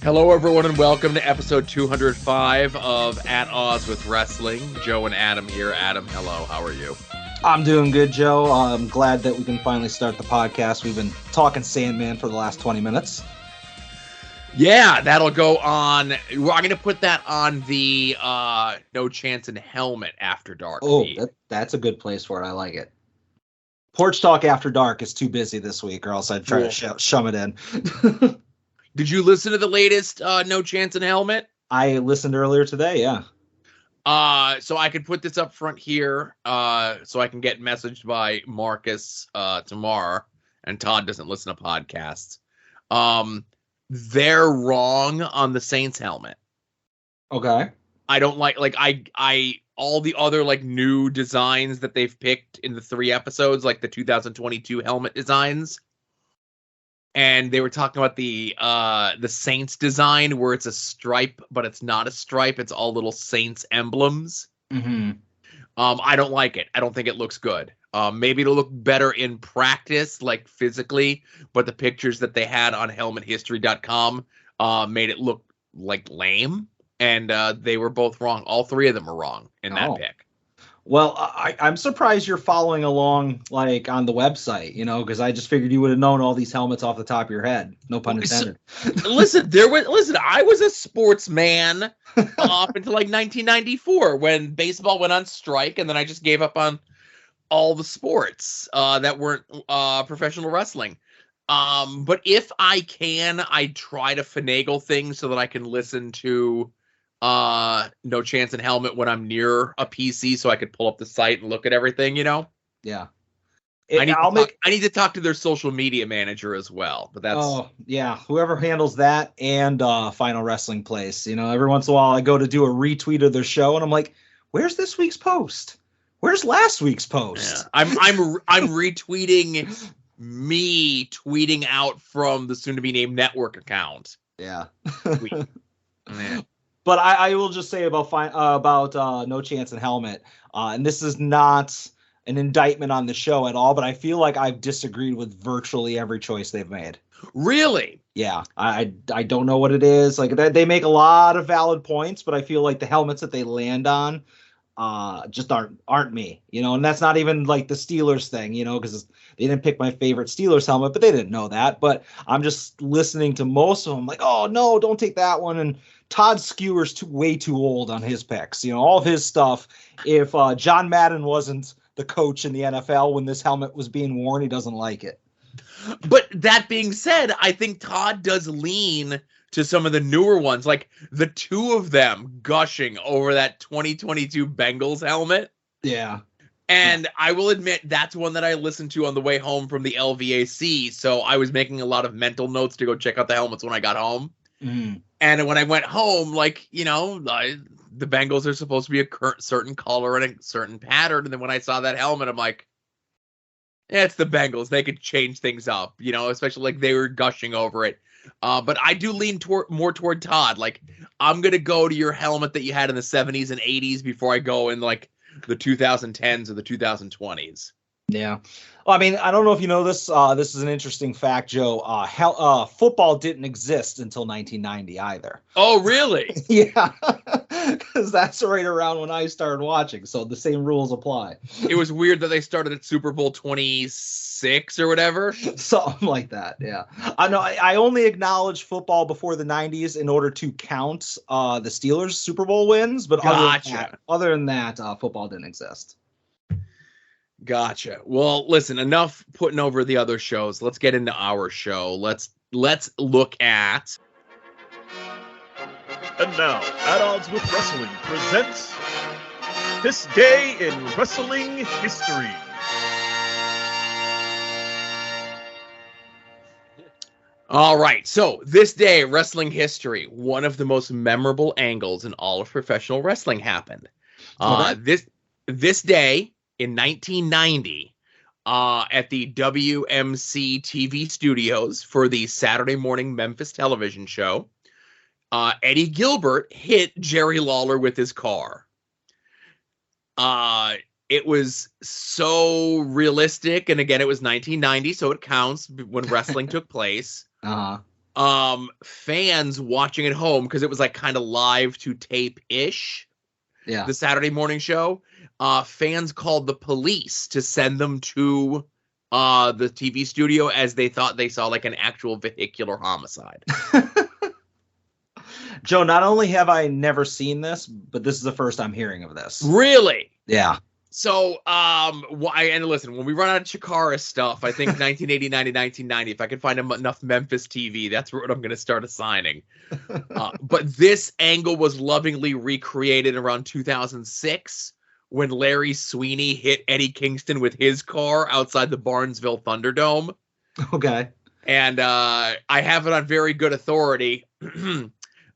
Hello, everyone, and welcome to episode 205 of At Odds with Wrestling. Joe and Adam here. Adam, hello. How are you? I'm doing good, Joe. I'm glad that we can finally start the podcast. We've been talking Sandman for the last 20 minutes. Yeah, that'll go on. I'm going to put that on the No Chance in Helmet After Dark feed. That's a good place for it. I like it. Porch Talk After Dark is too busy this week, or else I'd try to shove it in. Did you listen to the latest No Chance in Helmet? I listened earlier today, yeah. So I could put this up front here so I can get messaged by Marcus tomorrow, and Todd doesn't listen to podcasts. They're wrong on the Saints helmet. Okay. I don't like I all the other like new designs that they've picked in the 3 episodes, like the 2022 helmet designs. And they were talking about the Saints design where it's a stripe, but it's not a stripe. It's all little Saints emblems. Mm-hmm. I don't like it. I don't think it looks good. Maybe it'll look better in practice, like physically, but the pictures that they had on helmethistory.com made it look like lame, and they were both wrong. All 3 of them were wrong in that pick. Well, I'm surprised you're following along like on the website, because I just figured you would have known all these helmets off the top of your head. No pun intended. Listen, I was a sportsman up until like 1994 when baseball went on strike, and then I just gave up on all the sports that weren't professional wrestling. But if I can, I try to finagle things so that I can listen to No Chance in Helmet when I'm near a PC, so I could pull up the site and look at everything, Yeah. I need to talk to their social media manager as well, but that's... Oh, yeah. Whoever handles that and Final Wrestling Place. Every once in a while I go to do a retweet of their show and I'm like, where's this week's post? Where's last week's post? Yeah. I'm retweeting me tweeting out from the soon to be named network account. Yeah. Yeah. But I will just say about No Chance in Helmet, and this is not an indictment on the show at all, but I feel like I've disagreed with virtually every choice they've made. Really? Yeah, I don't know what it is. Like they make a lot of valid points, but I feel like the helmets that they land on just aren't me, and that's not even like the Steelers thing, because they didn't pick my favorite Steelers helmet, but they didn't know that. But I'm just listening to most of them like, oh no, don't take that one. And Todd Skewer's way too old on his picks. All of his stuff. If John Madden wasn't the coach in the NFL when this helmet was being worn, he doesn't like it. But that being said, I think Todd does lean to some of the newer ones, like the 2 of them gushing over that 2022 Bengals helmet. Yeah. And I will admit that's one that I listened to on the way home from the LVAC. So I was making a lot of mental notes to go check out the helmets when I got home. Mm. And when I went home, like, the Bengals are supposed to be a certain color and a certain pattern. And then when I saw that helmet, I'm like, it's the Bengals. They could change things up, especially like they were gushing over it. But I do lean more toward Todd. Like, I'm going to go to your helmet that you had in the 70s and 80s before I go in like the 2010s or the 2020s. Yeah. Well, I mean, I don't know if you know this. This is an interesting fact, Joe. Football didn't exist until 1990 either. Oh, really? Yeah. Because that's right around when I started watching. So the same rules apply. It was weird that they started at Super Bowl 26 or whatever. Something like that. Yeah. I know. I only acknowledge football before the 90s in order to count the Steelers Super Bowl wins. But other than that, football didn't exist. Gotcha. Well, listen, enough putting over the other shows. Let's get into our show. Let's look at... And now, At Odds with Wrestling presents This Day in Wrestling History. All right, so this day, wrestling history, one of the most memorable angles in all of professional wrestling happened. This day in 1990, at the WMC TV studios for the Saturday morning Memphis television show, Eddie Gilbert hit Jerry Lawler with his car. It was so realistic, and again, it was 1990, so it counts when wrestling took place. Uh-huh. fans watching at home, because it was like kind of live to tape-ish, Yeah. the Saturday morning show, fans called the police to send them to the TV studio as they thought they saw like an actual vehicular homicide. Joe, not only have I never seen this, but this is the first I'm hearing of this. Really? Yeah. So, and listen, when we run out of Chikara stuff, I think 1989 to 1990, if I can find enough Memphis TV, that's what I'm going to start assigning. But this angle was lovingly recreated around 2006 when Larry Sweeney hit Eddie Kingston with his car outside the Barnesville Thunderdome. Okay. And I have it on very good authority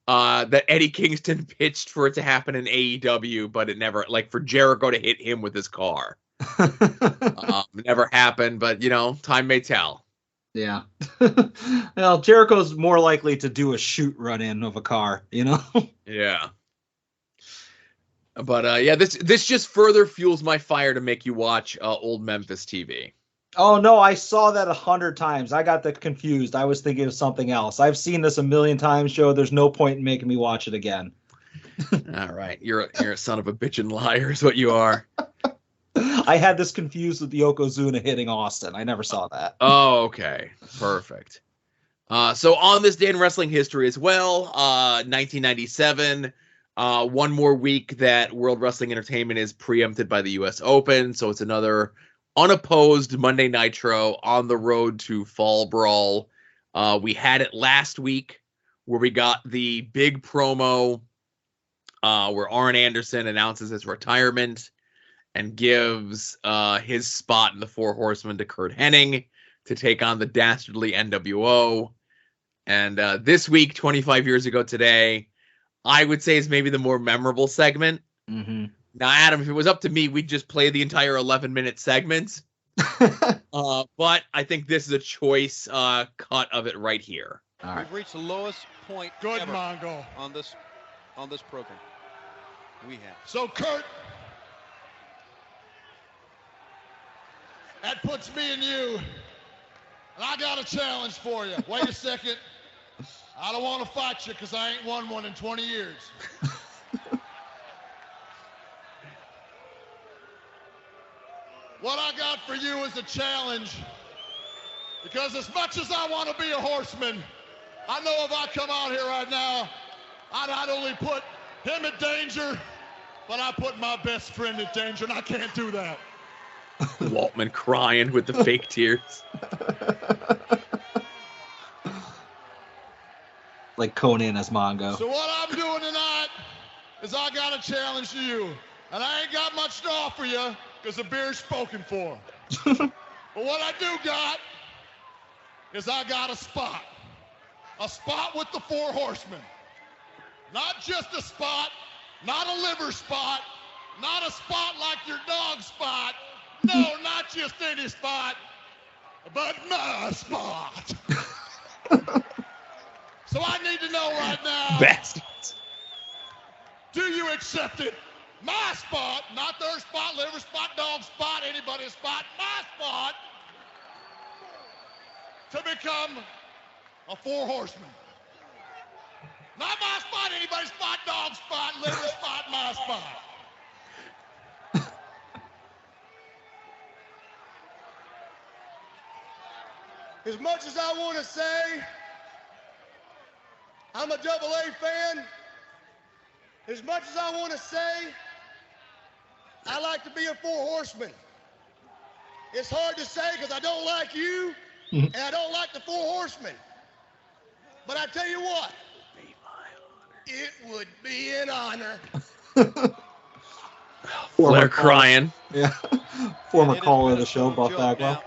that Eddie Kingston pitched for it to happen in AEW, but it never, like for Jericho to hit him with his car. Never happened, but time may tell. Yeah. Well, Jericho's more likely to do a shoot run in of a car, Yeah. But this just further fuels my fire to make you watch old Memphis TV. Oh, no, I saw that 100 times. I got that confused. I was thinking of something else. I've seen this a million times, Joe. There's no point in making me watch it again. All right. You're a son of a bitch and liar is what you are. I had this confused with Yokozuna hitting Austin. I never saw that. Oh, okay. Perfect. So on this day in wrestling history as well, 1997, one more week that World Wrestling Entertainment is preempted by the U.S. Open. So it's another unopposed Monday Nitro on the road to Fall Brawl. We had it last week where we got the big promo where Arn Anderson announces his retirement and gives his spot in the Four Horsemen to Kurt Hennig to take on the dastardly NWO. And this week, 25 years ago today, I would say is maybe the more memorable segment. Mm-hmm. Now, Adam, if it was up to me, we'd just play the entire 11-minute segment. But I think this is a choice cut of it right here. All right. We've reached the lowest point Good, ever Mongo. on this program. We have. So, Kurt, that puts me and you, and I got a challenge for you. Wait a second. I don't want to fight you because I ain't won one in 20 years. What I got for you is a challenge, because as much as I want to be a horseman, I know if I come out here right now, I not only put him in danger, but I put my best friend in danger, and I can't do that. Waltman crying with the fake tears. Like Conan as Mongo. So what I'm doing tonight is I got a challenge to you, and I ain't got much to offer you, because the beer's spoken for. But what I do got is I got a spot with the Four Horsemen. Not just a spot, not a liver spot, not a spot like your dog spot. No, not just any spot, but my spot. So I need to know right now, Bastards. do you accept it? My spot, not their spot, liver spot, dog spot, anybody's spot, my spot, to become a Four Horseman. Not my spot, anybody's spot, dog spot, liver spot, my spot. As much as I want to say I'm a AA fan, as much as I want to say I like to be a Four Horseman, it's hard to say because I don't like you and I don't like the Four Horsemen. But I tell you what, it would be an honor. They're crying. Yeah. Former caller of the show, Buff Bagwell.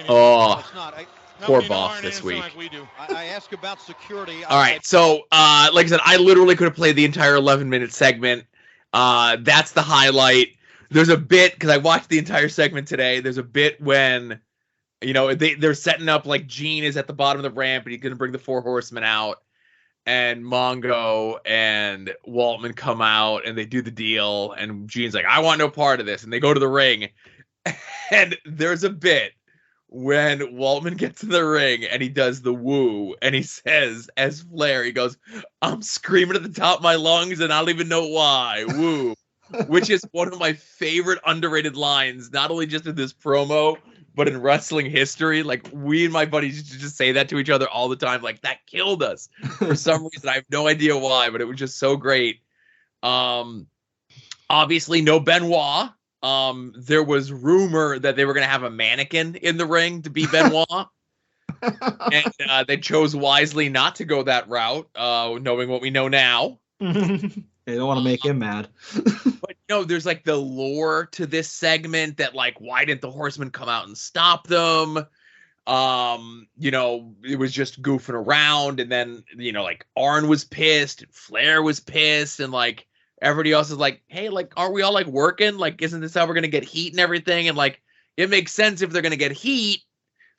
Oh, Not. poor Buff this week. Like we do. I ask about security. All right, so like I said, I literally could have played the entire 11-minute segment. That's the highlight. There's a bit, because I watched the entire segment today, there's a bit when, they're setting up, like, Gene is at the bottom of the ramp, and he's going to bring the Four Horsemen out, and Mongo and Waltman come out, and they do the deal, and Gene's like, I want no part of this, and they go to the ring, and there's a bit when Waltman gets in the ring and he does the woo and he says, as Flair, he goes, "I'm screaming at the top of my lungs and I don't even know why, woo," which is one of my favorite underrated lines, not only just in this promo, but in wrestling history. Like, we and my buddies used to just say that to each other all the time. Like, that killed us for some reason. I have no idea why, but it was just so great. Obviously, no Benoit. There was rumor that they were going to have a mannequin in the ring to be Benoit. And they chose wisely not to go that route, knowing what we know now. They don't want to make him mad. But, there's like the lore to this segment that, like, why didn't the Horsemen come out and stop them? It was just goofing around. And then, like, Arn was pissed and Flair was pissed. And, like, everybody else is like, hey, like, aren't we all, like, working? Like, isn't this how we're going to get heat and everything? And, like, it makes sense if they're going to get heat.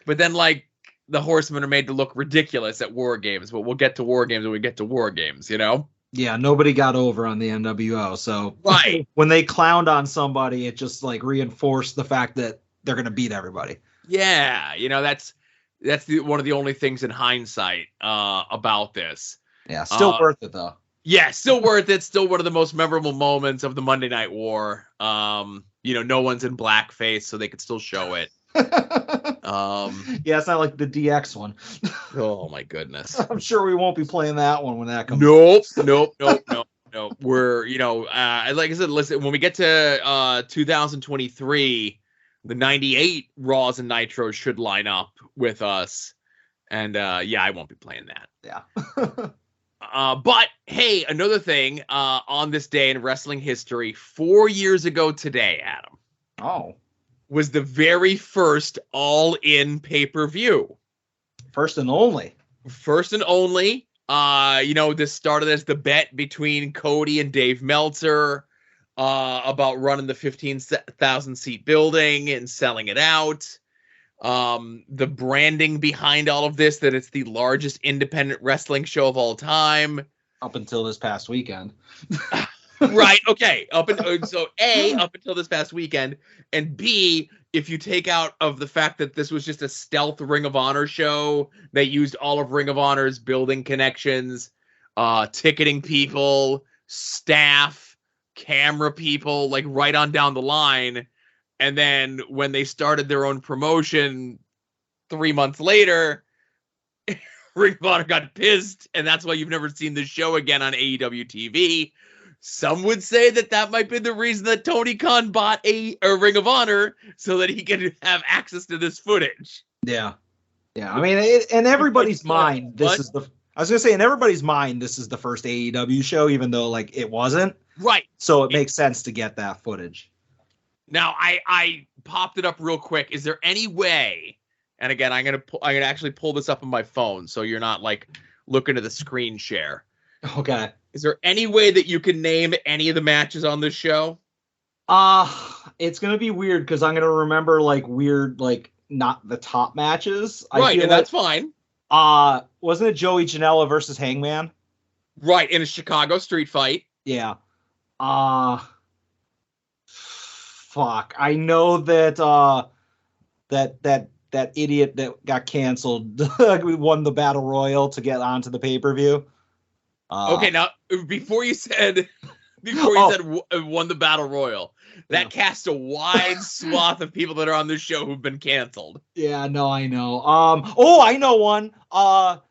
But then, like, the Horsemen are made to look ridiculous at War Games. But we'll get to War Games when we get to War Games, Yeah, nobody got over on the NWO. So right. When they clowned on somebody, it just, like, reinforced the fact that they're going to beat everybody. Yeah, that's one of the only things in hindsight about this. Yeah, still worth it, though. Yeah, still worth it. Still one of the most memorable moments of the Monday Night War. No one's in blackface, so they could still show it. Yeah, it's not like the DX one. Oh my goodness. I'm sure we won't be playing that one when that comes. Nope. We're, like I said, listen, when we get to 2023, the 98 Raws and Nitros should line up with us. And I won't be playing that. Yeah. But hey, another thing on this day in wrestling history, 4 years ago today, Adam. Oh. Was the very first all-in pay-per-view. First and only. First and only. This started as the bet between Cody and Dave Meltzer about running the 15,000 seat building and selling it out. The branding behind all of this, that it's the largest independent wrestling show of all time. Up until this past weekend. Right. Okay. Up until this past weekend, and B, if you take out of the fact that this was just a stealth Ring of Honor show, they used all of Ring of Honor's building connections, ticketing people, staff, camera people, like right on down the line. And then when they started their own promotion 3 months later, Ring of Honor got pissed, and that's why you've never seen this show again on AEW TV. Some would say that might be the reason that Tony Khan bought a Ring of Honor, so that he could have access to this footage. Yeah. I mean, in everybody's mind, this is the first AEW show, even though, like, it wasn't. Right. So it makes sense to get that footage. Now, I popped it up real quick. Is there any way? And again, I'm gonna actually pull this up on my phone, so you're not like looking at the screen share. Okay. Is there any way that you can name any of the matches on this show? It's gonna be weird because I'm gonna remember like weird, like not the top matches. Right, and that's fine. Wasn't it Joey Janela versus Hangman? Right, in a Chicago street fight. Yeah. Fuck. I know that that idiot that got canceled won the Battle Royal to get onto the pay-per-view. Okay, now before you said won the Battle Royal, that cast a wide swath of people that are on this show who've been canceled. Yeah, no, I know. I know one.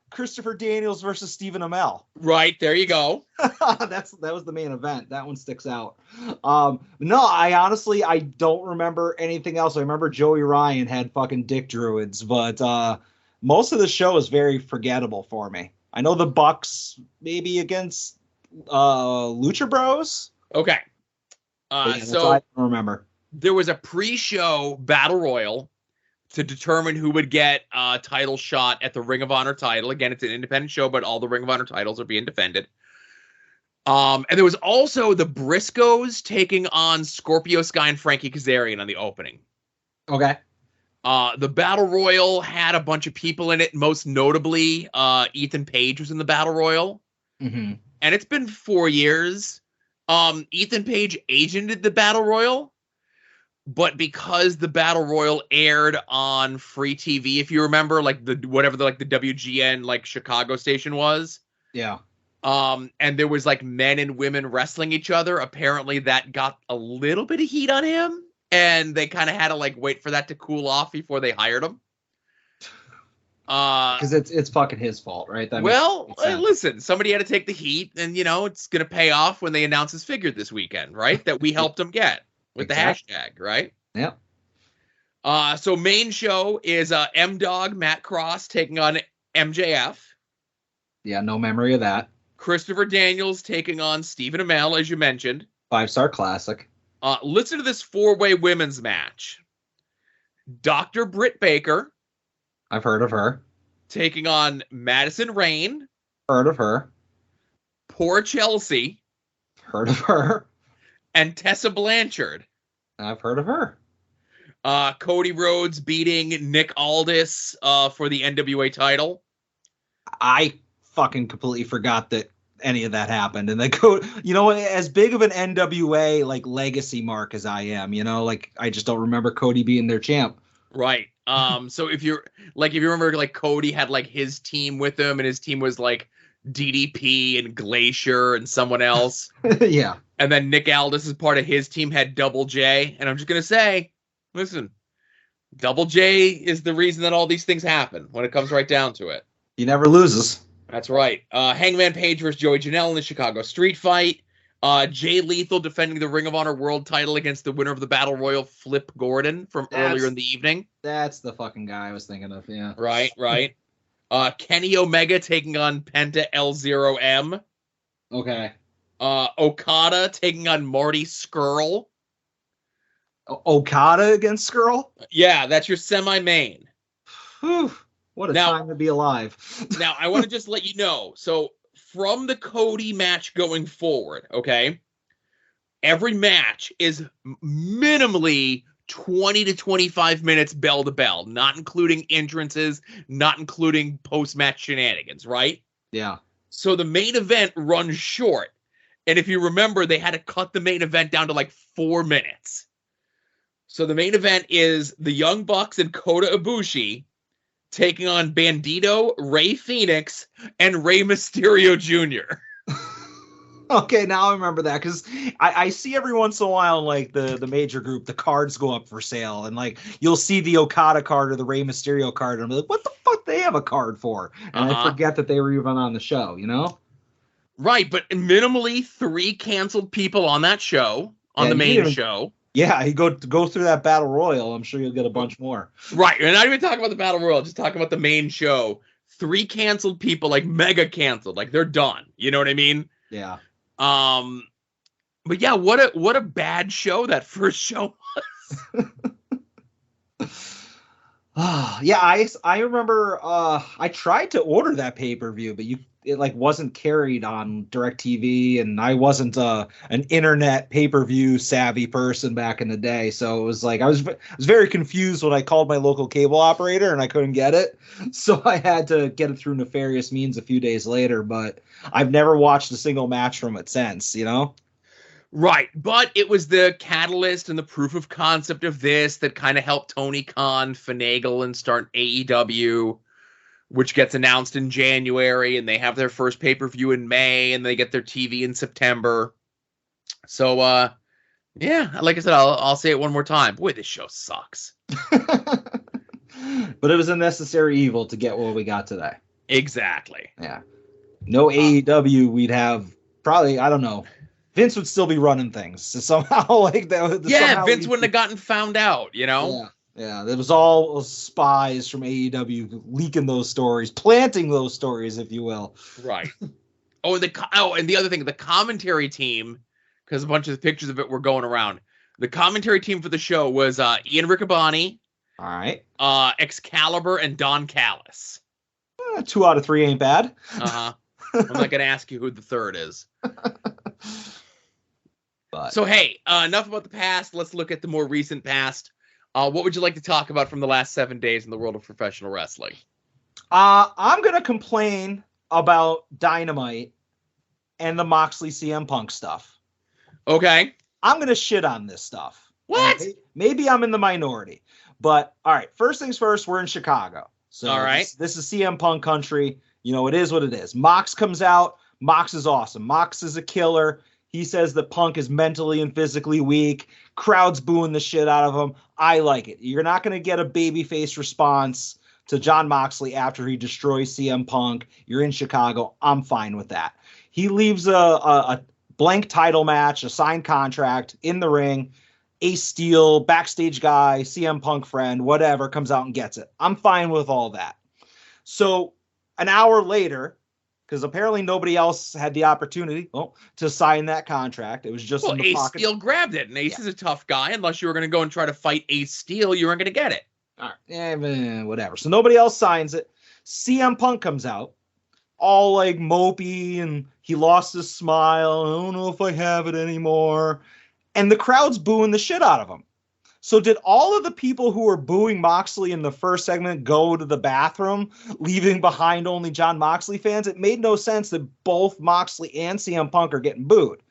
Christopher Daniels versus Stephen Amell. Right, there you go. That was the main event. That one sticks out. No, I don't remember anything else. I remember Joey Ryan had fucking dick druids, but most of the show is very forgettable for me. I know the Bucks maybe against Lucha Bros. Okay. So I don't remember. There was a pre-show Battle Royal to determine who would get a title shot at the Ring of Honor title. Again, it's an independent show, but all the Ring of Honor titles are being defended. And there was also the Briscoes taking on Scorpio Sky and Frankie Kazarian on the opening. Okay. The Battle Royal had a bunch of people in it. Most notably, Ethan Page was in the Battle Royal. Mm-hmm. And it's been 4 years. Ethan Page agented the Battle Royal. But because the Battle Royal aired on free TV, if you remember, like the WGN like Chicago station was, Yeah. and there was like men and women wrestling each other, apparently that got a little bit of heat on him, and they kind of had to like wait for that to cool off before they hired him. Because it's fucking his fault, right? Listen, somebody had to take the heat, and it's gonna pay off when they announce his figure this weekend, right? That we helped him get with the hashtag, right? Yeah. So main show is M-Dog Matt Cross taking on MJF. Yeah, no memory of that. Christopher Daniels taking on Stephen Amell, as you mentioned. 5-star classic. Listen to this 4-way women's match. Dr. Britt Baker. I've heard of her. Taking on Madison Rayne. Heard of her. Poor Chelsea. Heard of her. And Tessa Blanchard. I've heard of her. Cody Rhodes beating Nick Aldis for the NWA title. I fucking completely forgot that any of that happened. And as big of an NWA like legacy mark as I am, I just don't remember Cody being their champ. Right. So if you remember, like Cody had like his team with him, and his team was like DDP and Glacier and someone else. Yeah. And then Nick Aldis, as part of his team, had Double J. And I'm just gonna say, listen, Double J is the reason that all these things happen when it comes right down to it. He never loses. That's right. Hangman Page versus Joey Janela in the Chicago Street Fight. Jay Lethal defending the Ring of Honor World title against the winner of the Battle Royal, Flip Gordon, from earlier in the evening. That's the fucking guy I was thinking of, yeah. Right. Kenny Omega taking on Penta L0M. Okay. Okada taking on Marty Scurll. Okada against Scurll? Yeah, that's your semi-main. Whew. What a time to be alive. Now, I want to just let you know, so from the Cody match going forward, okay, every match is minimally 20 to 25 minutes bell to bell, not including entrances, not including post-match shenanigans, right? Yeah. So the main event runs short. And if you remember, they had to cut the main event down to like 4 minutes. So the main event is the Young Bucks and Kota Ibushi taking on Bandito, Rey Fenix, and Rey Mysterio Jr. Okay, now I remember that, because I see every once in a while in like the major group, the cards go up for sale, and like you'll see the Okada card or the Rey Mysterio card, and I'm like, what the fuck they have a card for? And I forget that they were even on the show, Right, but minimally 3 canceled people on that show, on the main show. Yeah, you go through that Battle Royal, I'm sure you'll get a bunch more. Right, we're not even talking about the Battle Royal, just talking about the main show. 3 canceled people, like mega canceled, like they're done. You know what I mean? Yeah. But yeah, what a bad show that first show was. Yeah, I remember I tried to order that pay-per-view, but it like wasn't carried on DirecTV, and I wasn't an internet pay-per-view savvy person back in the day, so it was like I was very confused when I called my local cable operator and I couldn't get it, so I had to get it through nefarious means a few days later. But I've never watched a single match from it since, Right, but it was the catalyst and the proof of concept of this that kind of helped Tony Khan finagle and start AEW, which gets announced in January, and they have their first pay-per-view in May, and they get their TV in September. So, yeah, like I said, I'll say it one more time. Boy, this show sucks. But it was a necessary evil to get what we got today. Exactly. Yeah. No AEW, we'd have probably, I don't know, Vince would still be running things. So somehow, like that. Yeah, Vince wouldn't have gotten found out, Yeah. Yeah, it was all spies from AEW leaking those stories, planting those stories, if you will. Right. And the other thing, the commentary team, because a bunch of the pictures of it were going around. The commentary team for the show was Ian Riccaboni, all right, Excalibur, and Don Callis. 2 out of 3 ain't bad. I'm not gonna ask you who the third is. But so hey, enough about the past. Let's look at the more recent past. What would you like to talk about from the last 7 days in the world of professional wrestling? I'm going to complain about Dynamite and the Moxley CM Punk stuff. Okay. I'm going to shit on this stuff. What? Maybe I'm in the minority. But all right, first things first, we're in Chicago. So all right. This is CM Punk country. You know, it is what it is. Mox comes out. Mox is awesome. Mox is a killer. He says that Punk is mentally and physically weak. Crowd's booing the shit out of him. I like it. You're not going to get a babyface response to Jon Moxley after he destroys CM Punk. You're in Chicago. I'm fine with that. He leaves a blank title match, a signed contract in the ring. Ace Steel, backstage guy, CM Punk friend, whatever, comes out and gets it. I'm fine with all that. So an hour later, because apparently nobody else had the opportunity to sign that contract. It was just in the Ace pocket. Steel grabbed it, and Ace is a tough guy. Unless you were going to go and try to fight Ace Steel, you weren't going to get it. All right. Whatever. So nobody else signs it. CM Punk comes out, all like mopey, and he lost his smile. I don't know if I have it anymore. And the crowd's booing the shit out of him. So did all of the people who were booing Moxley in the first segment go to the bathroom, leaving behind only Jon Moxley fans? It made no sense that both Moxley and CM Punk are getting booed.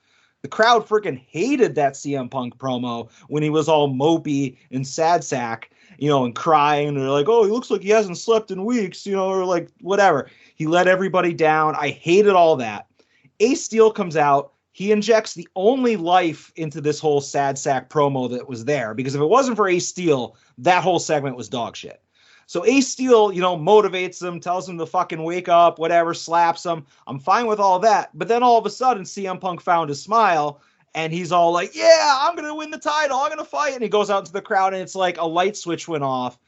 The crowd freaking hated that CM Punk promo when he was all mopey and sad sack, and crying. And they're like, oh, he looks like he hasn't slept in weeks, or like whatever. He let everybody down. I hated all that. Ace Steel comes out. He injects the only life into this whole sad sack promo that was there, because if it wasn't for Ace Steel, that whole segment was dog shit. So Ace Steel, motivates him, tells him to fucking wake up, whatever, slaps him. I'm fine with all that. But then all of a sudden, CM Punk found his smile, and he's all like, yeah, I'm going to win the title. I'm going to fight. And he goes out into the crowd, and it's like a light switch went off.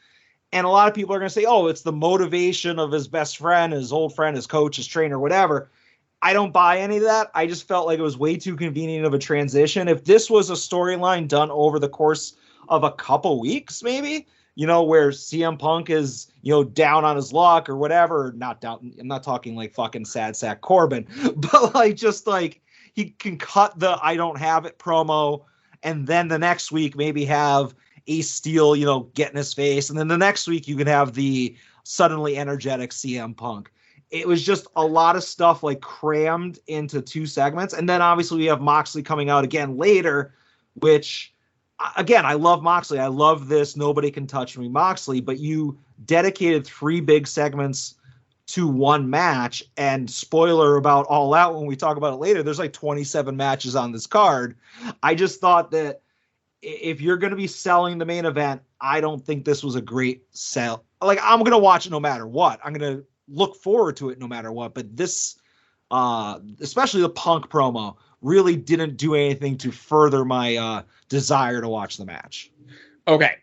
And a lot of people are going to say, oh, it's the motivation of his best friend, his old friend, his coach, his trainer, whatever. I don't buy any of that. I just felt like it was way too convenient of a transition. If this was a storyline done over the course of a couple weeks, maybe, where CM Punk is, down on his luck or whatever, not down. I'm not talking like fucking sad sack Corbin, but like, just like he can cut the I don't have it promo. And then the next week, maybe have Ace Steel, get in his face. And then the next week you can have the suddenly energetic CM Punk. It was just a lot of stuff like crammed into 2 segments. And then obviously we have Moxley coming out again later, which again, I love Moxley. I love this nobody can touch me Moxley, but you dedicated 3 big segments to 1 match, and spoiler about All Out when we talk about it later, there's like 27 matches on this card. I just thought that if you're going to be selling the main event, I don't think this was a great sell. Like, I'm going to watch it no matter what. I'm going to look forward to it no matter what, but this especially the Punk promo really didn't do anything to further my desire to watch the match. Okay,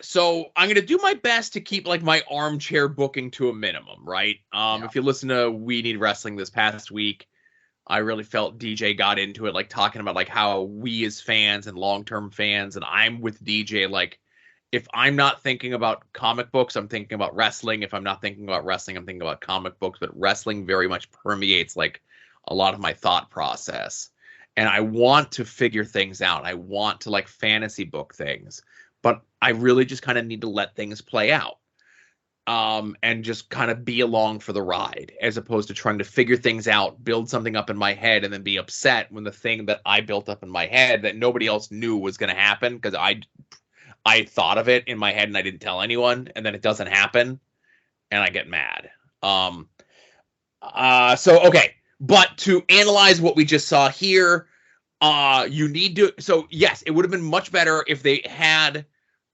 so I'm gonna do my best to keep like my armchair booking to a minimum, right? If you listen to We Need Wrestling this past week, I really felt DJ got into it, like talking about like how we as fans and long-term fans, and I'm with DJ, like, if I'm not thinking about comic books, I'm thinking about wrestling. If I'm not thinking about wrestling, I'm thinking about comic books. But wrestling very much permeates like a lot of my thought process. And I want to figure things out. I want to like fantasy book things. But I really just kind of need to let things play out. And just kind of be along for the ride, as opposed to trying to figure things out, build something up in my head, and then be upset when the thing that I built up in my head that nobody else knew was going to happen, because I thought of it in my head and I didn't tell anyone, and then it doesn't happen and I get mad. Okay. But to analyze what we just saw here, you need to, so yes, it would have been much better if they had,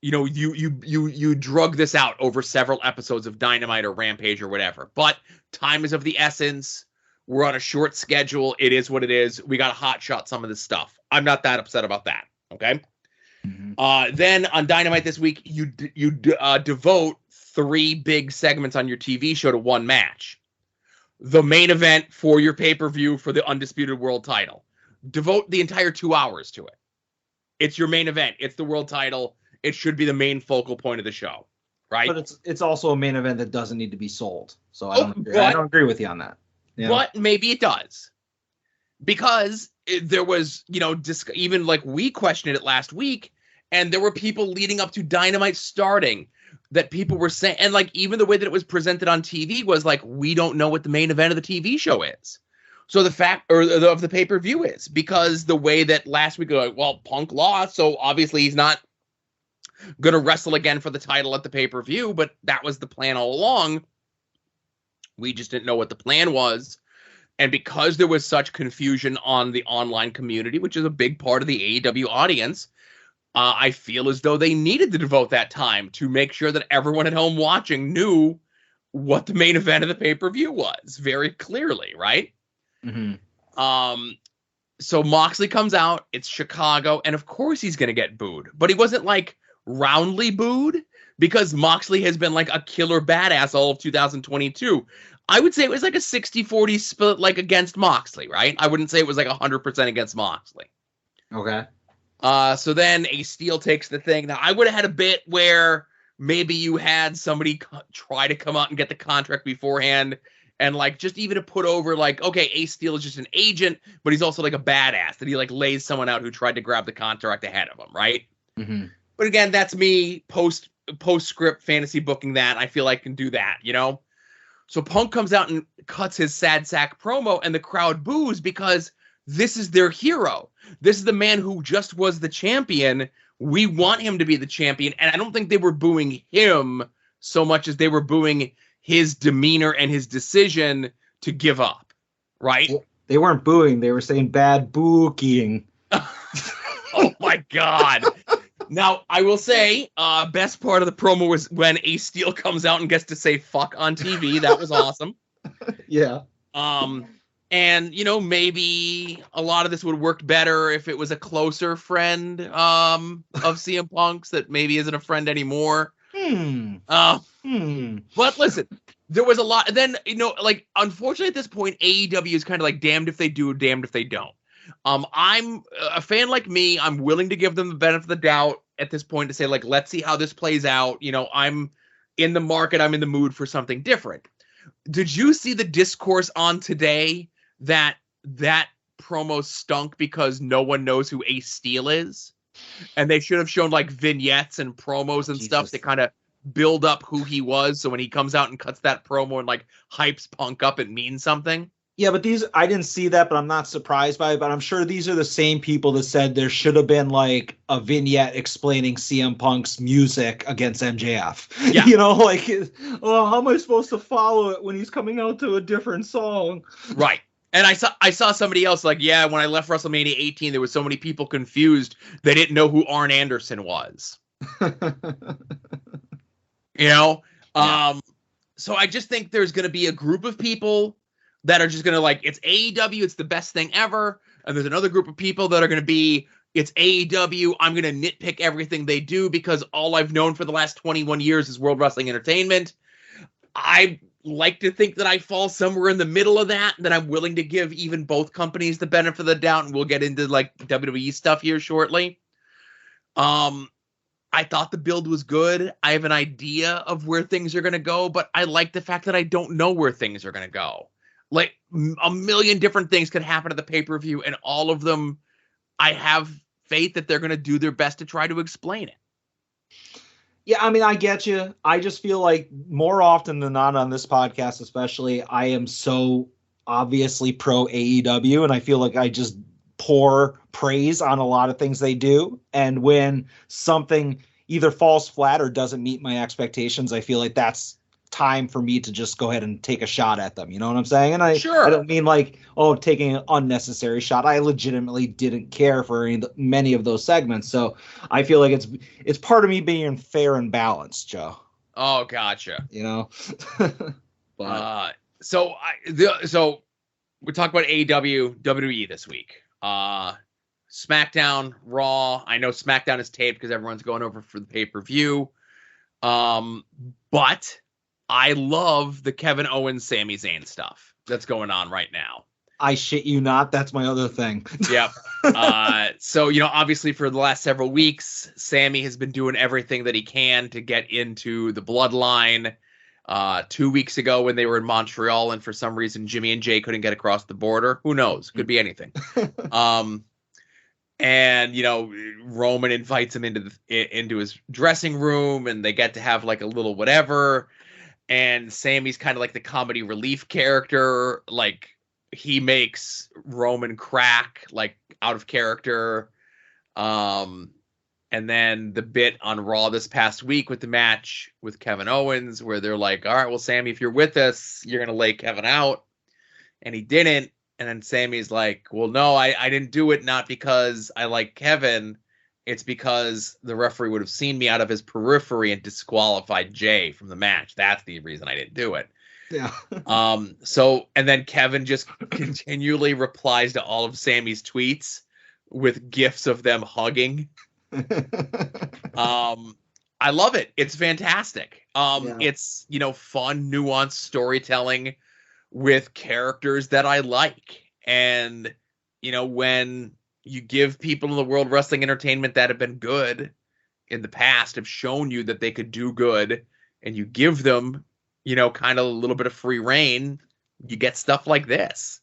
you drug this out over several episodes of Dynamite or Rampage or whatever, but time is of the essence. We're on a short schedule. It is what it is. We got to hot shot some of this stuff. I'm not that upset about that. Okay. Mm-hmm. Then on Dynamite this week, you devote 3 big segments on your TV show to 1 match. The main event for your pay-per-view for the Undisputed World title. Devote the entire 2 hours to it. It's your main event. It's the world title. It should be the main focal point of the show, right? But it's also a main event that doesn't need to be sold. So I don't agree with you on that. Yeah. But maybe it does. Because there was, even like we questioned it last week, and there were people leading up to Dynamite starting that people were saying, and like even the way that it was presented on TV was like, we don't know what the main event of the TV show is. So the fact of the pay-per-view is because the way that last week, like, well, Punk lost, so obviously he's not going to wrestle again for the title at the pay-per-view, but that was the plan all along. We just didn't know what the plan was. And because there was such confusion on the online community, which is a big part of the AEW audience, I feel as though they needed to devote that time to make sure that everyone at home watching knew what the main event of the pay-per-view was very clearly, right? Mm-hmm. So Moxley comes out, it's Chicago, and of course he's going to get booed. But he wasn't like roundly booed because Moxley has been like a killer badass all of 2022. I would say it was like a 60-40 split like against Moxley, right? I wouldn't say it was like 100% against Moxley. Okay. So then Ace Steel takes the thing. Now, I would have had a bit where maybe you had somebody try to come out and get the contract beforehand and like just even to put over like, okay, Ace Steel is just an agent, but he's also like a badass that he like lays someone out who tried to grab the contract ahead of him, right? Mm-hmm. But again, that's me post-script fantasy booking that. I feel I can do that, you know? So Punk comes out and cuts his sad sack promo and the crowd boos because this is their hero. This is the man who just was the champion. We want him to be the champion. And I don't think they were booing him so much as they were booing his demeanor and his decision to give up, right? They weren't booing. They were saying bad booking. Oh, my God. Now, I will say, best part of the promo was when Ace Steel comes out and gets to say fuck on TV. That was awesome. Yeah. And, you know, maybe a lot of this would have worked better if it was a closer friend of CM Punk's that maybe isn't a friend anymore. But listen, there was a lot. Then, you know, like, unfortunately at this point, AEW is kind of like damned if they do, damned if they don't. I'm a fan like me. I'm willing to give them the benefit of the doubt at this point to say, like, let's see how this plays out. You know, I'm in the market. I'm in the mood for something different. Did you see the discourse on today that promo stunk because no one knows who Ace Steel is? And they should have shown like vignettes and promos and stuff to kind of build up who he was. So when he comes out and cuts that promo and like hypes Punk up, it means something. Yeah, but I didn't see that, but I'm not surprised by it. But I'm sure these are the same people that said there should have been like a vignette explaining CM Punk's music against MJF. Yeah. You know, like, oh, how am I supposed to follow it when he's coming out to a different song? Right. And I saw somebody else like, yeah, when I left WrestleMania 18, there was so many people confused. They didn't know who Arn Anderson was. You know? Yeah. So I just think there's going to be a group of people that are just going to like, it's AEW, it's the best thing ever. And there's another group of people that are going to be, it's AEW, I'm going to nitpick everything they do because all I've known for the last 21 years is World Wrestling Entertainment. I like to think that I fall somewhere in the middle of that I'm willing to give even both companies the benefit of the doubt, and we'll get into like WWE stuff here shortly. I thought the build was good. I have an idea of where things are going to go, but I like the fact that I don't know where things are going to go. Like a million different things could happen at the pay-per-view, and all of them, I have faith that they're going to do their best to try to explain it. Yeah, I mean, I get you. I just feel like more often than not on this podcast, especially, I am so obviously pro AEW, and I feel like I just pour praise on a lot of things they do. And when something either falls flat or doesn't meet my expectations, I feel like that's time for me to just go ahead and take a shot at them. You know what I'm saying? And I don't mean like, oh, taking an unnecessary shot. I legitimately didn't care for many of those segments. So I feel like it's part of me being fair and balanced, Joe. Oh, gotcha. You know? But so we talk about AEW, WWE this week. SmackDown, Raw. I know SmackDown is taped because everyone's going over for the pay-per-view. But I love the Kevin Owens, Sami Zayn stuff that's going on right now. I shit you not. That's my other thing. Yep. So, you know, obviously for the last several weeks, Sami has been doing everything that he can to get into the bloodline. 2 weeks ago when they were in Montreal and for some reason Jimmy and Jay couldn't get across the border. Who knows? Could be anything. And, you know, Roman invites him into his dressing room and they get to have like a little whatever. And Sami's kind of like the comedy relief character, like, he makes Roman crack like out of character. And then the bit on Raw this past week with the match with Kevin Owens, where they're like, all right, well, Sammy, if you're with us, you're going to lay Kevin out. And he didn't. And then Sammy's like, well, no, I didn't do it. Not because I like Kevin. It's because the referee would have seen me out of his periphery and disqualified Jay from the match. That's the reason I didn't do it. Yeah. So, and then Kevin just continually replies to all of Sammy's tweets with gifs of them hugging. I love it. It's fantastic. It's, fun, nuanced storytelling with characters that I like. And, when you give people in the World Wrestling Entertainment that have been good in the past, have shown you that they could do good, and you give them, kind of a little bit of free reign, you get stuff like this.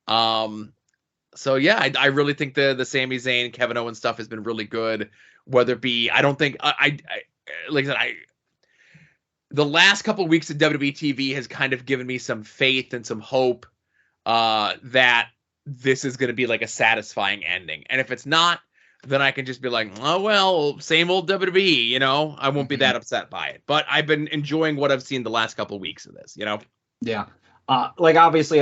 So yeah, I really think the Sami Zayn, Kevin Owens stuff has been really good. Whether it be, I don't think I like I said, the last couple of weeks of WWE TV has kind of given me some faith and some hope that this is going to be like a satisfying ending. And if it's not, then I can just be like, oh well, same old WWE. I won't be that upset by it. But I've been enjoying what I've seen the last couple of weeks of this. Yeah. Obviously,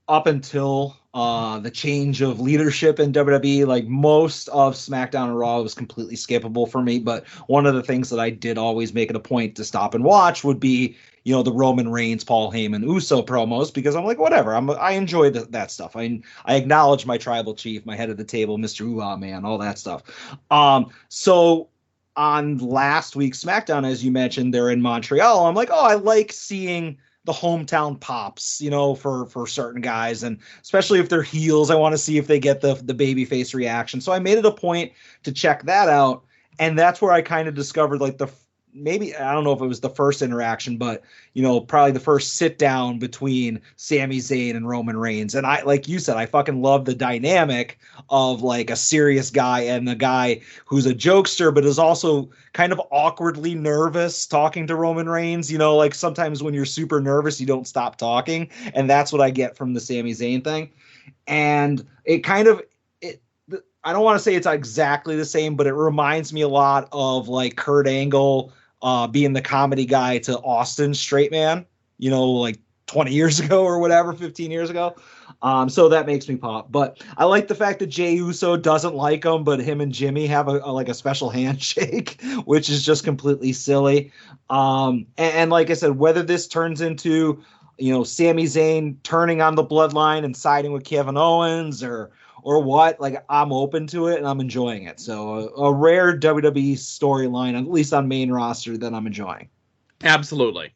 up until the change of leadership in WWE, like most of SmackDown and Raw was completely skippable for me. But one of the things that I did always make it a point to stop and watch would be, the Roman Reigns, Paul Heyman, Uso promos, because I'm like, whatever. I enjoy that stuff. I acknowledge my tribal chief, my head of the table, Mr. Ooh-Ah Man, all that stuff. So on last week's SmackDown, as you mentioned, they're in Montreal. I'm like, oh, I like seeing the hometown pops, for certain guys, and especially if they're heels, I want to see if they get the babyface reaction. So I made it a point to check that out, and that's where I kind of discovered like maybe, I don't know if it was the first interaction, but probably the first sit down between Sami Zayn and Roman Reigns. And I, like you said, I fucking love the dynamic of like a serious guy and the guy who's a jokester, but is also kind of awkwardly nervous talking to Roman Reigns. Like sometimes when you're super nervous, you don't stop talking. And that's what I get from the Sami Zayn thing. And it kind of, I don't want to say it's exactly the same, but it reminds me a lot of like Kurt Angle being the comedy guy to Austin's straight man, like 20 years ago or whatever, 15 years ago. So that makes me pop. But I like the fact that Jey Uso doesn't like him, but him and Jimmy have a special handshake, which is just completely silly. And like I said, whether this turns into, Sami Zayn turning on the bloodline and siding with Kevin Owens or what, like I'm open to it and I'm enjoying it. So a rare WWE storyline, at least on main roster, that I'm enjoying. Absolutely.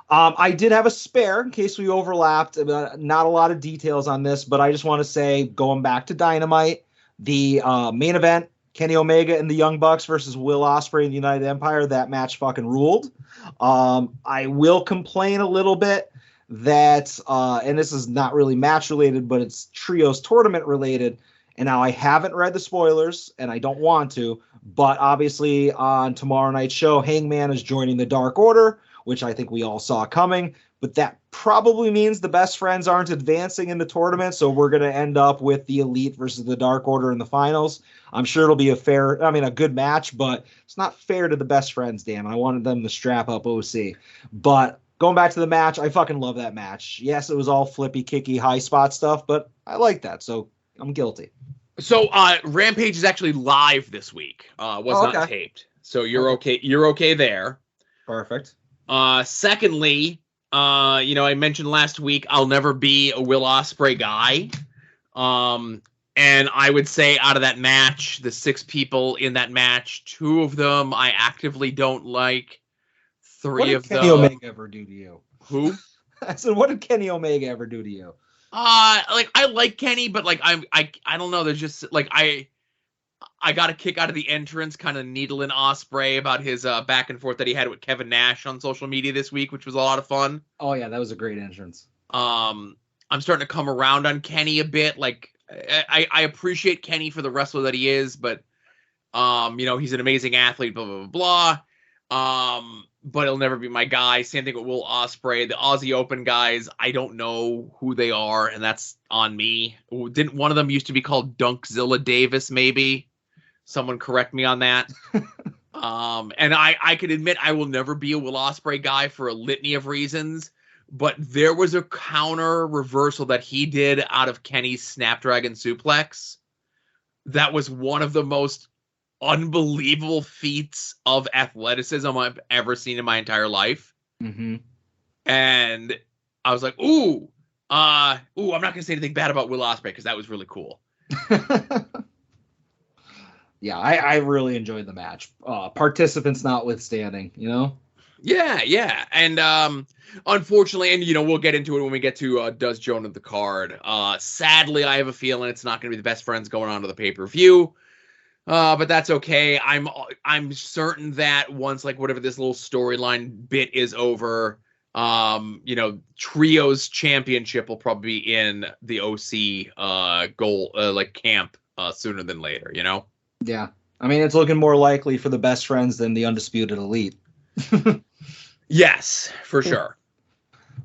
I did have a spare in case we overlapped. Not a lot of details on this, but I just want to say, going back to Dynamite, the main event, Kenny Omega and the Young Bucks versus Will Ospreay and the United Empire, that match fucking ruled. I will complain a little bit that, and this is not really match related, but it's trios tournament related. And now I haven't read the spoilers and I don't want to, but obviously on tomorrow night's show, Hangman is joining the Dark Order, which I think we all saw coming, but that probably means the best friends aren't advancing in the tournament. So we're going to end up with the Elite versus the Dark Order in the finals. I'm sure it'll be a good match, but it's not fair to the best friends. Damn, I wanted them to strap up OC, but going back to the match, I fucking love that match. Yes, it was all flippy, kicky, high spot stuff, but I like that, so I'm guilty. So Rampage is actually live this week. Not taped. So you're okay. You're okay there. Perfect. Secondly, I mentioned last week I'll never be a Will Ospreay guy. And I would say out of that match, the 6 people in that match, 2 of them I actively don't like. 3 of them. What did Kenny Omega ever do to you? Who? I said, what did Kenny Omega ever do to you? I like Kenny, but like I don't know. There's just like I got a kick out of the entrance, kind of needling Ospreay about his back and forth that he had with Kevin Nash on social media this week, which was a lot of fun. Oh yeah, that was a great entrance. I'm starting to come around on Kenny a bit. Like I appreciate Kenny for the wrestler that he is, but he's an amazing athlete. Blah blah blah blah. But it'll never be my guy. Same thing with Will Ospreay. The Aussie Open guys, I don't know who they are, and that's on me. Didn't one of them used to be called Dunkzilla Davis, maybe? Someone correct me on that. And I can admit I will never be a Will Ospreay guy for a litany of reasons, but there was a counter reversal that he did out of Kenny's Snapdragon Suplex. That was one of the most unbelievable feats of athleticism I've ever seen in my entire life. Mm-hmm. And I was like, ooh, I'm not going to say anything bad about Will Ospreay because that was really cool. Yeah, I really enjoyed the match. Participants notwithstanding, you know? Yeah. And unfortunately, and we'll get into it when we get to Does Jonah the card. Sadly, I have a feeling it's not going to be the best friends going on to the pay-per-view. But that's okay. I'm certain that once whatever this little storyline bit is over, Trios Championship will probably be in the OC goal camp sooner than later, Yeah. I mean, it's looking more likely for the best friends than the Undisputed Elite. Yes, for sure.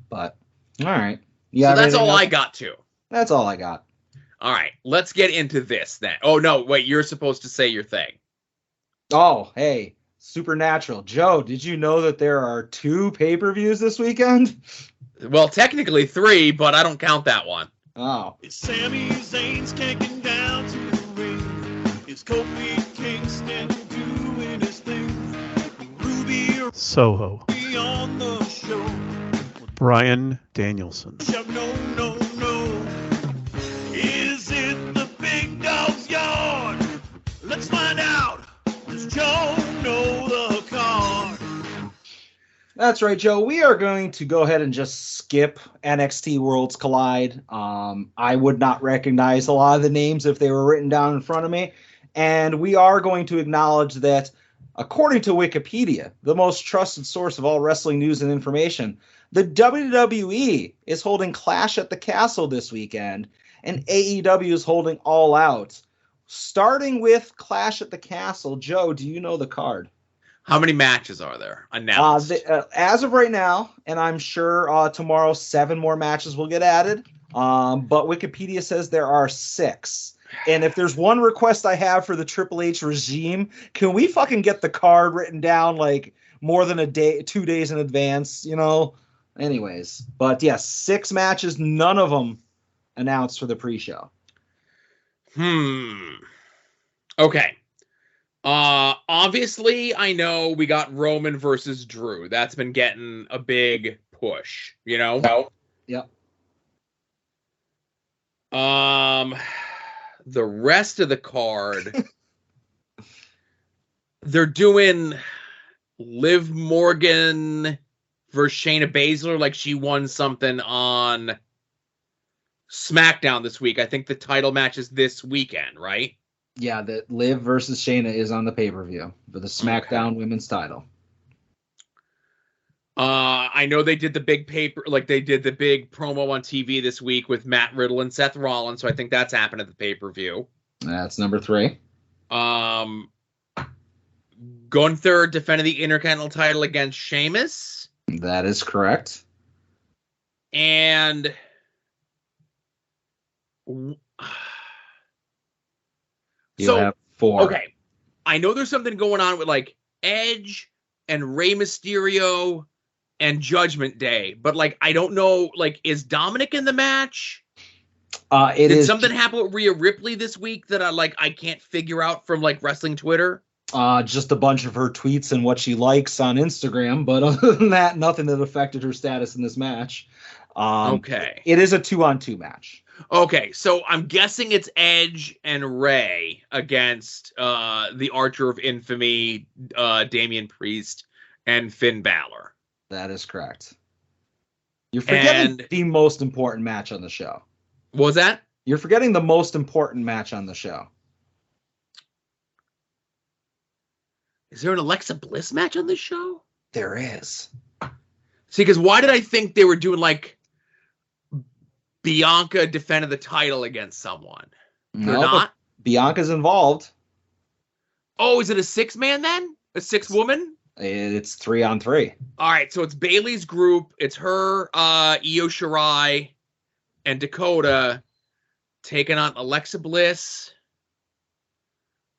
But all right. Yeah. So that's all I got to. That's all I got. All right, let's get into this then. Oh, no, wait, you're supposed to say your thing. Oh, hey, Supernatural. Joe, did you know that there are 2 pay-per-views this weekend? Well, technically 3, but I don't count that one. Oh. It's Sami Zayn's kicking down to the ring. It's Kofi Kingston doing his thing. Ruby Soho. on the show. Bryan Danielson. No. Is it the big dog's yard? Let's find out. Does Joe know the card? That's right, Joe. We are going to go ahead and just skip NXT Worlds Collide. I would not recognize a lot of the names if they were written down in front of me. And we are going to acknowledge that, according to Wikipedia, the most trusted source of all wrestling news and information, the WWE is holding Clash at the Castle this weekend, and AEW is holding All Out. Starting with Clash at the Castle, Joe, do you know the card? How many matches are there announced? As of right now, and I'm sure tomorrow 7 more matches will get added, but Wikipedia says there are 6. And if there's one request I have for the Triple H regime, can we fucking get the card written down more than 2 days in advance, Anyways, but yes, 6 matches, none of them announced for the pre-show. Okay. Obviously, I know we got Roman versus Drew. That's been getting a big push, Yep. The rest of the card, they're doing Liv Morgan versus Shayna Baszler like she won something on SmackDown this week. I think the title match is this weekend, right? Yeah, that Liv versus Shayna is on the pay-per-view for the SmackDown Women's title. I know they did the big they did the big promo on TV this week with Matt Riddle and Seth Rollins, so I think that's happened at the pay-per-view. That's number 3. Gunther defended the Intercontinental title against Sheamus. That is correct. And you have 4. Okay. I know there's something going on with Edge and Rey Mysterio and Judgment Day, but I don't know, is Dominic in the match? Did something happen with Rhea Ripley this week that I can't figure out from wrestling Twitter? Just a bunch of her tweets and what she likes on Instagram, but other than that, nothing that affected her status in this match. Okay. It is a 2-on-2 match. Okay, so I'm guessing it's Edge and Rey against the Archer of Infamy, Damian Priest, and Finn Balor. That is correct. You're forgetting the most important match on the show. What was that? You're forgetting the most important match on the show. Is there an Alexa Bliss match on this show? There is. See, because why did I think they were doing Bianca defended the title against someone? They're not? Bianca's involved. Oh, is it a 6-man then? A 6-woman? It's 3-on-3. All right, so it's Bailey's group. It's her, Io Shirai, and Dakota taking on Alexa Bliss,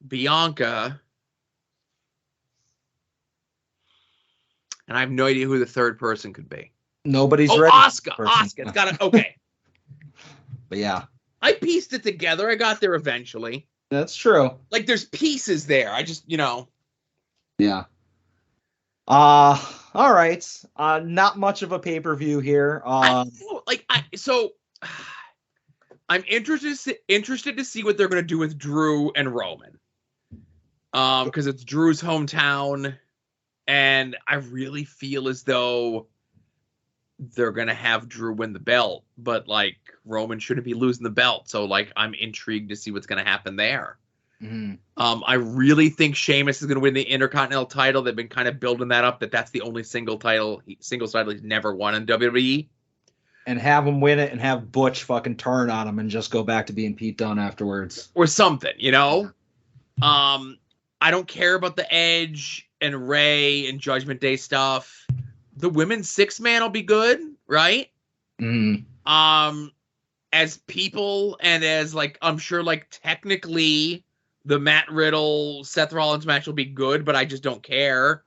Bianca, and I have no idea who the third person could be. Nobody's ready. Asuka. It's got to. Okay. But yeah, I pieced it together. I got there eventually. That's true. Like there's pieces there. I just, Yeah. All right. Not much of a pay-per-view here. So I'm interested to see what they're going to do with Drew and Roman. Because it's Drew's hometown, and I really feel as though they're going to have Drew win the belt, but like Roman shouldn't be losing the belt. So like I'm intrigued to see what's going to happen there. Mm-hmm. I really think Sheamus is going to win the Intercontinental title. They've been kind of building that up, that's the only singles title he's never won in WWE. And have him win it and have Butch fucking turn on him and just go back to being Pete Dunne afterwards. Or something, I don't care about the Edge and Ray and Judgment Day stuff. The women's 6-man will be good, right? Mm-hmm. As people and as like, I'm sure like technically the Matt Riddle, Seth Rollins match will be good, but I just don't care.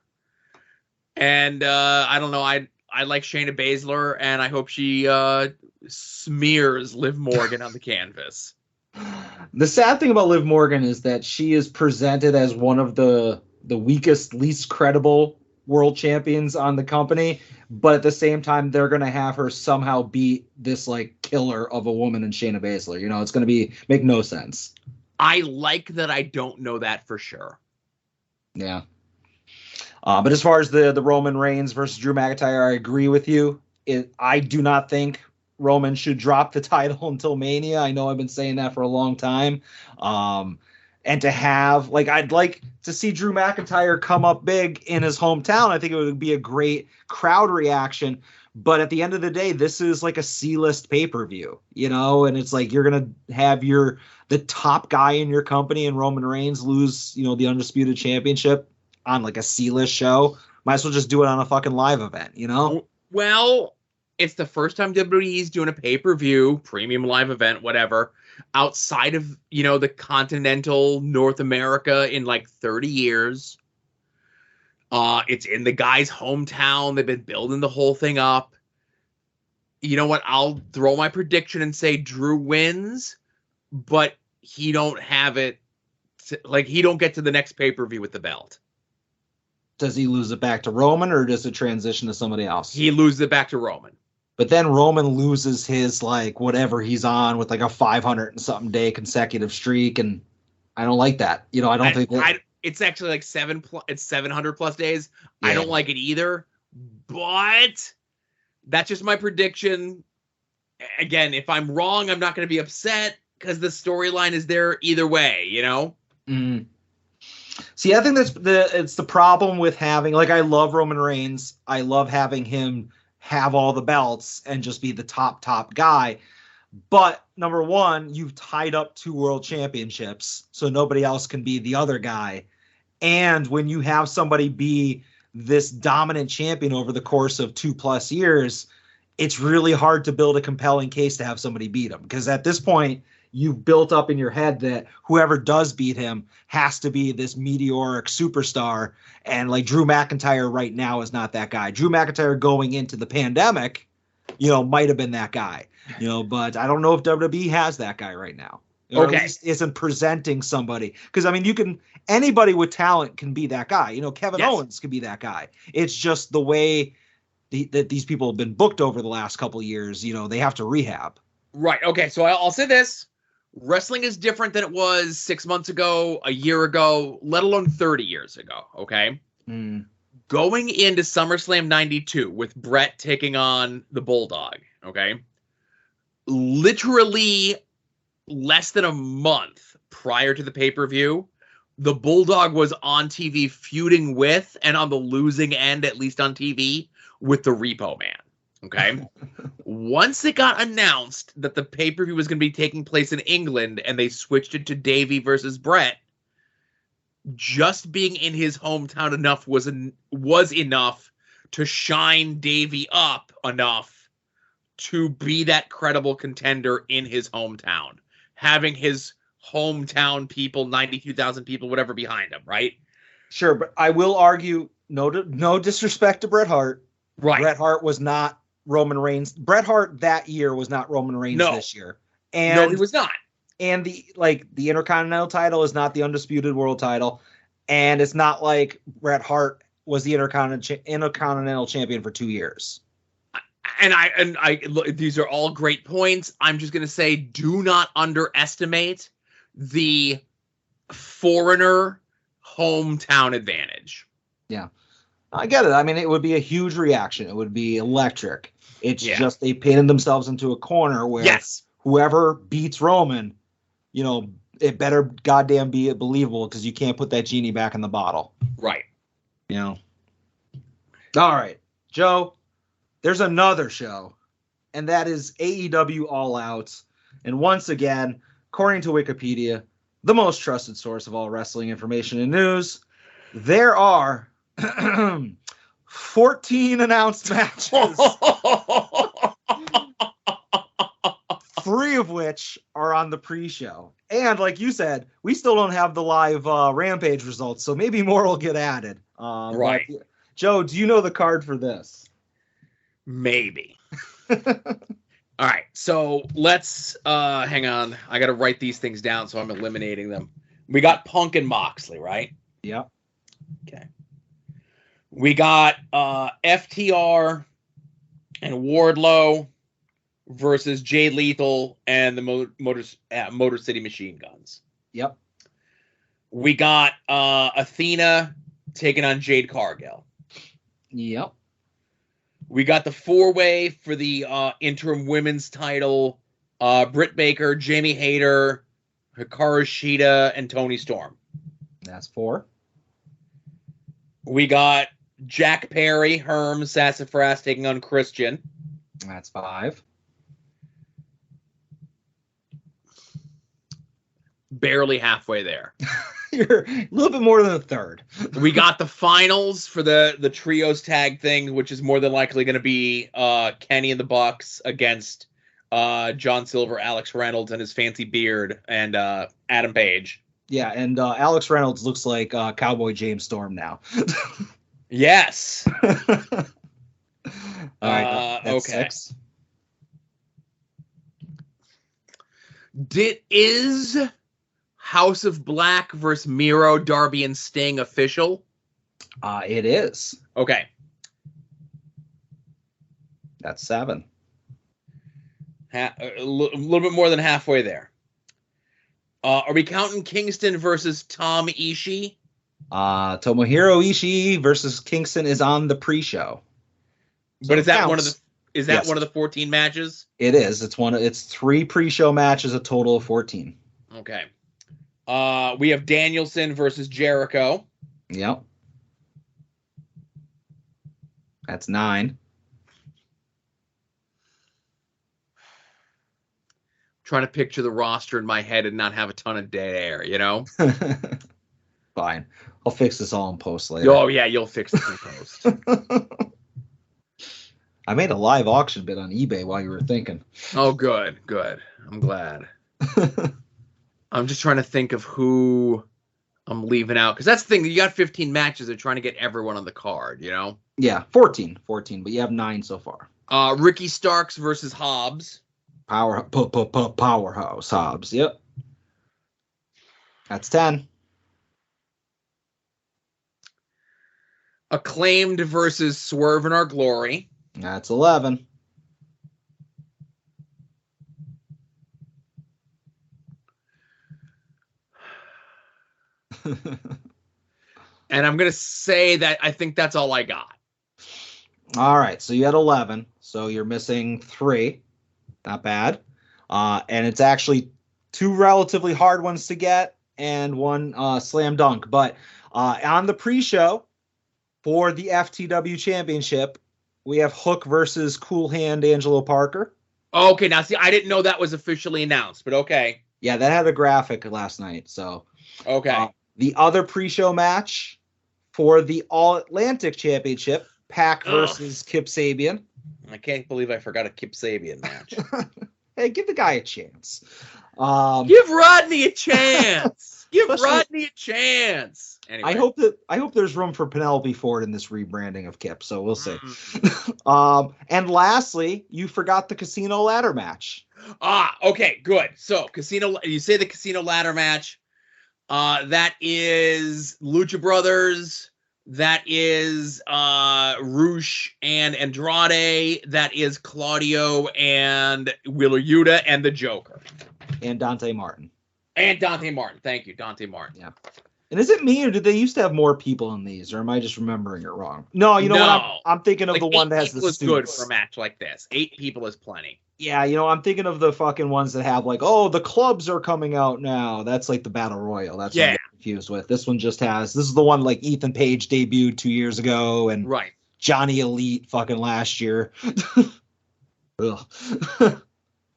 And I don't know. I like Shayna Baszler, and I hope she smears Liv Morgan on the canvas. The sad thing about Liv Morgan is that she is presented as one of the weakest, least credible world champions on the company, but at the same time, they're going to have her somehow beat this like killer of a woman in Shayna Baszler. It's going to make no sense. I like that I don't know that for sure. Yeah. But as far as the Roman Reigns versus Drew McIntyre, I agree with you. I do not think Roman should drop the title until Mania. I know I've been saying that for a long time. And to have, I'd like to see Drew McIntyre come up big in his hometown. I think it would be a great crowd reaction. But at the end of the day, this is like a C-list pay-per-view, and it's like you're going to have the top guy in your company and Roman Reigns lose, the Undisputed Championship on like a C-list show. Might as well just do it on a fucking live event, Well, it's the first time WWE's doing a pay-per-view, premium live event, whatever, outside of, the continental North America in like 30 years. It's in the guy's hometown. They've been building the whole thing up. You know what? I'll throw my prediction and say Drew wins, but he don't have it. He don't get to the next pay-per-view with the belt. Does he lose it back to Roman, or does it transition to somebody else? He loses it back to Roman. But then Roman loses his, whatever he's on with, a 500 and something day consecutive streak, and I don't like that. I don't think that... It's actually it's 700 plus days. Yeah. I don't like it either, but that's just my prediction. Again, if I'm wrong, I'm not going to be upset because the storyline is there either way, Mm-hmm. See, I think it's the problem with having, I love Roman Reigns. I love having him have all the belts and just be the top guy. But number one, you've tied up 2 world championships, so nobody else can be the other guy. And when you have somebody be this dominant champion over the course of 2+ years, it's really hard to build a compelling case to have somebody beat him. Because at this point, you've built up in your head that whoever does beat him has to be this meteoric superstar. And Drew McIntyre right now is not that guy. Drew McIntyre going into the pandemic, might have been that guy, but I don't know if WWE has that guy right now. Or okay. At least isn't presenting somebody. Because, anybody with talent can be that guy. Kevin Owens can be that guy. It's just the way that these people have been booked over the last couple of years, they have to rehab. Right. Okay. So I'll say this. Wrestling is different than it was 6 months ago, a year ago, let alone 30 years ago. Okay. Going into SummerSlam 92 with Brett taking on the Bulldog. Okay. Literally less than a month prior to the pay-per-view, the Bulldog was on TV feuding with, and on the losing end, at least on TV, with the Repo Man. Okay. Once it got announced that the pay-per-view was going to be taking place in England and they switched it to Davey versus Brett, just being in his hometown enough was enough to shine Davey up enough to be that credible contender in his hometown, having his hometown people, 92,000 people, whatever, behind him, right? Sure, but I will argue, no disrespect to Bret Hart. Right. Bret Hart was not Roman Reigns. Bret Hart that year was not Roman Reigns this year. And no, he was not. And the Intercontinental title is not the undisputed world title. And it's not like Bret Hart was the Intercontinental champion for 2 years. And I these are all great points. I'm just going to say, do not underestimate the foreigner hometown advantage. Yeah, I get it. I mean, it would be a huge reaction. It would be electric. It's just they painted themselves into a corner where whoever beats Roman, it better goddamn be believable, because you can't put that genie back in the bottle. Right. All right, Joe, there's another show, and that is AEW All Out. And once again, according to Wikipedia, the most trusted source of all wrestling information and news, there are 14 announced matches. 3 of which are on the pre-show. And like you said, we still don't have the live Rampage results, so maybe more will get added. Right. But, Joe, do you know the card for this? Maybe. All right, so let's hang on. I got to write these things down, so I'm eliminating them. We got Punk and Moxley, right? Yep. Okay. We got FTR and Wardlow versus Jay Lethal and the Motor City Machine Guns. Yep. We got Athena taking on Jade Cargill. Yep. We got the 4-way for the interim women's title. Britt Baker, Jamie Hayter, Hikaru Shida, and Toni Storm. That's 4. We got Jack Perry, Herm, Sassafras taking on Christian. That's 5. Barely halfway there. You're a little bit more than a third. We got the finals for the trios tag thing, which is more than likely going to be Kenny and the Bucks against John Silver, Alex Reynolds and his fancy beard, and Adam Page. Yeah, and Alex Reynolds looks like Cowboy James Storm now. Yes. All right, that's okay. 6. Is House of Black versus Miro, Darby, and Sting official? It is. Okay. That's 7. A little bit more than halfway there. Are we counting Kingston versus Tom Ishii? Tomohiro Ishii versus Kingston is on the pre-show. So But is that one counts. of the one of the 14 matches? It is. It's 3 pre-show matches, a total of 14. Okay. We have Danielson versus Jericho. Yep. That's 9. Trying to picture the roster in my head and not have a ton of dead air, Fine. I'll fix this all in post later. Oh, yeah, you'll fix it in post. I made a live auction bid on eBay while you were thinking. Oh, good. I'm glad. I'm just trying to think of who I'm leaving out. Because that's the thing. You got 15 matches. They're trying to get everyone on the card, Yeah, 14, but you have 9 so far. Ricky Starks versus Hobbs. Powerhouse Hobbs. Yep. That's 10. Acclaimed versus Swerve in Our Glory. That's 11. And I'm going to say that I think that's all I got. All right, so you had 11. So you're missing 3. Not bad. And it's actually 2 relatively hard ones to get and 1 slam dunk. But on the pre-show for the FTW Championship, we have Hook versus Cool Hand Angelo Parker. Okay, now see, I didn't know that was officially announced, but okay. Yeah, that had a graphic last night. So okay. The other pre-show match for the All-Atlantic Championship, Pac versus Kip Sabian. I can't believe I forgot a Kip Sabian match. Hey, give the guy a chance. Give Rodney a chance. Give Especially- Rodney a chance. Anyway. I hope there's room for Penelope Ford in this rebranding of Kip, so we'll see. And lastly, you forgot the casino ladder match. Okay, good. So you say the casino ladder match. That is Lucha Brothers. That is Rush and Andrade. That is Claudio and Wheeler Yuta and the Joker. And Dante Martin. Thank you, Dante Martin. Yeah. And is it me, or did they used to have more people in these, or am I just remembering it wrong? No, you know what? I'm thinking of like the one that has the is suits. good for a match like this. 8 people is plenty. Yeah, I'm thinking of the fucking ones that have like, oh, the clubs are coming out now. That's like the Battle Royal. That's what I'm confused with. This one just has, this is the one like Ethan Page debuted 2 years ago and right. Johnny Elite fucking last year. Ugh.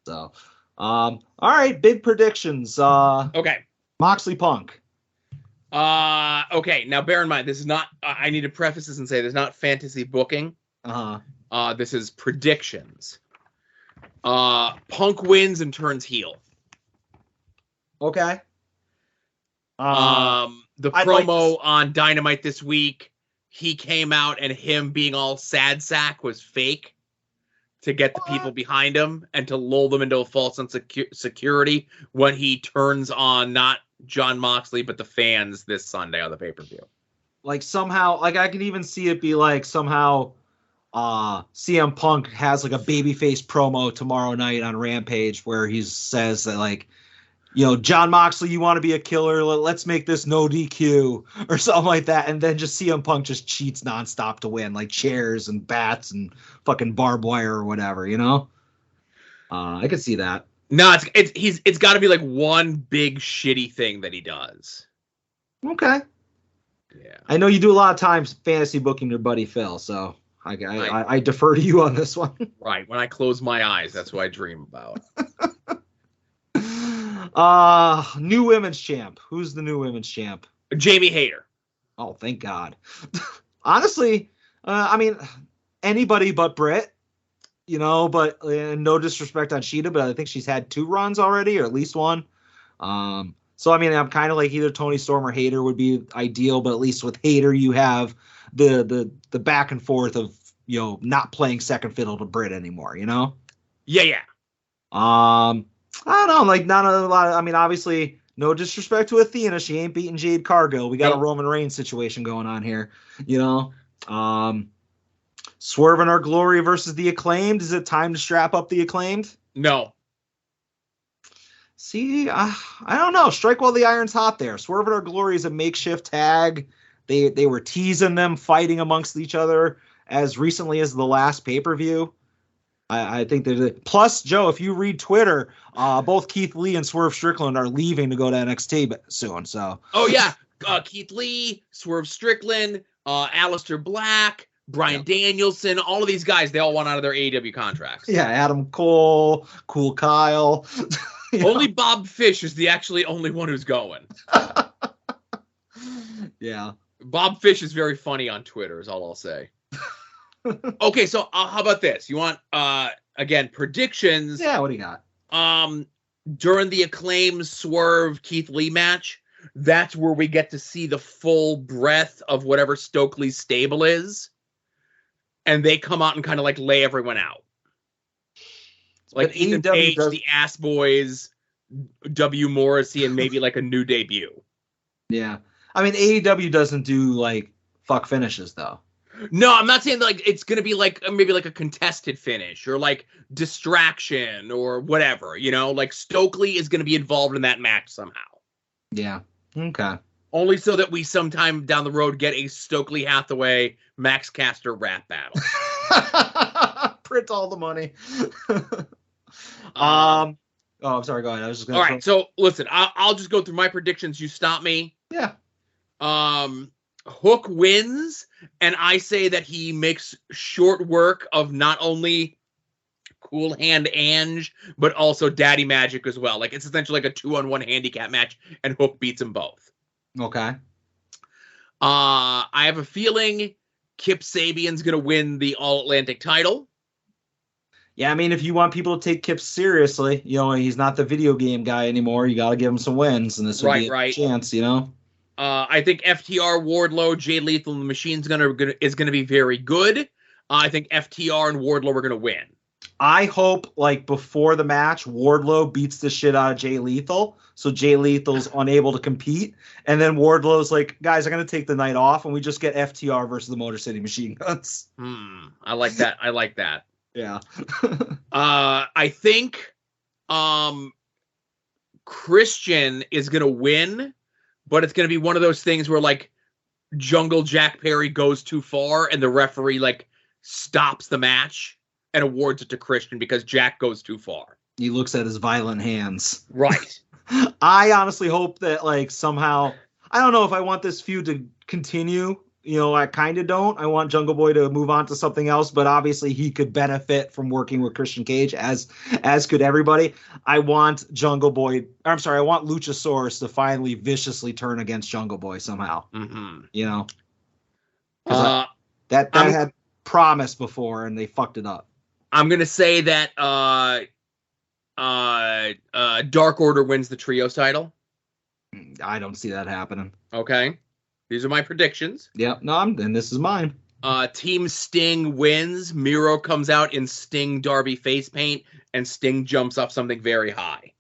So, all right, big predictions. Okay. Moxley Punk. Okay, now bear in mind, this is not, I need to preface this and say there's not fantasy booking. This is predictions. Punk wins and turns heel. Okay. The promo on Dynamite this week, he came out and him being all sad sack was fake to get the people behind him and to lull them into a false sense of security when he turns on not John Moxley but the fans this Sunday on the pay-per-view. Like somehow, like I can even see it be like somehow CM Punk has like a babyface promo tomorrow night on Rampage where he says that like, John Moxley, you want to be a killer? Let's make this no DQ or something like that. And then just CM Punk just cheats nonstop to win, like chairs and bats and fucking barbed wire or whatever, I could see that. No, it's got to be like one big shitty thing that he does. Okay. Yeah. I know you do a lot of times fantasy booking your buddy Phil, so I defer to you on this one. Right. When I close my eyes, that's what I dream about. New women's champ. Who's the new women's champ? Jamie Hayter. Oh, thank God. Honestly, I mean, anybody but Britt, but no disrespect on Sheeta, but I think she's had 2 runs already, or at least 1. So, I mean, I'm kind of like either Tony Storm or Hayter would be ideal, but at least with Hayter, you have the back and forth of, not playing second fiddle to Britt anymore, Yeah. I don't know, like not a lot. I mean, obviously, no disrespect to Athena, she ain't beating Jade Cargill. We got a Roman Reigns situation going on here, Swerve and Our Glory versus the Acclaimed. Is it time to strap up the Acclaimed? No. See, I don't know. Strike while the iron's hot there. Swerve and Our Glory is a makeshift tag. They were teasing them fighting amongst each other as recently as the last pay-per-view. I think there's plus, Joe, if you read Twitter, both Keith Lee and Swerve Strickland are leaving to go to NXT soon. So. Oh yeah, Keith Lee, Swerve Strickland, Aleister Black, Bryan Danielson, all of these guys, they all want out of their AEW contracts. Yeah, Adam Cole, Cool Kyle. Only Bob Fish is the actually only one who's going. Yeah. Bob Fish is very funny on Twitter, is all I'll say. Okay, so how about this? You want again predictions? Yeah, what do you got? During the Acclaim Swerve Keith Lee match, that's where we get to see the full breadth of whatever Stokely's stable is, and they come out and kind of like lay everyone out. Like Ethan Page, the Ass Boys, W. Morrissey, and maybe like a new debut. Yeah, I mean AEW doesn't do like fuck finishes though. No, I'm not saying that, like it's gonna be like maybe like a contested finish or like distraction or whatever, like Stokely is gonna be involved in that match somehow. Yeah. Okay. Only so that we sometime down the road get a Stokely Hathaway Max Caster rap battle. Print all the money. Oh, I'm sorry. Go ahead. I was just gonna. All right. So listen, I'll just go through my predictions. You stop me. Yeah. Hook wins, and I say that he makes short work of not only Cool Hand Ange, but also Daddy Magic as well. Like it's essentially like a 2-on-1 handicap match, and Hook beats them both. Okay. I have a feeling Kip Sabian's going to win the All Atlantic title. Yeah, I mean, if you want people to take Kip seriously, he's not the video game guy anymore. You got to give him some wins, and this would be a chance, I think FTR, Wardlow, Jay Lethal, and the Machine's is gonna be very good. I think FTR and Wardlow are gonna win. I hope, like, before the match, Wardlow beats the shit out of Jay Lethal, so Jay Lethal's unable to compete, and then Wardlow's like, guys, I'm gonna take the night off, and we just get FTR versus the Motor City Machine Guns. I like that. Yeah. I think Christian is gonna win, but it's gonna be one of those things where, like, Jungle Jack Perry goes too far, and the referee, like, stops the match and awards it to Christian because Jack goes too far. He looks at his violent hands. Right. I honestly hope that, like, somehow, I don't know if I want this feud to continue. I kind of don't. I want Jungle Boy to move on to something else, but obviously he could benefit from working with Christian Cage, as could everybody. I want I want Luchasaurus to finally viciously turn against Jungle Boy somehow. Mm-hmm. That had promise before, and they fucked it up. I'm gonna say that Dark Order wins the Trios title. I don't see that happening. Okay, these are my predictions. Yep, and this is mine. Team Sting wins. Miro comes out in Sting Darby face paint, and Sting jumps off something very high.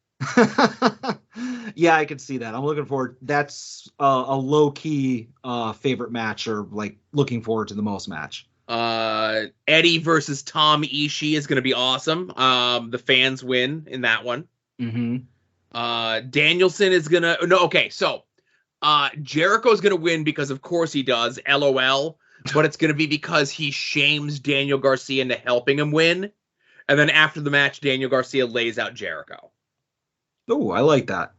Yeah, I can see that. I'm looking forward. That's a low key favorite match, or like looking forward to the most match. Eddie versus Tom Ishii is going to be awesome. The fans win in that one. Mm-hmm. Danielson is going to... No, okay, so Jericho's going to win because of course he does, LOL, but it's going to be because he shames Daniel Garcia into helping him win. And then after the match, Daniel Garcia lays out Jericho. Oh, I like that.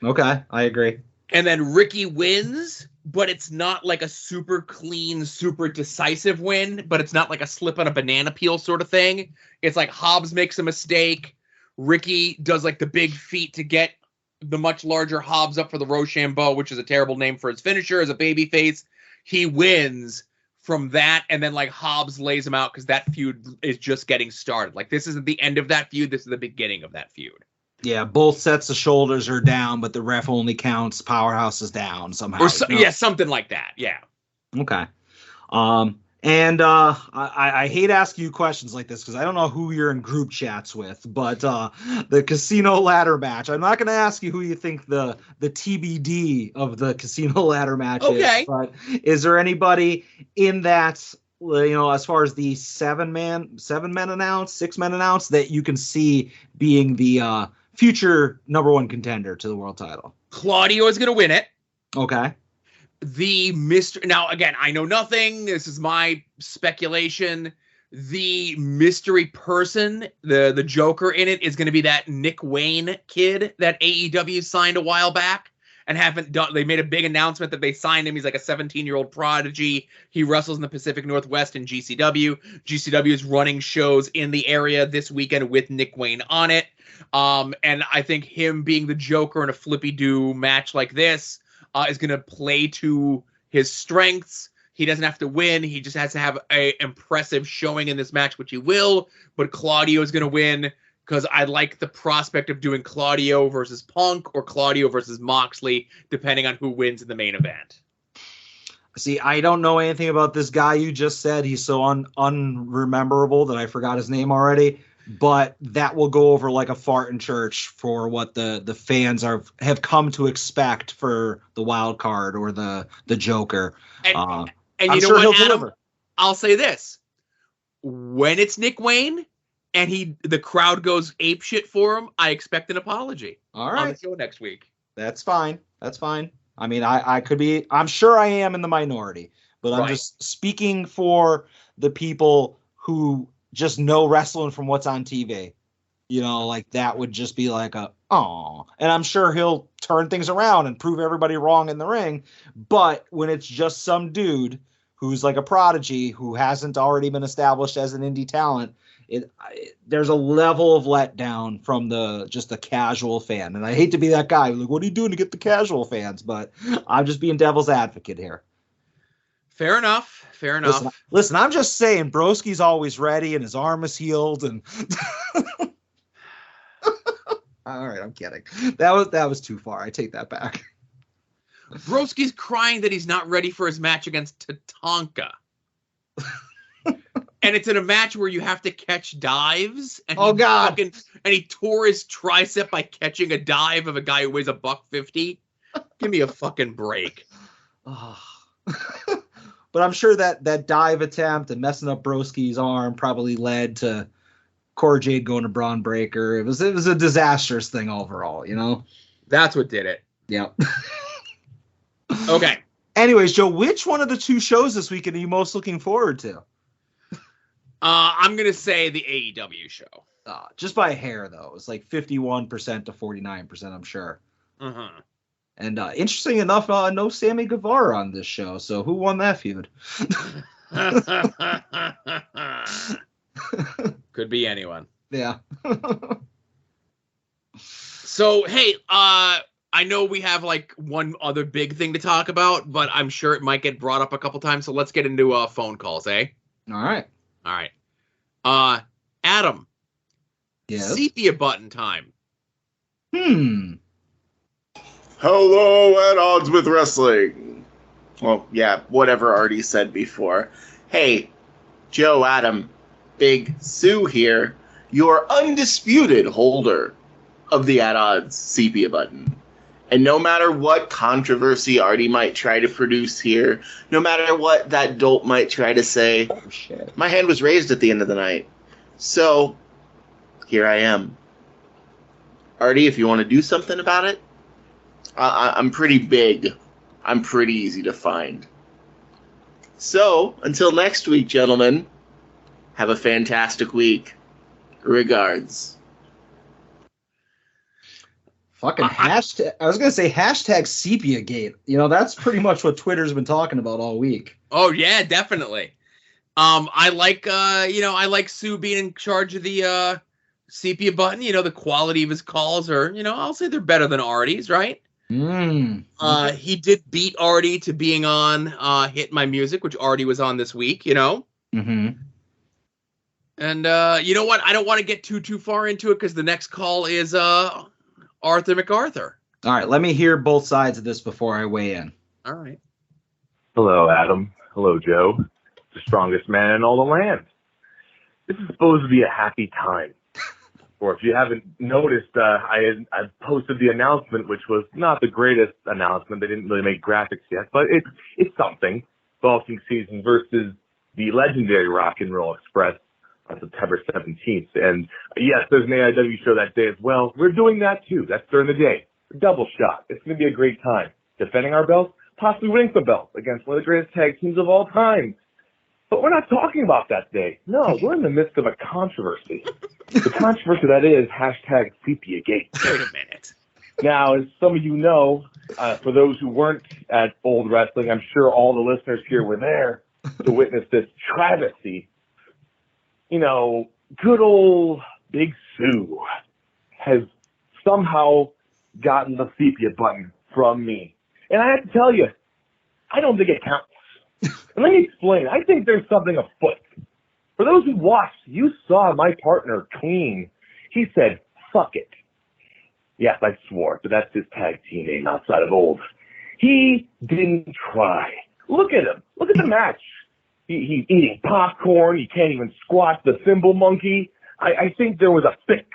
Okay, I agree. And then Ricky wins, but it's not like a super clean, super decisive win, but it's not like a slip on a banana peel sort of thing. It's like Hobbs makes a mistake. Ricky does like the big feat to get the much larger Hobbs up for the Rochambeau, which is a terrible name for his finisher as a babyface. He wins from that, and then like Hobbs lays him out because that feud is just getting started. Like, this isn't the end of that feud. This is the beginning of that feud. Yeah, both sets of shoulders are down, but the ref only counts Powerhouse is down somehow. Yeah, something like that. Yeah. Okay. I hate asking you questions like this because I don't know who you're in group chats with, but the casino ladder match, I'm not going to ask you who you think the TBD of the casino ladder match is, but is there anybody in that, as far as the 6 men announced that you can see being the future number one contender to the world title? Claudio is going to win it. Okay. The mystery. Now, again, I know nothing. This is my speculation. The mystery person, the Joker in it, is going to be that Nick Wayne kid that AEW signed a while back and haven't done. They made a big announcement that they signed him. He's like a 17-year-old prodigy. He wrestles in the Pacific Northwest in GCW. GCW is running shows in the area this weekend with Nick Wayne on it. And I think him being the Joker in a flippy-do match like this is going to play to his strengths. He doesn't have to win. He just has to have an impressive showing in this match, which he will. But Claudio is going to win because I like the prospect of doing Claudio versus Punk or Claudio versus Moxley, depending on who wins in the main event. See, I don't know anything about this guy you just said. He's so unrememberable that I forgot his name already. But that will go over like a fart in church for what the fans have come to expect for the wild card or the Joker. And I'm you know sure what, he'll Adam? deliver. I'll say this. When it's Nick Wayne and the crowd goes apeshit for him, I expect an apology. All right. On the show next week. That's fine. I mean, I could be, I'm sure I am in the minority, but I'm just speaking for the people who just know wrestling from what's on TV. Like that would just be like and I'm sure he'll turn things around and prove everybody wrong in the ring. But when it's just some dude who's like a prodigy who hasn't already been established as an indie talent, there's a level of letdown from just the casual fan. And I hate to be that guy. Like, what are you doing to get the casual fans? But I'm just being devil's advocate here. Fair enough. Listen, I'm just saying, Broski's always ready and his arm is healed. And all right, I'm kidding. That was too far. I take that back. Broski's crying that he's not ready for his match against Tatanka. And it's in a match where you have to catch dives. And God! And he tore his tricep by catching a dive of a guy who weighs $150. Give me a fucking break. Oh. But I'm sure that dive attempt and messing up Broski's arm probably led to Cora Jade going to Braun Breaker. It was a disastrous thing overall, you know? That's what did it. Yep. Okay. Anyways, Joe, which one of the two shows this weekend are you most looking forward to? I'm going to say the AEW show. Just by a hair, though. It's like 51% to 49%, I'm sure. Mm-hmm. And interesting enough, no Sammy Guevara on this show. So who won that feud? Could be anyone. Yeah. So, hey, I know we have like one other big thing to talk about, but I'm sure it might get brought up a couple times. So let's get into phone calls, eh? All right. Adam. Yes. Sepia button time. Hello, at odds with wrestling. Well, yeah, whatever Artie said before. Hey, Joe, Adam, Big Sue here, your undisputed holder of the At Odds Sepia button. And no matter what controversy Artie might try to produce here, no matter what that dolt might try to say, my hand was raised at the end of the night. So, here I am. Artie, if you want to do something about it, I'm pretty big. I'm pretty easy to find. So, until next week, gentlemen, have a fantastic week. Regards. Fucking hashtag. I was going to say hashtag Sepiagate. You know, that's pretty much what Twitter's been talking about all week. Oh, yeah, definitely. I like Sue being in charge of the Sepia button. You know, the quality of his calls are, I'll say they're better than Artie's, right? He did beat Artie to being on Hit My Music, which Artie was on this week, Mm-hmm. And you know what? I don't want to get too far into it because the next call is Arthur MacArthur. All right, let me hear both sides of this before I weigh in. All right. Hello, Adam. Hello, Joe. The strongest man in all the land. This is supposed to be a happy time. Or if you haven't noticed, I posted the announcement, which was not the greatest announcement. They didn't really make graphics yet, but it's something. Golfing season versus the legendary Rock and Roll Express on September 17th. And yes, there's an AIW show that day as well. We're doing that too. That's during the day. Double shot. It's going to be a great time. Defending our belts, possibly winning the belt against one of the greatest tag teams of all time. But we're not talking about that day. No, we're in the midst of a controversy. The controversy that is hashtag Sepiagate. Wait a minute. Now, as some of you know, for those who weren't at Old Wrestling, I'm sure all the listeners here were there to witness this travesty. Good old Big Sue has somehow gotten the Sepia button from me. And I have to tell you, I don't think it counts. And let me explain. I think there's something afoot. For those who watched, you saw my partner, Clean. He said, fuck it. Yes, I swore, but that's his tag team name outside of Old. He didn't try. Look at him. Look at the match. He's eating popcorn. He can't even squat the cymbal monkey. I think there was a fix.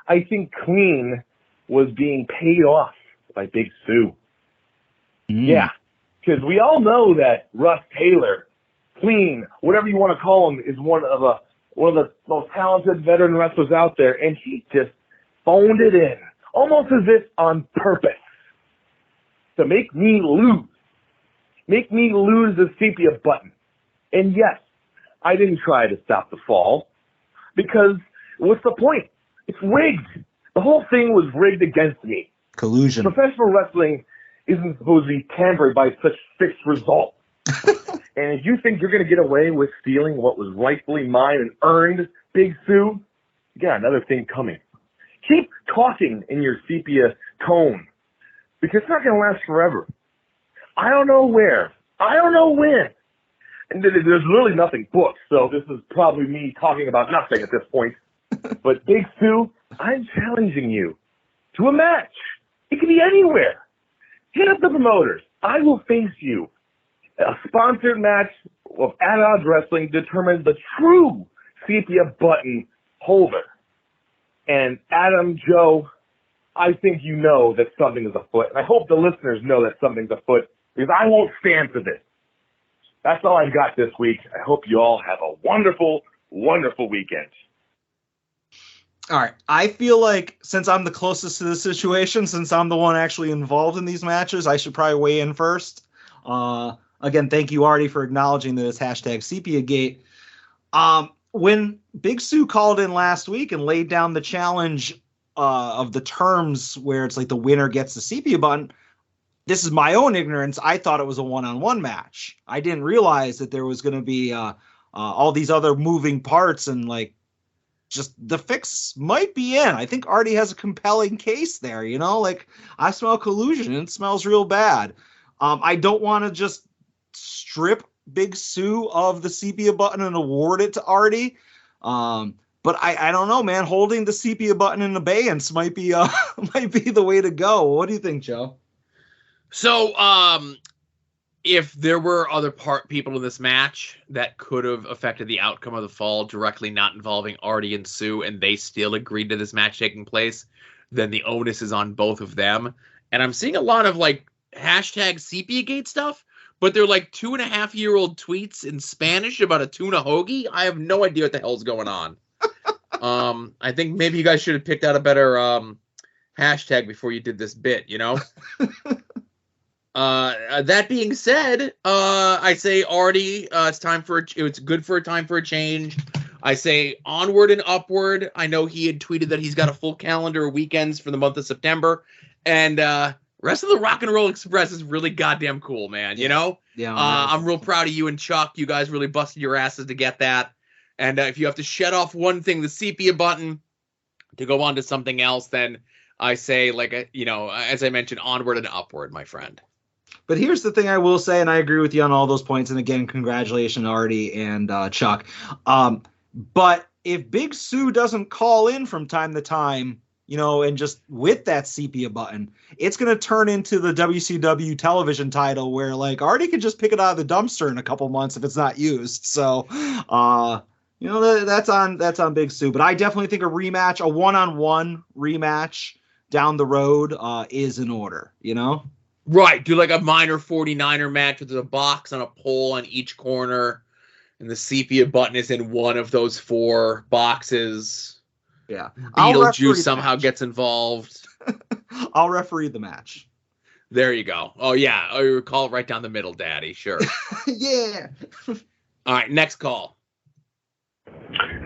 I think Clean was being paid off by Big Sue. Yeah, because we all know that Russ Taylor, Clean, whatever you want to call him, is one of the most talented veteran wrestlers out there, and he just phoned it in, almost as if on purpose, to make me lose the Sepia button. And yes, I didn't try to stop the fall, because what's the point? It's rigged. The whole thing was rigged against me. Collusion. Professional wrestling isn't supposed to be tampered by such fixed results. And if you think you're going to get away with stealing what was rightfully mine and earned, Big Sue, you got another thing coming. Keep talking in your sepia tone, because it's not going to last forever. I don't know where. I don't know when. And there's really nothing booked, so this is probably me talking about nothing at this point. But Big Sue, I'm challenging you to a match. It can be anywhere. Hit up the promoters. I will face you. A sponsored match of At Odds Wrestling determines the true sepia button holder. And Adam, Joe, I think you know that something is afoot. And I hope the listeners know that something's afoot, because I won't stand for this. That's all I've got this week. I hope you all have a wonderful, wonderful weekend. All right. I feel like since I'm the closest to the situation, since I'm the one actually involved in these matches, I should probably weigh in first. Again, thank you, Artie, for acknowledging that it's #SepiaGate. When Big Sue called in last week and laid down the challenge of the terms where it's like the winner gets the sepia button, this is my own ignorance. I thought it was a one-on-one match. I didn't realize that there was going to be all these other moving parts, and like just the fix might be in. I think Artie has a compelling case there. You know, like I smell collusion and it smells real bad. I don't want to just strip Big Sue of the sepia button and award it to Artie. But I don't know, man. Holding the sepia button in abeyance might be the way to go. What do you think, Joe? So, if there were other people in this match that could have affected the outcome of the fall directly not involving Artie and Sue, and they still agreed to this match taking place, then the onus is on both of them. And I'm seeing a lot of like #SepiaGate stuff, but they're like 2.5-year-old tweets in Spanish about a tuna hoagie. I have no idea what the hell's going on. I think maybe you guys should have picked out a better hashtag before you did this bit, you know? That being said, I say Artie, it's good for a time for a change. I say onward and upward. I know he had tweeted that he's got a full calendar of weekends for the month of September, and rest of the Rock and Roll Express is really goddamn cool, man. You know? Yeah. I'm real proud of you and Chuck. You guys really busted your asses to get that. And if you have to shed off one thing, the sepia button, to go on to something else, then I say, as I mentioned, onward and upward, my friend. But here's the thing I will say, and I agree with you on all those points. And again, congratulations, Artie and Chuck. But if Big Sue doesn't call in from time to time, you know, and just with that sepia button, it's going to turn into the WCW television title where like Artie could just pick it out of the dumpster in a couple months if it's not used. So, you know, that's on Big Sue. But I definitely think a rematch, a one-on-one rematch down the road is in order, you know? Right. Do like a minor 49er match with a box on a pole on each corner, and the sepia button is in one of those 4 boxes. Yeah. Beetlejuice somehow gets involved. I'll referee the match. There you go. Oh, yeah. Oh, you call it right down the middle, Daddy. Sure. Yeah. All right. Next call.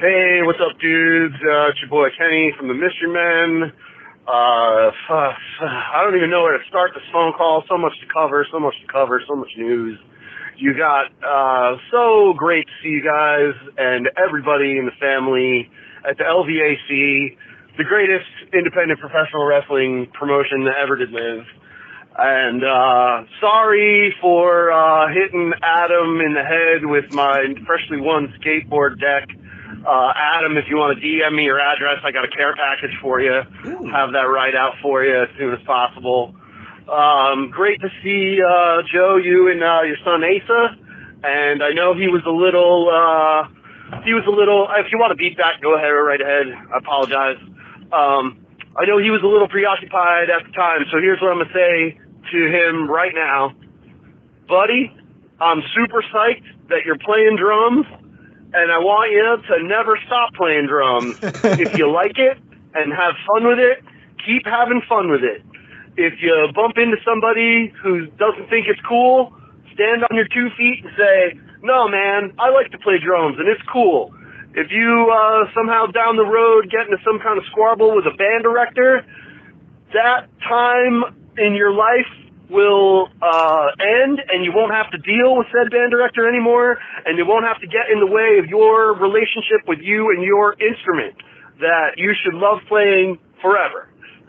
Hey, what's up, dudes? It's your boy Kenny from the Mystery Men. I don't even know where to start this phone call. So much to cover, so much news. You got, so great to see you guys and everybody in the family at the LVAC, the greatest independent professional wrestling promotion that ever did live. And, sorry for, hitting Adam in the head with my freshly won skateboard deck. Adam, if you want to DM me your address, I got a care package for you. Ooh. Have that right out for you as soon as possible. Great to see, Joe, you and, your son Asa. And I know he was a little, if you want to beat that, go ahead, right ahead. I apologize. I know he was a little preoccupied at the time, so here's what I'm going to say to him right now. Buddy, I'm super psyched that you're playing drums, and I want you to never stop playing drums. If you like it and have fun with it, keep having fun with it. If you bump into somebody who doesn't think it's cool, stand on your 2 feet and say, no, man, I like to play drums, and it's cool. If you somehow down the road get into some kind of squabble with a band director, that time in your life will end, and you won't have to deal with said band director anymore, and it won't have to get in the way of your relationship with you and your instrument that you should love playing forever,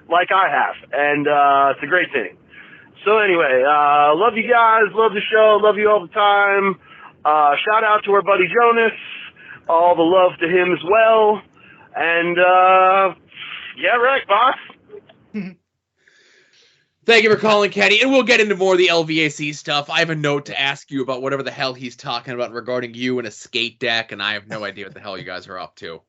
like I have. And it's a great thing. So anyway, love you guys, love the show, love you all the time. Shout out to our buddy Jonas, all the love to him as well. And yeah, right, boss. Thank you for calling, Kenny. And we'll get into more of the LVAC stuff. I have a note to ask you about whatever the hell he's talking about regarding you and a skate deck, and I have no idea what the hell you guys are up to.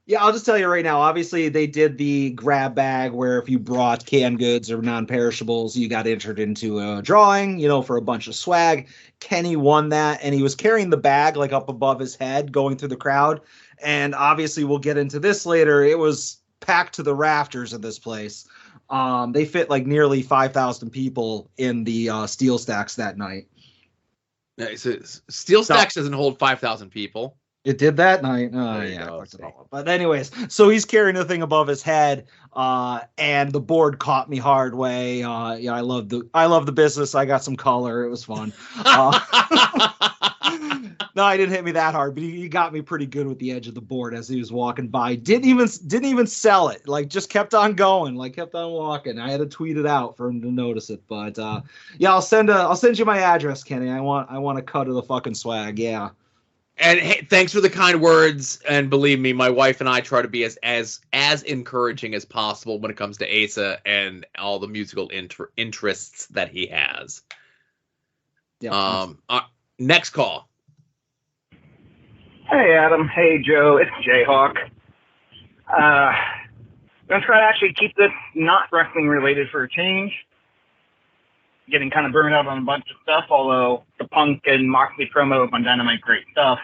Yeah, I'll just tell you right now. Obviously, they did the grab bag where if you brought canned goods or non-perishables, you got entered into a drawing, for a bunch of swag. Kenny won that, and he was carrying the bag like up above his head going through the crowd. And obviously, we'll get into this later. It was packed to the rafters of this place. They fit like nearly 5,000 people in the steel stacks that night. Steel stacks doesn't hold 5,000 people. It did that night. Oh, yeah. But anyways, so he's carrying the thing above his head, and the board caught me hard way. Yeah, I love the business. I got some color. It was fun. No, he didn't hit me that hard, but he got me pretty good with the edge of the board as he was walking by. Didn't even sell it. Like, just kept on going. Like, kept on walking. I had to tweet it out for him to notice it. But yeah, I'll send you my address, Kenny. I want a cut of the fucking swag. Yeah. And hey, thanks for the kind words. And believe me, my wife and I try to be as encouraging as possible when it comes to Asa and all the musical interests that he has. Yeah. Next call. Hey, Adam. Hey, Joe. It's Jayhawk. I'm going to try to actually keep this not wrestling related for a change. Getting kind of burned out on a bunch of stuff, although the Punk and Moxley promo on Dynamite, great stuff.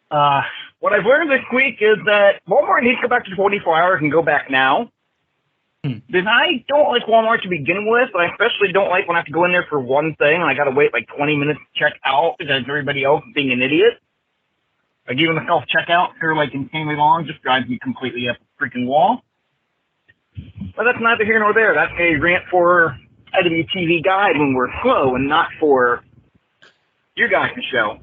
What I've learned this week is that Walmart needs to go back to 24 hours and go back now. Because I don't like Walmart to begin with, but I especially don't like when I have to go in there for one thing and I got to wait like 20 minutes to check out because everybody else is being an idiot. Like even the self-checkout for like insanely long just drives me completely up the freaking wall. But that's neither here nor there. That's a rant for IWTV Guide when we're slow and not for your guys' show.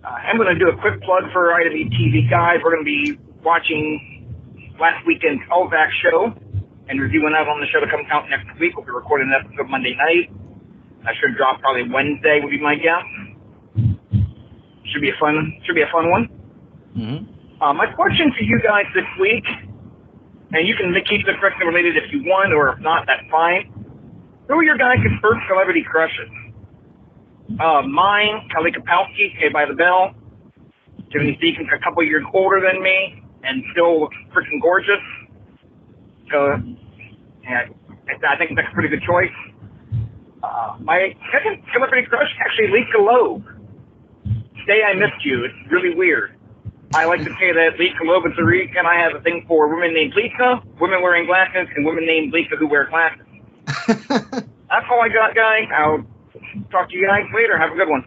I'm going to do a quick plug for IWTV Guide. We're going to be watching last weekend's LVAC show and reviewing that on the show that comes out next week. We'll be recording an episode Monday night. That should drop probably Wednesday would be my guess. Should be a fun one. Mm-hmm. My question for you guys this week, and you can keep this wrestling related if you want, or if not, that's fine. Who are your guys' first celebrity crushes? Mine, Kelly Kapowski, Saved by the Bell. Tiffany Deacon's a couple years older than me and still looks freaking gorgeous. So, yeah, I think that's a pretty good choice. My second celebrity crush, actually, Lisa Loeb. Day I Missed You. It's really weird. I like to say that Lisa Loeb is Tariq, and I have a thing for women named Lisa, women wearing glasses, and women named Lisa who wear glasses. That's all I got, guys. I'll talk to you guys later. Have a good one.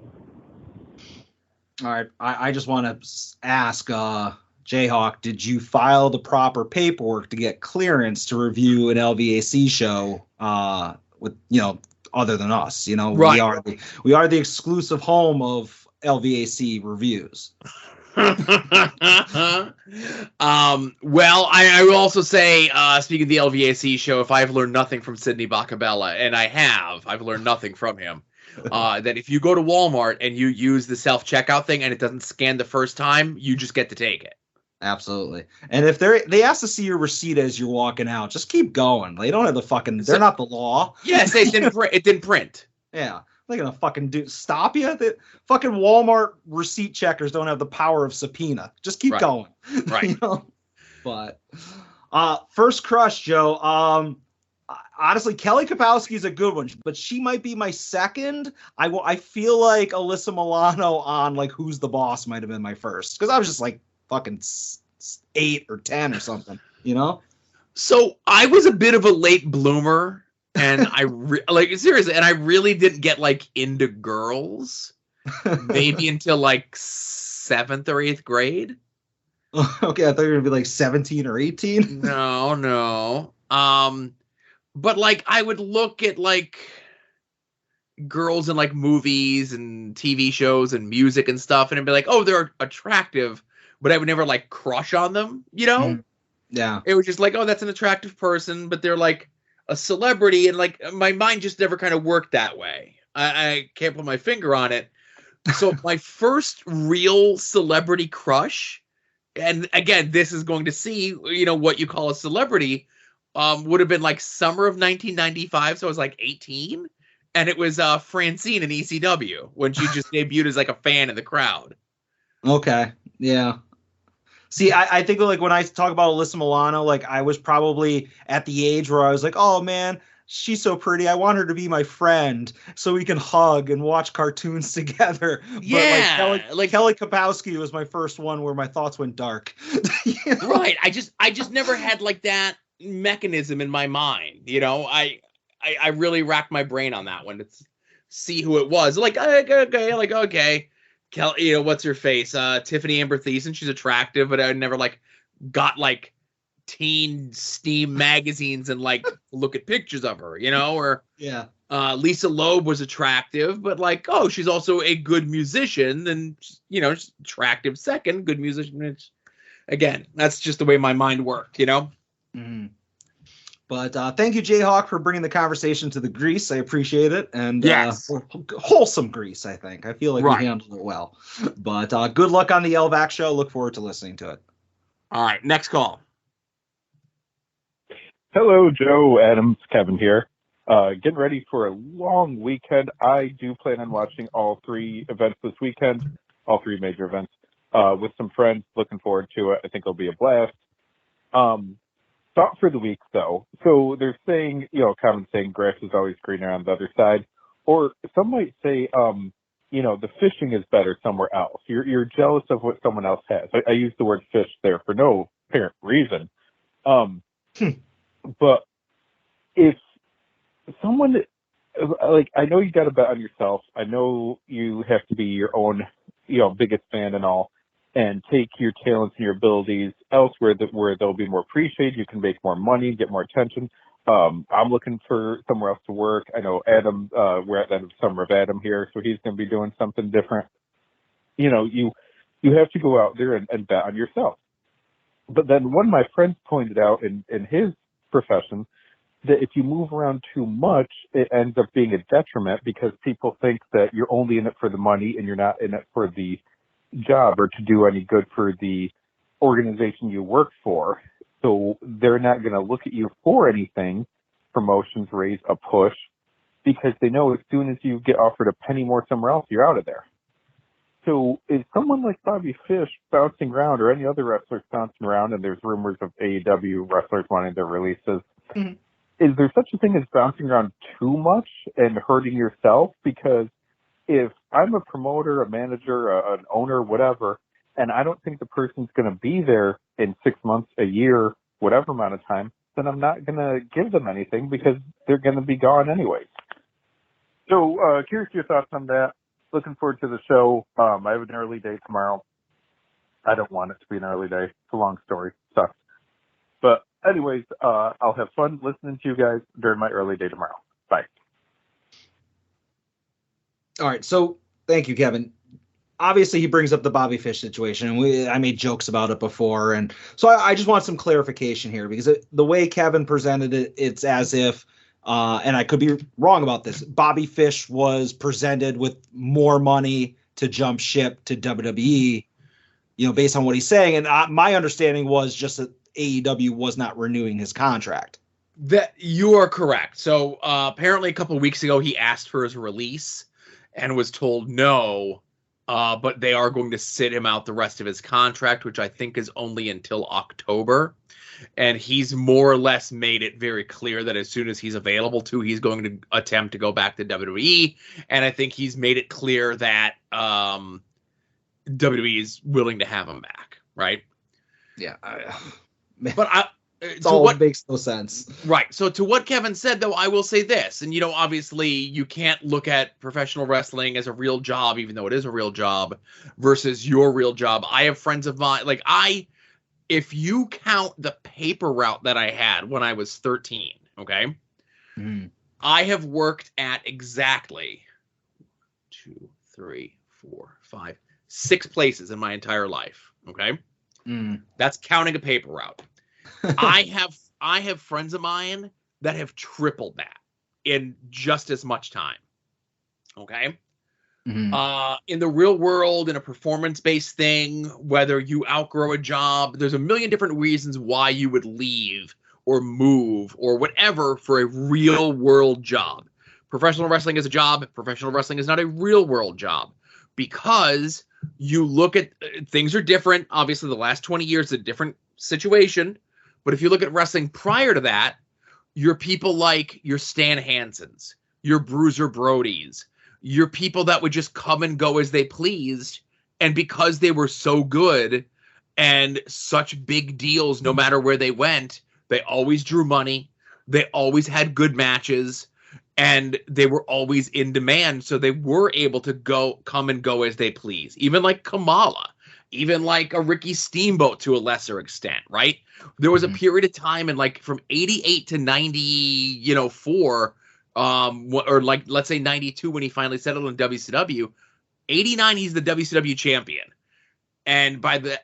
All right. I just want to ask, Jayhawk, did you file the proper paperwork to get clearance to review an LVAC show with, other than us? Right. We are the exclusive home of LVAC reviews. Well, I will also say, speaking of the LVAC show, if I've learned nothing from Sidney Bacabella, and I've learned nothing from him, that if you go to Walmart and you use the self-checkout thing and it doesn't scan the first time, you just get to take it. Absolutely. And if they ask to see your receipt as you're walking out, just keep going. They don't have they're not the law. Yes, it didn't print. Yeah. They're going to fucking stop you. The fucking Walmart receipt checkers don't have the power of subpoena. Just keep going. Right. But first crush, Joe. Honestly, Kelly Kapowski is a good one, but she might be my second. I feel like Alyssa Milano on like Who's the Boss might have been my first because I was just like fucking 8 or 10 or something, So I was a bit of a late bloomer. And seriously, and I really didn't get like into girls maybe until like 7th or 8th grade. Okay, I thought you were gonna be like 17 or 18. No. But like I would look at like girls in like movies and TV shows and music and stuff, and it'd be like, oh, they're attractive, but I would never like crush on them, you know? Yeah. It was just like, oh, that's an attractive person, but they're like a celebrity, and like my mind just never kind of worked that way. I can't put my finger on it. So my first real celebrity crush, and again, this is going to see, you know, what you call a celebrity, would have been like summer of 1995. So I was like 18. And it was Francine in ECW when she just debuted as like a fan in the crowd. Okay. Yeah. See, I think like when I talk about Alyssa Milano, like I was probably at the age where I was like, oh man, she's so pretty. I want her to be my friend so we can hug and watch cartoons together. Yeah. But like Kelly Kapowski was my first one where my thoughts went dark. You know? Right. I just never had like that mechanism in my mind. You know, I really racked my brain on that one to see who it was. Like, okay. Kelly, you know, what's her face? Tiffany Amber Thiessen. She's attractive, but I never like got like teen Steam magazines and like look at pictures of her, you know, or yeah. Lisa Loeb was attractive, but like, oh, she's also a good musician, and you know, attractive second, good musician. It's, again, that's just the way my mind worked, you know. Mm-hmm. But thank you, Jayhawk, for bringing the conversation to the grease. I appreciate it. And yes. Wholesome grease, I think. I feel like we handled it well. But good luck on the LVAC show. Look forward to listening to it. All right, next call. Hello, Joe, Adams, Kevin here. Getting ready for a long weekend. I do plan on watching all 3 events this weekend, all 3 major events, with some friends. Looking forward to it. I think it'll be a blast. Thought for the week, though. So they're saying, you know, common saying, grass is always greener on the other side. Or some might say, you know, the fishing is better somewhere else. You're jealous of what someone else has. I use the word fish there for no apparent reason. But if someone, like, I know you got to bet on yourself. I know you have to be your own, you know, biggest fan and all, and take your talents and your abilities elsewhere where they'll be more appreciated. You can make more money, get more attention. I'm looking for somewhere else to work. I know Adam, we're at the end of summer of Adam here, so he's going to be doing something different. You know, you have to go out there and bet on yourself. But then one of my friends pointed out in his profession that if you move around too much, it ends up being a detriment because people think that you're only in it for the money and you're not in it for the job or to do any good for the organization you work for. So they're not going to look at you for anything, promotions, raise, a push, because they know as soon as you get offered a penny more somewhere else, you're out of there. So is someone like Bobby Fish bouncing around, or any other wrestlers bouncing around, and there's rumors of AEW wrestlers wanting their releases, is there such a thing as bouncing around too much and hurting yourself? Because if I'm a promoter, a manager, an owner, whatever, and I don't think the person's going to be there in 6 months, a year, whatever amount of time, then I'm not going to give them anything because they're going to be gone anyways. So curious your thoughts on that. Looking forward to the show. I have an early day tomorrow. I don't want it to be an early day. It's a long story. Sucks. But anyways, I'll have fun listening to you guys during my early day tomorrow. Bye. All right. So thank you, Kevin. Obviously, he brings up the Bobby Fish situation, and I made jokes about it before. And so I just want some clarification here, because the way Kevin presented it, it's as if, and I could be wrong about this, Bobby Fish was presented with more money to jump ship to WWE, you know, based on what he's saying. And my understanding was just that AEW was not renewing his contract. That you are correct. So apparently a couple of weeks ago, he asked for his release and was told no. But they are going to sit him out the rest of his contract, which I think is only until October. And he's more or less made it very clear that as soon as he's available to, he's going to attempt to go back to WWE. And I think he's made it clear that WWE is willing to have him back, right? Yeah. It makes no sense. Right. So to what Kevin said, though, I will say this. And, you know, obviously you can't look at professional wrestling as a real job, even though it is a real job, versus your real job. I have friends of mine, like if you count the paper route that I had when I was 13, okay, Mm-hmm. I have worked at exactly 2, 3, 4, 5, 6 places in my entire life. Okay. That's counting a paper route. I have friends of mine that have tripled that in just as much time. Okay. In the real world, in a performance-based thing, whether you outgrow a job, there's a million different reasons why you would leave or move or whatever for a real world job. Professional wrestling is a job. Professional wrestling is not a real world job because you look at things are different. Obviously, the last 20 years is a different situation. But if you look at wrestling prior to that, you're people like your Stan Hansens, your Bruiser Brodies, your people that would just come and go as they pleased. And because they were so good and such big deals, no matter where they went, they always drew money. They always had good matches. And they were always in demand. So they were able to come and go as they please. Even like Kamala. Even like a Ricky Steamboat to a lesser extent, right? There was a period of time in like from 88 to 94, or like let's say 92 when he finally settled in WCW. 89, he's the WCW champion. And by the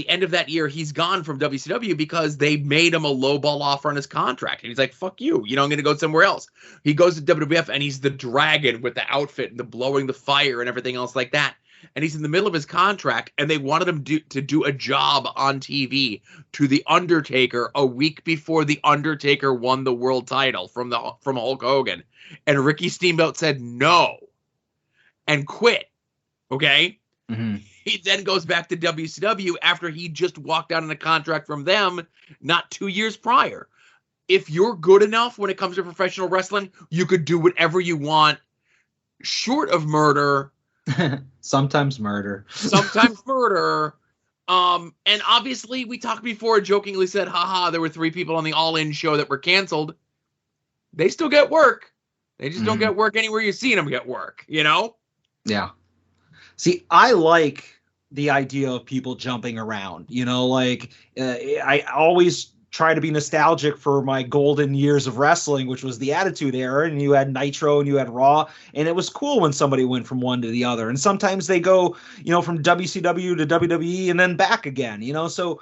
end of that year, he's gone from WCW because they made him a lowball offer on his contract. And he's like, fuck you. I'm going to go somewhere else. He goes to WWF and he's the dragon with the outfit and the blowing the fire and everything else like that. And he's in the middle of his contract, and they wanted him to do a job on TV to The Undertaker a week before The Undertaker won the world title from Hulk Hogan. And Ricky Steamboat said no and quit. Okay? He then goes back to WCW after he just walked out on a contract from them not 2 years prior. If you're good enough when it comes to professional wrestling, you could do whatever you want short of murder. Sometimes murder. And obviously we talked before, jokingly said, haha, there were 3 people on the All In show that were canceled. They still get work. They just don't get work anywhere you've seen them get work, you know? Yeah. See, I like the idea of people jumping around, you know, like I always try to be nostalgic for my golden years of wrestling, which was the Attitude Era, and you had Nitro and you had Raw, and it was cool when somebody went from one to the other. And sometimes they go, you know, from WCW to WWE and then back again, you know, so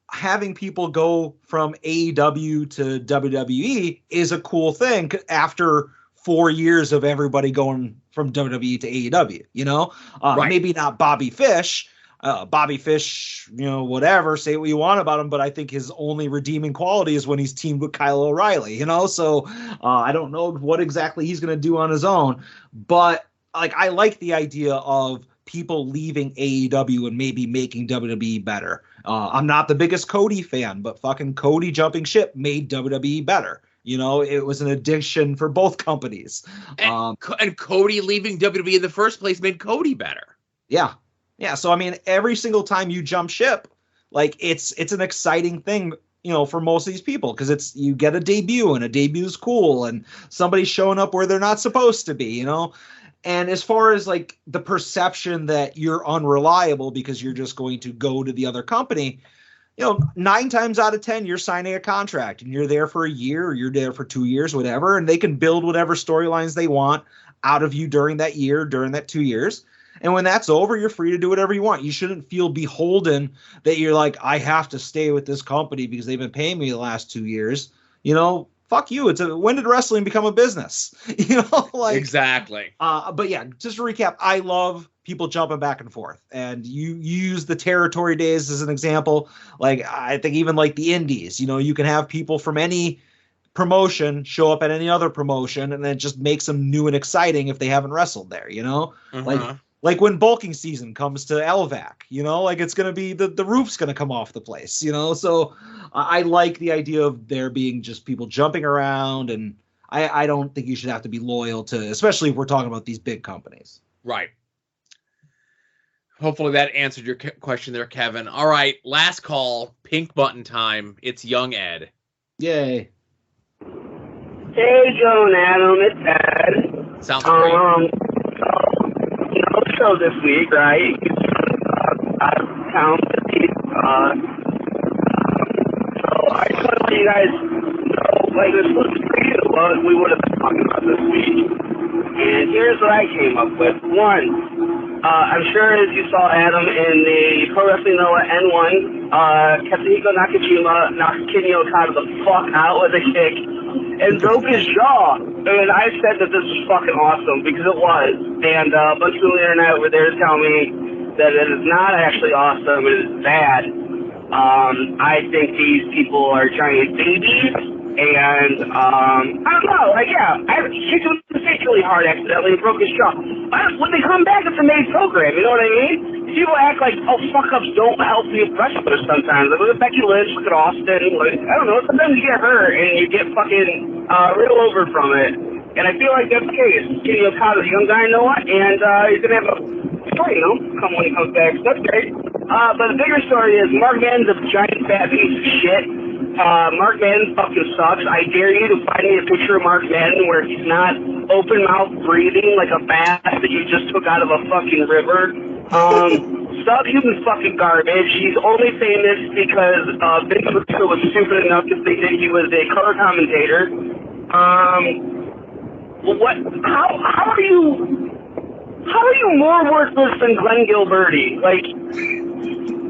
having people go from AEW to WWE is a cool thing after 4 years of everybody going from WWE to AEW, you know, maybe not Bobby Fish, you know, whatever, say what you want about him, but I think his only redeeming quality is when he's teamed with Kyle O'Reilly, you know, so I don't know what exactly he's going to do on his own, but like, I like the idea of people leaving AEW and maybe making WWE better. I'm not the biggest Cody fan, but fucking Cody jumping ship made WWE better. You know, it was an addition for both companies. And Cody leaving WWE in the first place made Cody better. Yeah. Yeah. So, I mean, every single time you jump ship, like it's an exciting thing, you know, for most of these people, because you get a debut and a debut is cool and somebody's showing up where they're not supposed to be, you know. And as far as like the perception that you're unreliable because you're just going to go to the other company, you know, 9 times out of 10, you're signing a contract and you're there for a year or you're there for 2 years, whatever, and they can build whatever storylines they want out of you during that year, during that 2 years. And when that's over, you're free to do whatever you want. You shouldn't feel beholden that you're like, I have to stay with this company because they've been paying me the last 2 years. You know, fuck you. When did wrestling become a business? You know, like exactly. But yeah, just to recap, I love people jumping back and forth, and you use the territory days as an example. Like, I think even like the indies, you know, you can have people from any promotion show up at any other promotion, and then it just makes them new and exciting if they haven't wrestled there, you know, like when bulking season comes to LVAC, you know, like it's going to be the roof's going to come off the place, you know? So I like the idea of there being just people jumping around, and I don't think you should have to be loyal to, especially if we're talking about these big companies. Right. Hopefully that answered your question there, Kevin. All right, last call, pink button time. It's Young Ed. Yay. Hey, Joe and Adam, it's Ed. Sounds great. You know, show this week, right? Out of town. So I just want to let you guys know like this was what we would have been talking about this week. And here's what I came up with. One, I'm sure as you saw Adam in the Pro Wrestling Noah N1, Katsuhiko Nakajima knocked Kenny Okada the fuck out with a kick and broke his jaw. And I said that this was fucking awesome because it was. And a bunch of people on the internet were there to tell me that it is not actually awesome, it is bad. I think these people are giant babies, and I don't know, like, yeah, I kicked him particularly hard accidentally and broke his jaw. When they come back, it's a made program, you know what I mean? People act like, oh, fuck-ups don't help the wrestlers sometimes. Like, look at Becky Lynch, look at Austin, like, I don't know, sometimes you get hurt and you get fucking real over from it. And I feel like that's the case. Kenny Okada's a young guy, Noah, and he's going to have a story, come when he comes back. So that's great. But the bigger story is Mark Madden's a giant fat piece of shit. Mark Madden fucking sucks. I dare you to find me a picture of Mark Madden where he's not open mouth breathing like a bass that you just took out of a fucking river. Subhuman fucking garbage. He's only famous because Vince McMahon was stupid enough to think that he was a color commentator. How are you more worthless than Glenn Gilberti? Like,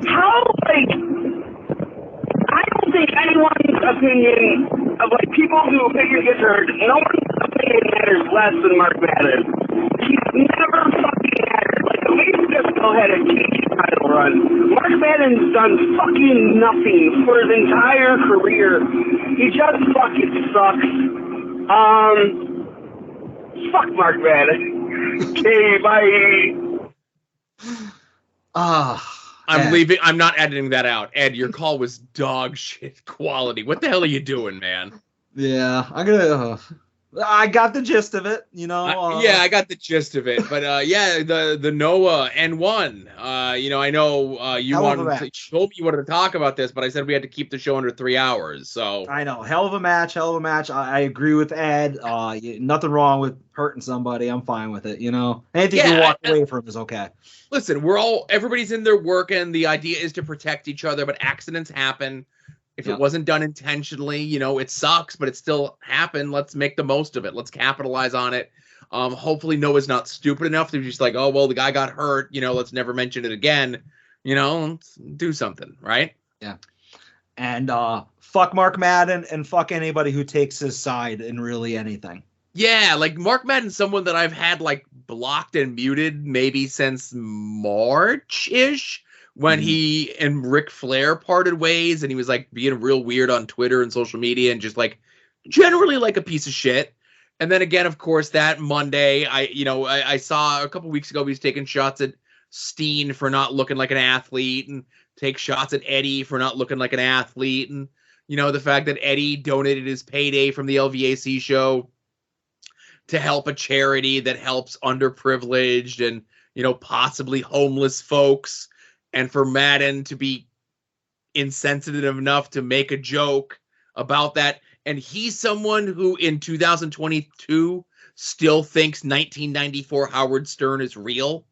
I don't think anyone's opinion of, like, people whose opinion gets heard, no one's opinion matters less than Mark Madden. He's never fucking mattered. Like, the Lady Disco had a TV title run. Mark Madden's done fucking nothing for his entire career. He just fucking sucks. Fuck Mark Madden. Okay, bye. I'm leaving. I'm not editing that out. Ed, your call was dog shit quality. What the hell are you doing, man? Yeah, I got the gist of it, you know. Yeah, I got the gist of it. But yeah, the Noah N1. You know, I know you told me you wanted to talk about this, but I said we had to keep the show under 3 hours. So I know, hell of a match. I agree with Ed. Nothing wrong with hurting somebody. I'm fine with it. You know, anything you walk away from is okay. Listen, everybody's in there working. The idea is to protect each other, but accidents happen. If it wasn't done intentionally, you know, it sucks, but it still happened. Let's make the most of it. Let's capitalize on it. Hopefully Noah's not stupid enough to be just like, oh, well, the guy got hurt. You know, let's never mention it again. You know, let's do something, right? Yeah. And fuck Mark Madden and fuck anybody who takes his side in really anything. Yeah, like Mark Madden's someone that I've had like blocked and muted maybe since March-ish. When he and Ric Flair parted ways and he was like being real weird on Twitter and social media and just like generally like a piece of shit. And then again, of course, that Monday, I saw a couple weeks ago he was taking shots at Steen for not looking like an athlete and take shots at Eddie for not looking like an athlete. And, you know, the fact that Eddie donated his payday from the LVAC show to help a charity that helps underprivileged and, you know, possibly homeless folks. And for Madden to be insensitive enough to make a joke about that. And he's someone who in 2022 still thinks 1994 Howard Stern is real.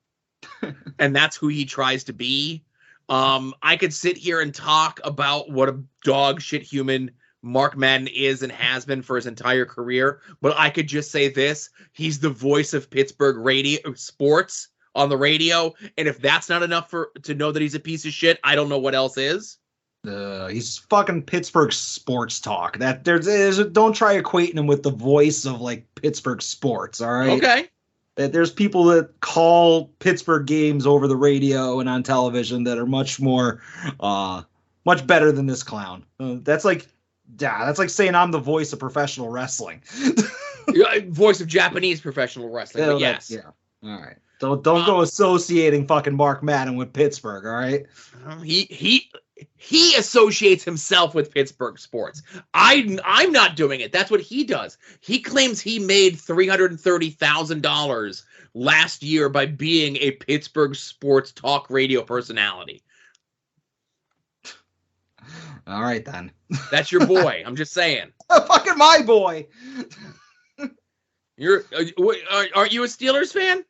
And that's who he tries to be. I could sit here and talk about what a dog shit human Mark Madden is and has been for his entire career. But I could just say this. He's the voice of Pittsburgh radio sports on the radio, and if that's not enough to know that he's a piece of shit, I don't know what else is. He's fucking Pittsburgh sports talk. That don't try equating him with the voice of like Pittsburgh sports. All right. Okay. There's people that call Pittsburgh games over the radio and on television that are much better than this clown. That's like saying I'm the voice of professional wrestling. Voice of Japanese professional wrestling. But yes. Yeah. All right. Don't go associating fucking Mark Madden with Pittsburgh, all right? He associates himself with Pittsburgh sports. I'm not doing it. That's what he does. He claims he made $330,000 last year by being a Pittsburgh sports talk radio personality. All right then. That's your boy. I'm just saying. Fucking my boy. Aren't you a Steelers fan?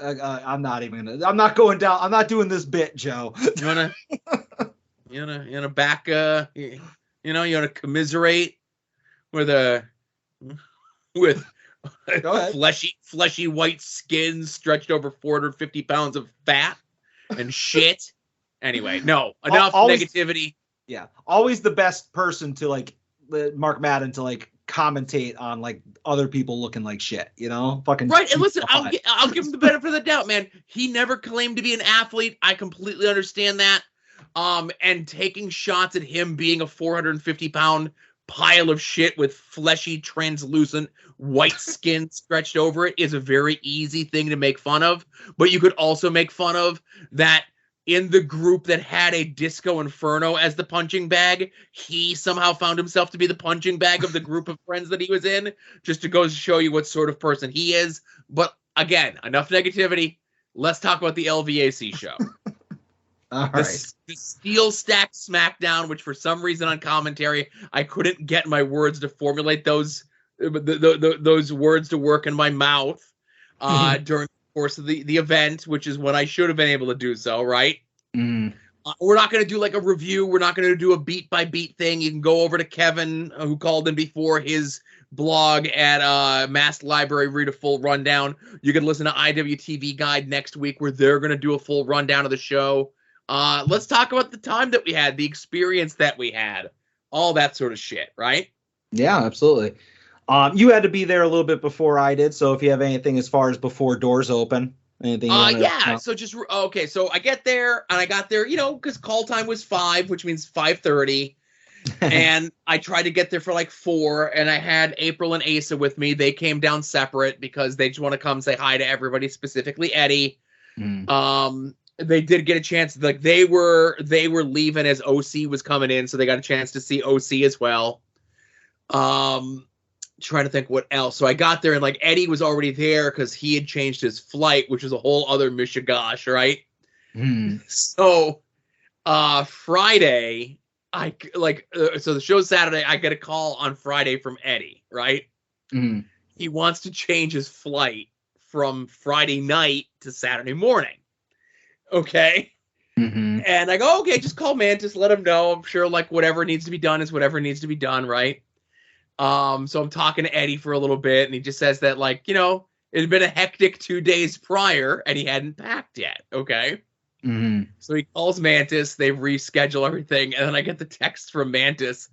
I'm not even gonna. I'm not going down. I'm not doing this bit, Joe. You wanna back? You wanna commiserate with a with Go ahead. fleshy white skin stretched over 450 pounds of fat and shit. Anyway, no, enough negativity. Yeah, always the best person to like Mark Madden to like commentate on like other people looking like shit, you know? Fucking right. And listen, I'll give him the benefit of the doubt, man. He never claimed to be an athlete. I completely understand that. And taking shots at him being a 450-pound pile of shit with fleshy, translucent white skin stretched over it is a very easy thing to make fun of. But you could also make fun of that in the group that had a Disco Inferno as the punching bag, he somehow found himself to be the punching bag of the group of friends that he was in, just to go to show you what sort of person he is. But again, enough negativity. Let's talk about the LVAC show. All right. The Steel Stack SmackDown, which for some reason on commentary, I couldn't get my words to formulate those words to work in my mouth during course of the event, which is when I should have been able to do so, right? We're not going to do like a review. We're not going to do a beat by beat thing. You can go over to Kevin, who called in before, his blog at Mass Library, read a full rundown. You can listen to IWTV Guide next week, where they're going to do a full rundown of the show. Let's talk about the time that we had, the experience that we had, all that sort of shit, right? Yeah, absolutely. You had to be there a little bit before I did, so if you have anything as far as before doors open, anything? Yeah. So just okay. So I get there, and I got there, because call time was 5, which means 5:30, and I tried to get there for like 4, and I had April and Asa with me. They came down separate because they just want to come say hi to everybody, specifically Eddie. They did get a chance, like they were leaving as OC was coming in, so they got a chance to see OC as well. Trying to think what else. So I got there and like Eddie was already there because he had changed his flight, which was a whole other mishigosh, right? So Friday, so the show's Saturday. I get a call on Friday from Eddie, right? He wants to change his flight from Friday night to Saturday morning. Okay. And I go, okay, just call Mantis, let him know. I'm sure like whatever needs to be done is whatever needs to be done, right? So I'm talking to Eddie for a little bit, and he just says that, like, it had been a hectic 2 days prior, and he hadn't packed yet, okay? So he calls Mantis, they reschedule everything, and then I get the text from Mantis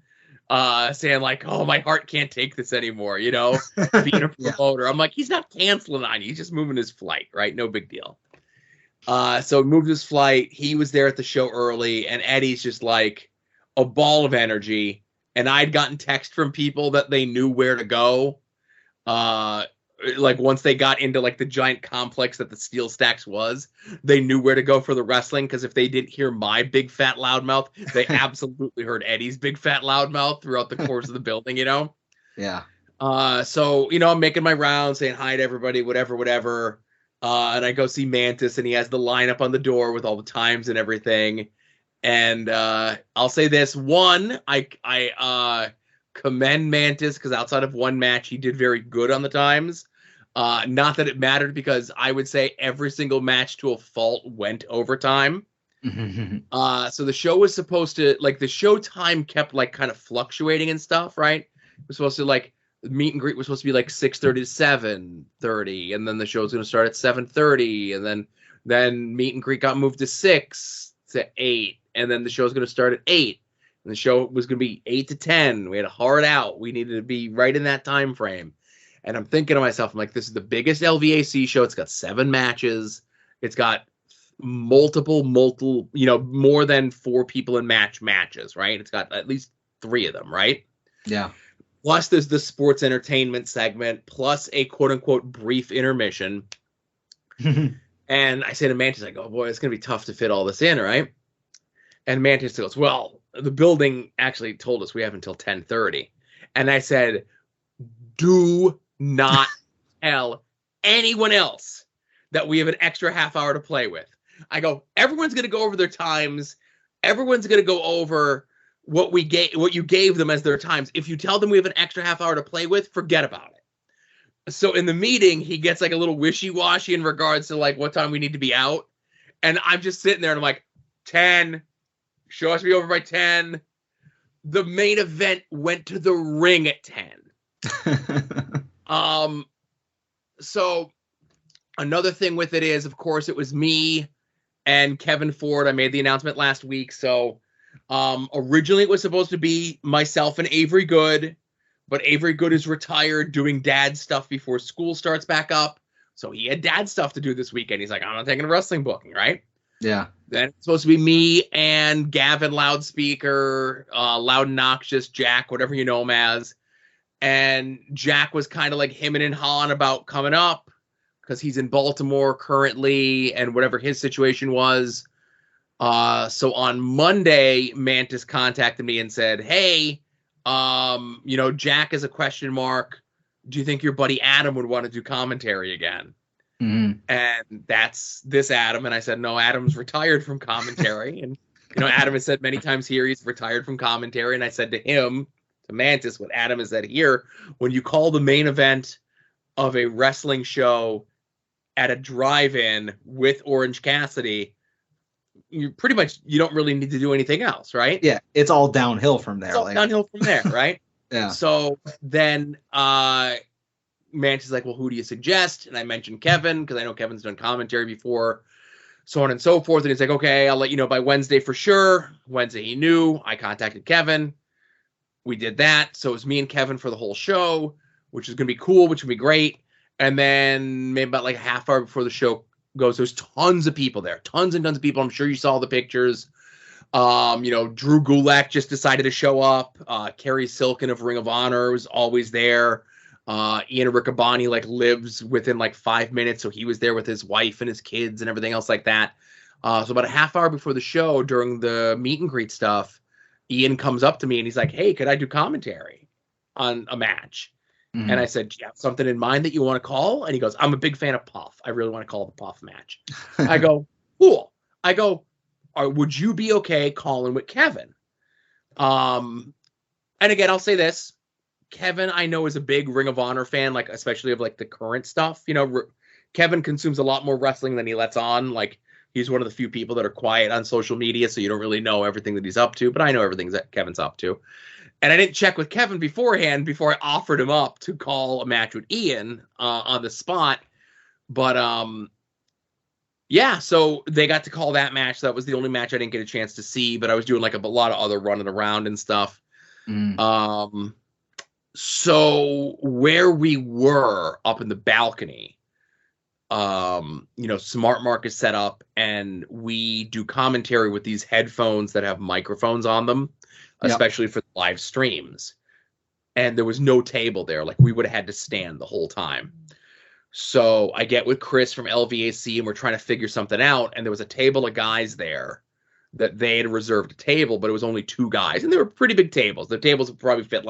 saying, like, oh, my heart can't take this anymore, being a promoter. I'm like, he's not canceling on you, he's just moving his flight, right? No big deal. So he moved his flight, he was there at the show early, and Eddie's just, like, a ball of energy. And I'd gotten text from people that they knew where to go. Like once they got into like the giant complex that the Steel Stacks was, they knew where to go for the wrestling. Because if they didn't hear my big fat loudmouth, they absolutely heard Eddie's big fat loudmouth throughout the course of the building, Yeah. So, I'm making my rounds, saying hi to everybody, whatever. And I go see Mantis, and he has the lineup on the door with all the times and everything. And I'll say this: one, I commend Mantis because outside of one match, he did very good on the times. Not that it mattered because I would say every single match to a fault went overtime. So the show was supposed to the show time kept like kind of fluctuating and stuff, right? It was supposed to the meet and greet was supposed to be like 6:30 to 7:30, and then the show was going to start at 7:30, and then meet and greet got moved to 6 to 8. And then the show's going to start at 8. And the show was going to be 8 to 10. We had a hard out. We needed to be right in that time frame. And I'm thinking to myself, I'm like, this is the biggest LVAC show. It's got 7 matches. It's got multiple, more than 4 people in matches, right? It's got at least 3 of them, right? Yeah. Plus there's the sports entertainment segment, plus a quote-unquote brief intermission. And I say to Mantis, I go, boy, it's going to be tough to fit all this in, right? And Mantis goes, well, the building actually told us we have until 10:30. And I said, do not tell anyone else that we have an extra half hour to play with. I go, everyone's going to go over their times. Everyone's going to go over what you gave them as their times. If you tell them we have an extra half hour to play with, forget about it. So in the meeting, he gets like a little wishy-washy in regards to like what time we need to be out. And I'm just sitting there and I'm like, 10. Show us to be over by 10. the main event went to the ring at 10. So another thing with it is, of course, it was me and Kevin Ford. I made the announcement last week. So originally it was supposed to be myself and Avery Good, but Avery Good is retired doing dad stuff before school starts back up. So he had dad stuff to do this weekend. He's like, I'm not taking a wrestling booking, right? Yeah. Then it's supposed to be me and Gavin Loudspeaker, Loud and Noxious, Jack, whatever you know him as. And Jack was kind of like hemming and hawing about coming up because he's in Baltimore currently and whatever his situation was. So on Monday, Mantis contacted me and said, hey, Jack is a question mark. Do you think your buddy Adam would want to do commentary again? Mm-hmm. And that's this Adam. And I said, no, Adam's retired from commentary. And, Adam has said many times here he's retired from commentary. And I said to him, to Mantis, what Adam has said here, when you call the main event of a wrestling show at a drive-in with Orange Cassidy, you don't really need to do anything else, right? Yeah, it's all downhill from there. It's all downhill from there, right? Yeah. So then Mantis is like, well, who do you suggest? And I mentioned Kevin, because I know Kevin's done commentary before, so on and so forth. And he's like, okay, I'll let you know by Wednesday for sure. Wednesday he knew. I contacted Kevin. We did that. So it was me and Kevin for the whole show, which is going to be cool, which would be great. And then maybe about like a half hour before the show goes, there's tons of people there. Tons and tons of people. I'm sure you saw the pictures. Drew Gulak just decided to show up. Kerry Silken of Ring of Honor was always there. Ian Riccaboni lives within 5 minutes, so he was there with his wife and his kids and everything else like that. So about a half hour before the show, during the meet and greet stuff, Ian comes up to me and he's like, hey, could I do commentary on a match? Mm-hmm. And I said, do you have something in mind that you want to call? And he goes, I'm a big fan of Puff. I really want to call the Puff match. I go, cool. I go, would you be okay calling with Kevin? And again, I'll say this. Kevin, I know, is a big Ring of Honor fan, especially of the current stuff. Kevin consumes a lot more wrestling than he lets on. He's one of the few people that are quiet on social media, so you don't really know everything that he's up to. But I know everything that Kevin's up to. And I didn't check with Kevin beforehand before I offered him up to call a match with Ian on the spot. But so they got to call that match. That was the only match I didn't get a chance to see, but I was doing a lot of other running around and stuff. Mm. So where we were up in the balcony, Smart Mark is set up and we do commentary with these headphones that have microphones on them, especially for the live streams. And there was no table there. We would have had to stand the whole time. So I get with Chris from LVAC and we're trying to figure something out. And there was a table of guys there that they had reserved a table, but it was only 2 guys. And they were pretty big tables. The tables would probably fit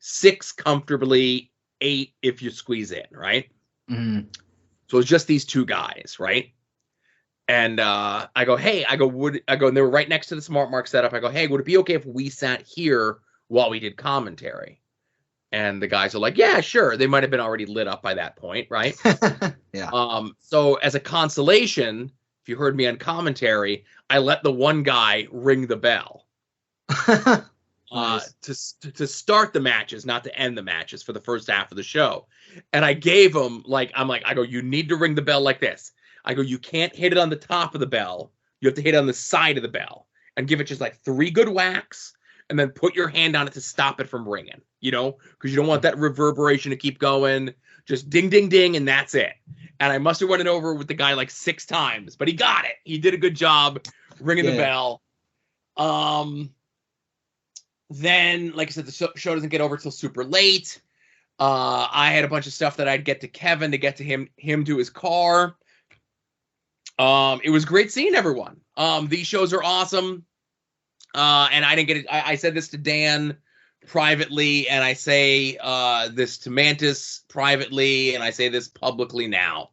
6 comfortably, 8 if you squeeze in, right? Mm-hmm. So it was just these 2 guys, right? And I go, and they were right next to the Smart Mark setup. I go, hey, would it be okay if we sat here while we did commentary? And the guys are like, yeah, sure. They might have been already lit up by that point, right? Yeah. So as a consolation, if you heard me on commentary, I let the one guy ring the bell. Nice. To start the matches, not to end the matches for the first half of the show. And I gave him I go, you need to ring the bell like this. I go, you can't hit it on the top of the bell. You have to hit it on the side of the bell and give it just 3 good whacks and then put your hand on it to stop it from ringing, because you don't want that reverberation to keep going. Just ding, ding, ding. And that's it. And I must have run it over with the guy 6 times, but he got it. He did a good job ringing the bell. Then, like I said, the show doesn't get over till super late. I had a bunch of stuff that I'd get to Kevin to get to him to his car. It was great seeing everyone. These shows are awesome. And I didn't get it. I said this to Dan privately, and I say this to Mantis privately, and I say this publicly now.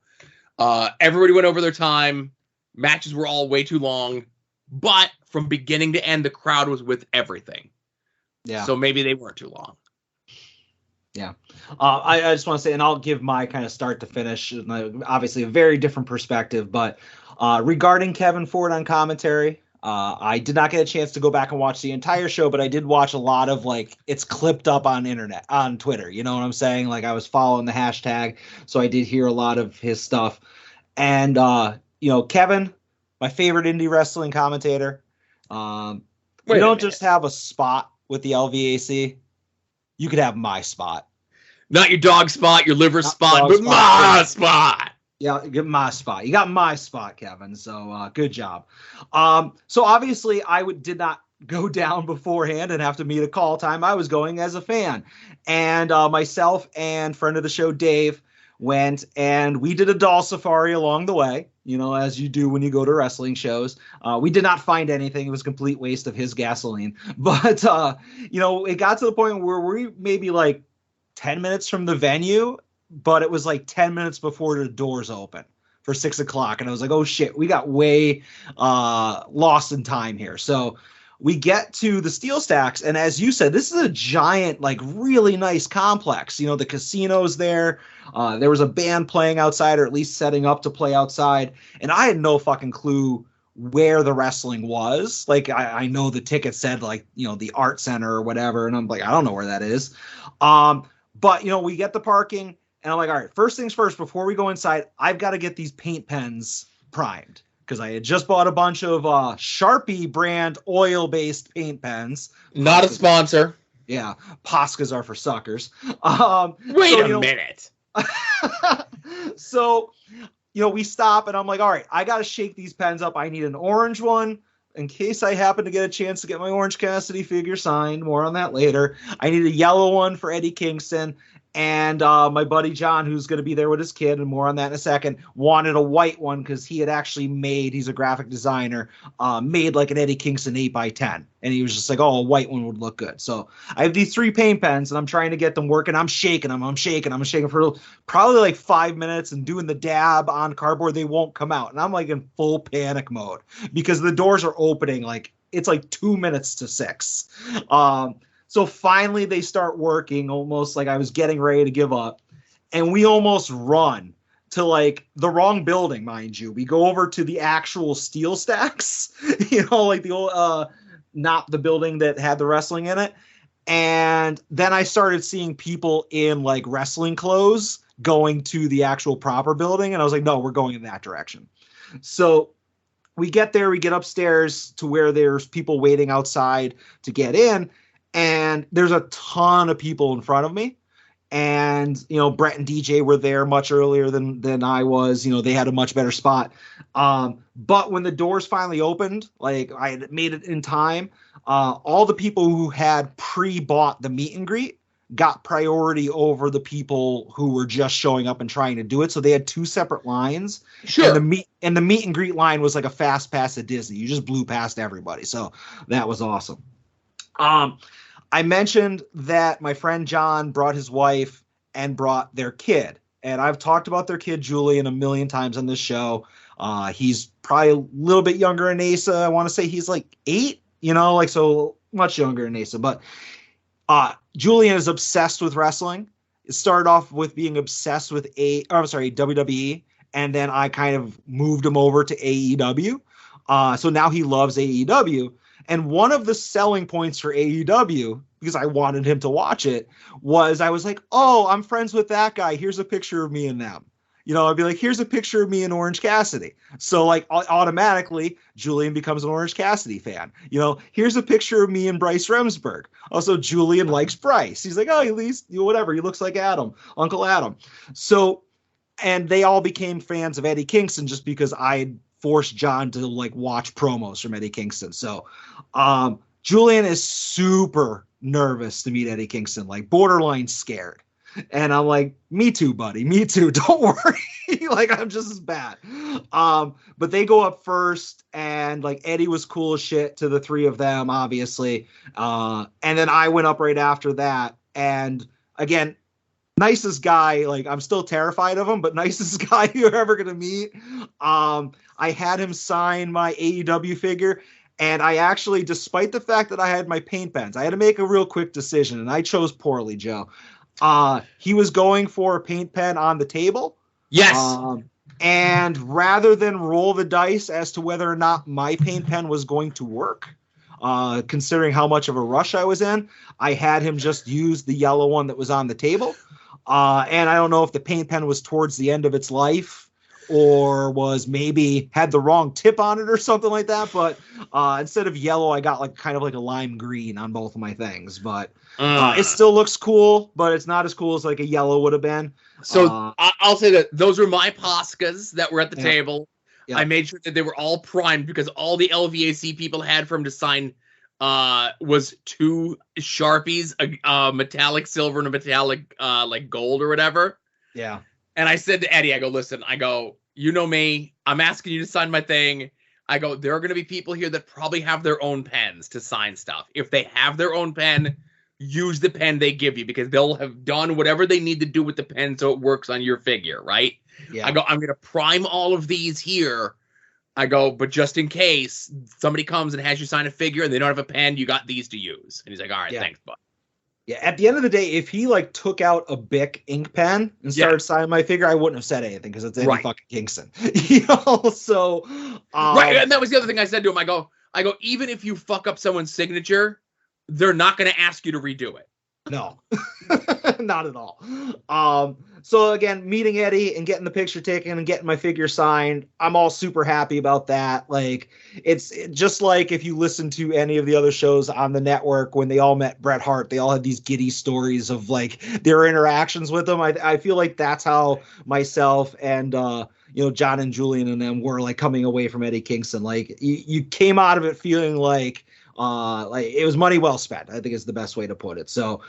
Everybody went over their time. Matches were all way too long. But from beginning to end, the crowd was with everything. Yeah. So maybe they weren't too long. Yeah. I just want to say, and I'll give my kind of start to finish, obviously a very different perspective, but regarding Kevin Ford on commentary, I did not get a chance to go back and watch the entire show, but I did watch a lot of like it's clipped up on Twitter. You know what I'm saying? Like I was following the hashtag, so I did hear a lot of his stuff. And Kevin, my favorite indie wrestling commentator. You don't just have a spot with the LVAC. You could have my spot. Not your dog spot, your liver spot, but my spot. Yeah, get my spot. You got my spot, Kevin. So good job. So obviously I did not go down beforehand and have to meet a call time. I was going as a fan. And myself and friend of the show, Dave, went and we did a doll safari along the way, as you do when you go to wrestling shows. We did not find anything. It was a complete waste of his gasoline. But, it got to the point where we maybe like 10 minutes from the venue, but it was like 10 minutes before the doors open for 6 o'clock. And I was like, oh shit, we got way lost in time here. So we get to the steel stacks. And as you said, this is a giant, like really nice complex. The casino's there. There was a band playing outside, or at least setting up to play outside. And I had no fucking clue where the wrestling was. Like I know the ticket said like, the art center or whatever. And I'm like, I don't know where that is. But we get the parking. And I'm like, all right, first things first, before we go inside, I've got to get these paint pens primed because I had just bought a bunch of Sharpie brand oil-based paint pens. Not a sponsor. Yeah, Poscas are for suckers. Wait a minute. So, we stop and I'm like, all right, I got to shake these pens up. I need an orange one in case I happen to get a chance to get my Orange Cassidy figure signed. More on that later. I need a yellow one for Eddie Kingston. And my buddy John, who's going to be there with his kid, and more on that in a second, wanted a white one because he had actually he's a graphic designer, made like an Eddie Kingston 8x10. And he was just like, oh, a white one would look good. So I have these 3 paint pens, and I'm trying to get them working. I'm shaking them for probably like 5 minutes and doing the dab on cardboard. They won't come out. And I'm like in full panic mode because the doors are opening. Like it's like 2 minutes to 6. So finally they start working, almost like I was getting ready to give up. And we almost run to like the wrong building, mind you. We go over to the actual steel stacks, like the old, not the building that had the wrestling in it. And then I started seeing people in like wrestling clothes going to the actual proper building. And I was like, no, we're going in that direction. So we get there, we get upstairs to where there's people waiting outside to get in. And there's a ton of people in front of me. And, Brett and DJ were there much earlier than I was. They had a much better spot. But when the doors finally opened, like I had made it in time, all the people who had pre-bought the meet and greet got priority over the people who were just showing up and trying to do it. So they had 2 separate lines. Sure. And the meet and greet line was like a fast pass at Disney. You just blew past everybody. So that was awesome. I mentioned that my friend John brought his wife and brought their kid. And I've talked about their kid, Julian, a million times on this show. He's probably a little bit younger than Asa. I want to say he's like 8, so much younger than Asa. But Julian is obsessed with wrestling. It started off with being obsessed with WWE. And then I kind of moved him over to AEW. So now he loves AEW. And one of the selling points for AEW, because I wanted him to watch it, was I was like, oh, I'm friends with that guy. Here's a picture of me and them. I'd be like, here's a picture of me and Orange Cassidy. So like automatically, Julian becomes an Orange Cassidy fan. Here's a picture of me and Bryce Remsburg. Also, Julian likes Bryce. He's like, oh, at least, whatever. He looks like Adam, Uncle Adam. So, and they all became fans of Eddie Kingston just because I forced John to like watch promos from Eddie Kingston. So Julian is super nervous to meet Eddie Kingston, like borderline scared. And I'm like, me too, buddy. Me too. Don't worry. Like I'm just as bad. But they go up first and like Eddie was cool as shit to the 3 of them, obviously. And then I went up right after that. And again, nicest guy, like I'm still terrified of him, but nicest guy you're ever going to meet. I had him sign my AEW figure. And I actually, despite the fact that I had my paint pens, I had to make a real quick decision, and I chose poorly, Joe. He was going for a paint pen on the table. Yes. And rather than roll the dice as to whether or not my paint pen was going to work, considering how much of a rush I was in, I had him just use the yellow one that was on the table. And I don't know if the paint pen was towards the end of its life or was maybe had the wrong tip on it or something like that. But instead of yellow, I got like kind of like a lime green on both of my things. But it still looks cool, but it's not as cool as like a yellow would have been. So I'll say that those were my Poscas that were at the table. Yeah. I made sure that they were all primed because all the LVAC people had for him to sign was 2 Sharpies, a metallic silver and a metallic like gold or whatever. Yeah. And I said to Eddie, I go, listen, I go, you know me, I'm asking you to sign my thing. I go, there are going to be people here that probably have their own pens to sign stuff. If they have their own pen, use the pen they give you because they'll have done whatever they need to do with the pen so it works on your figure, right? Yeah. I go, I'm going to prime all of these here. I go, but just in case somebody comes and has you sign a figure and they don't have a pen, you got these to use. And he's like, all right, thanks, bud. Yeah, at the end of the day, if he like took out a Bic ink pen and started signing my figure, I wouldn't have said anything because it's Eddie fucking Kingston. You know, so right, and that was the other thing I said to him. I go, even if you fuck up someone's signature, they're not going to ask you to redo it. No, not at all. So again, meeting Eddie and getting the picture taken and getting my figure signed, I'm all super happy about that. Like, it's just like if you listen to any of the other shows on the network, when they all met Bret Hart, they all had these giddy stories of like their interactions with him. I feel like that's how myself and, John and Julian and them were like coming away from Eddie Kingston. Like you came out of it feeling like it was money well spent, I think is the best way to put it. So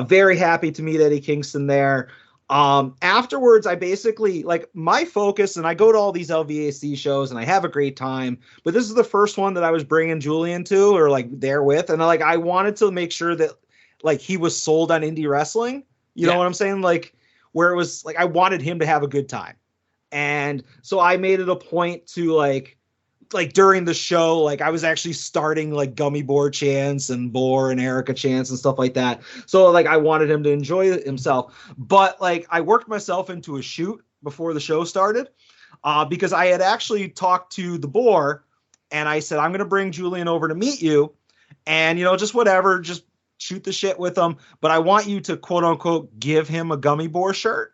very happy to meet Eddie Kingston there. Afterwards, I basically like my focus, and I go to all these LVAC shows and I have a great time, but this is the first one that I was bringing Julian to or like there with. And like, I wanted to make sure that like he was sold on indie wrestling. You know what I'm saying? Like where it was like, I wanted him to have a good time. And so I made it a point to like during the show, like I was actually starting like Gummy Boar chants and Boar and Erica chants and stuff like that. So like I wanted him to enjoy himself, but like I worked myself into a shoot before the show started because I had actually talked to the Boar and I said, I'm going to bring Julian over to meet you and, just whatever, just shoot the shit with him. But I want you to quote unquote, give him a Gummy Boar shirt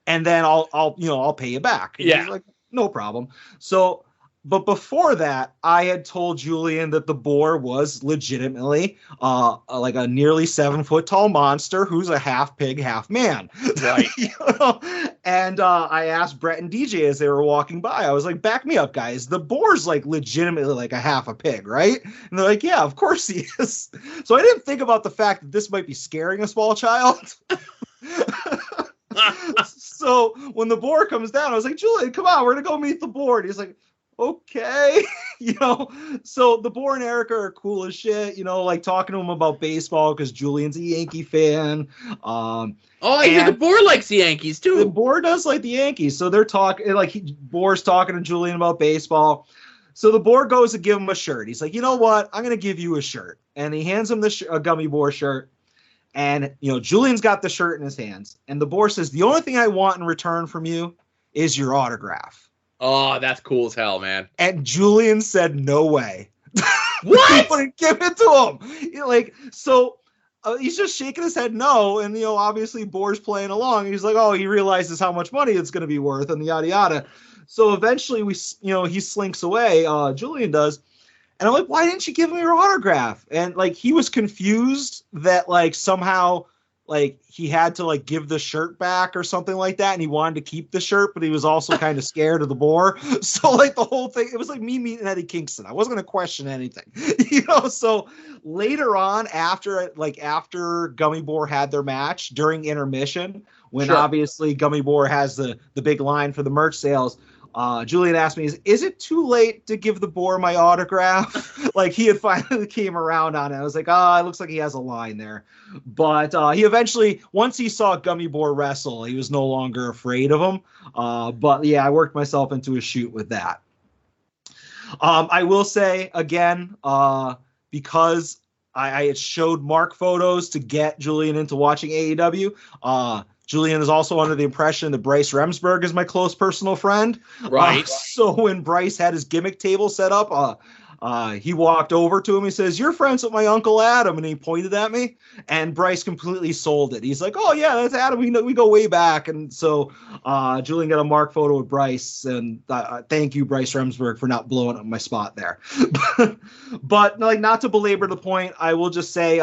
and then I'll pay you back. And he's like, no problem. So, but before that, I had told Julian that the Boar was legitimately like a nearly 7 foot tall monster who's a half pig, half man. Right. And I asked Brett and DJ as they were walking by, I was like, back me up, guys. The Boar's like legitimately like a half a pig, right? And they're like, yeah, of course he is. So I didn't think about the fact that this might be scaring a small child. So when the Boar comes down, I was like, Julian, come on, we're going to go meet the Boar. And he's like, okay. So the Boar and Erica are cool as shit, like talking to him about baseball because Julian's a Yankee fan. I hear the Boar likes the Yankees too. The Boar does like the Yankees. So they're talking Boar's talking to Julian about baseball. So the Boar goes to give him a shirt. He's like, you know what? I'm going to give you a shirt. And he hands him a Gummy Boar shirt. And, Julian's got the shirt in his hands. And the Boar says, the only thing I want in return from you is your autograph. Oh, that's cool as hell, man. And Julian said, no way. What? He wouldn't give it to him. He's just shaking his head no. And, obviously Boar's playing along. He's like, oh, he realizes how much money it's going to be worth and yada, yada. So eventually he slinks away. Julian does. And I'm like, why didn't you give him your autograph? And he was confused that somehow he had to give the shirt back or something like that. And he wanted to keep the shirt, but he was also kind of scared of the Boar. So the whole thing, it was like me meeting Eddie Kingston. I wasn't going to question anything, so later on after Gummy Boar had their match during intermission, when obviously Gummy Boar has the big line for the merch sales, Julian asked me, is it too late to give the Boar my autograph? He had finally came around on it. I was like, it looks like he has a line there. But he eventually, once he saw Gummy Boar wrestle, he was no longer afraid of him. But yeah, I worked myself into a shoot with that. I will say again, because I had showed Mark photos to get Julian into watching AEW. Julian is also under the impression that Bryce Remsburg is my close personal friend. Right. So when Bryce had his gimmick table set up, he walked over to him. He says, "You're friends with my Uncle Adam," and he pointed at me. And Bryce completely sold it. He's like, "Oh yeah, that's Adam. We go way back." And so Julian got a mark photo with Bryce. And thank you, Bryce Remsburg, for not blowing up my spot there. But like, not to belabor the point, I will just say,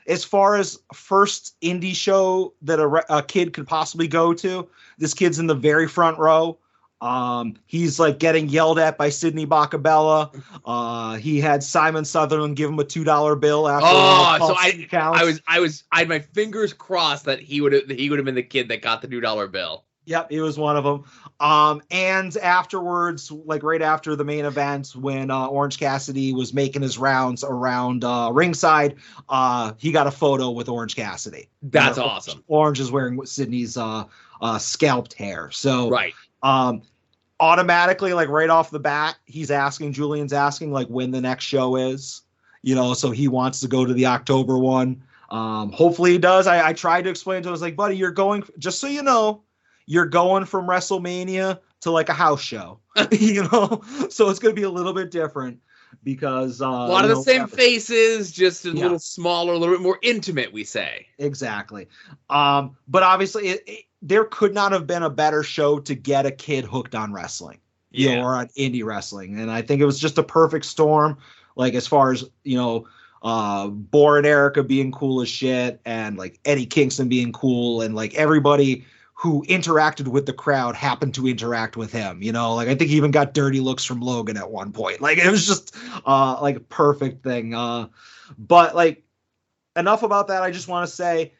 as far as first indie show that a kid could possibly go to, this kid's in the very front row. He's like getting yelled at by Sidney Bacabella. He had Simon Sutherland give him a $2 bill after. I had my fingers crossed that he would have been the kid that got the $2 bill. Yep, he was one of them. And afterwards, like right after the main event, when Orange Cassidy was making his rounds around ringside, he got a photo with Orange Cassidy. That's awesome. Orange is wearing Sidney's scalped hair. So right. Automatically, like right off the bat, Julian's asking like when the next show is, so he wants to go to the October one. Hopefully he does. I tried to explain to him, I was like, buddy, just so you know, you're going from WrestleMania to like a house show, so it's going to be a little bit different because a lot of the same faces, just a little smaller, a little bit more intimate, we say. Exactly. But obviously there could not have been a better show to get a kid hooked on wrestling, or on indie wrestling. And I think it was just a perfect storm. Like as far as, Bor and Erica being cool as shit, and like Eddie Kingston being cool, and like everybody who interacted with the crowd happened to interact with him. Like I think he even got dirty looks from Logan at one point. Like it was just like a perfect thing. But like enough about that. I just want to say,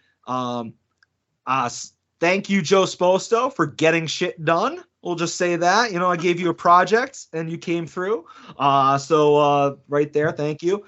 thank you, Joe Sposto, for getting shit done. We'll just say that. I gave you a project and you came through. So right there, thank you.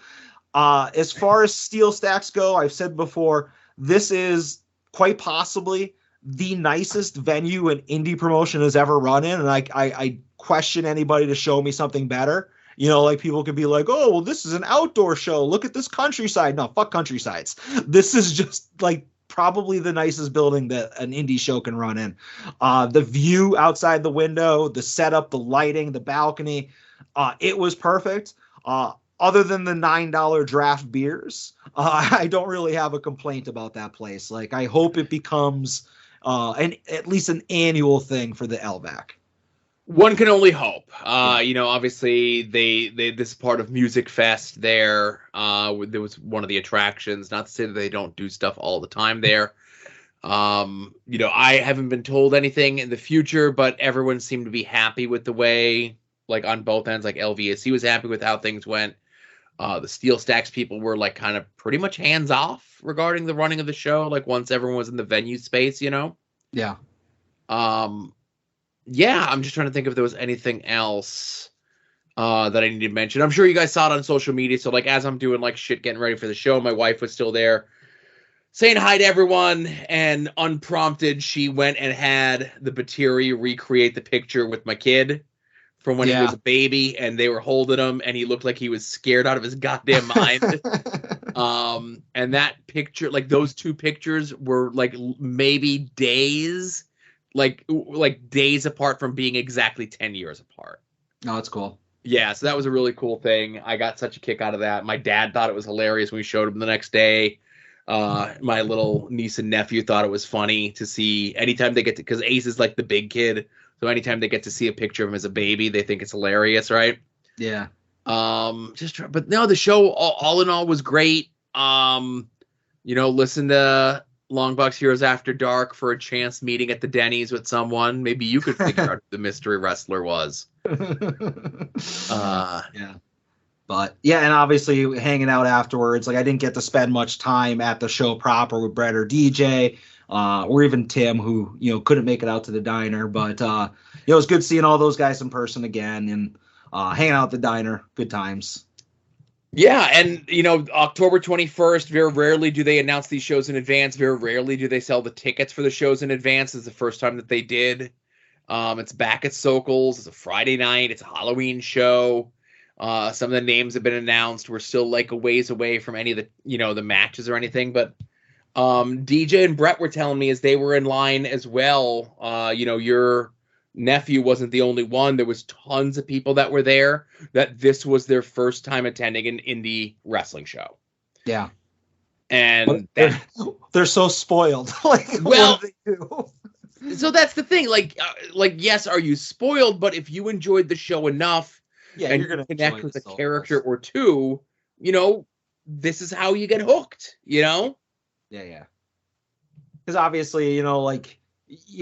As far as Steel Stacks go, I've said before, this is quite possibly the nicest venue an indie promotion has ever run in. And I question anybody to show me something better. Like people could be like, "Oh, well, this is an outdoor show. Look at this countryside." No, fuck countrysides. This is just like probably the nicest building that an indie show can run in. The view outside the window, the setup, the lighting, the balcony, it was perfect. Other than the $9 draft beers, I don't really have a complaint about that place. Like, I hope it becomes at least an annual thing for the LVAC. One can only hope. Obviously they this is part of Music Fest there. There was one of the attractions. Not to say that they don't do stuff all the time there. I haven't been told anything in the future, but everyone seemed to be happy with the way, like on both ends. Like LVSC was happy with how things went. The Steel Stacks people were like kind of pretty much hands off regarding the running of the show. Like once everyone was in the venue space, Yeah. Yeah, I'm just trying to think if there was anything else that I need to mention. I'm sure you guys saw it on social media. So, like, as I'm doing, like, shit, getting ready for the show, my wife was still there saying hi to everyone. And unprompted, she went and had the Batiri recreate the picture with my kid from when he was a baby. And they were holding him, and he looked like he was scared out of his goddamn mind. And that picture, like, those two pictures were, like, maybe days. Like days apart from being exactly 10 years apart. Oh, that's cool. Yeah, so that was a really cool thing. I got such a kick out of that. My dad thought it was hilarious when we showed him the next day. My little niece and nephew thought it was funny to see anytime they get to, because Ace is like the big kid. So anytime they get to see a picture of him as a baby, they think it's hilarious, right? Yeah. But no, the show all in all was great. Listen to Longbox Heroes After Dark for a chance meeting at the Denny's with someone. Maybe you could figure out who the mystery wrestler was. Yeah. But yeah, and obviously hanging out afterwards. Like I didn't get to spend much time at the show proper with Brett or DJ, or even Tim, who couldn't make it out to the diner. But it was good seeing all those guys in person again and hanging out at the diner. Good times. Yeah, and, October 21st, very rarely do they announce these shows in advance. Very rarely do they sell the tickets for the shows in advance. It's the first time that they did. It's back at Sokol's. It's a Friday night. It's a Halloween show. Some of the names have been announced. We're still, like, a ways away from any of the, the matches or anything. But DJ and Brett were telling me as they were in line as well. Your nephew wasn't the only one. There was tons of people that were there that this was their first time attending an indie wrestling show. Yeah. And they're so spoiled. Like, well, what do they do? So that's the thing. Yes, are you spoiled? But if you enjoyed the show enough, and you're gonna connect with a character or two, this is how you get hooked. Yeah. Because obviously, you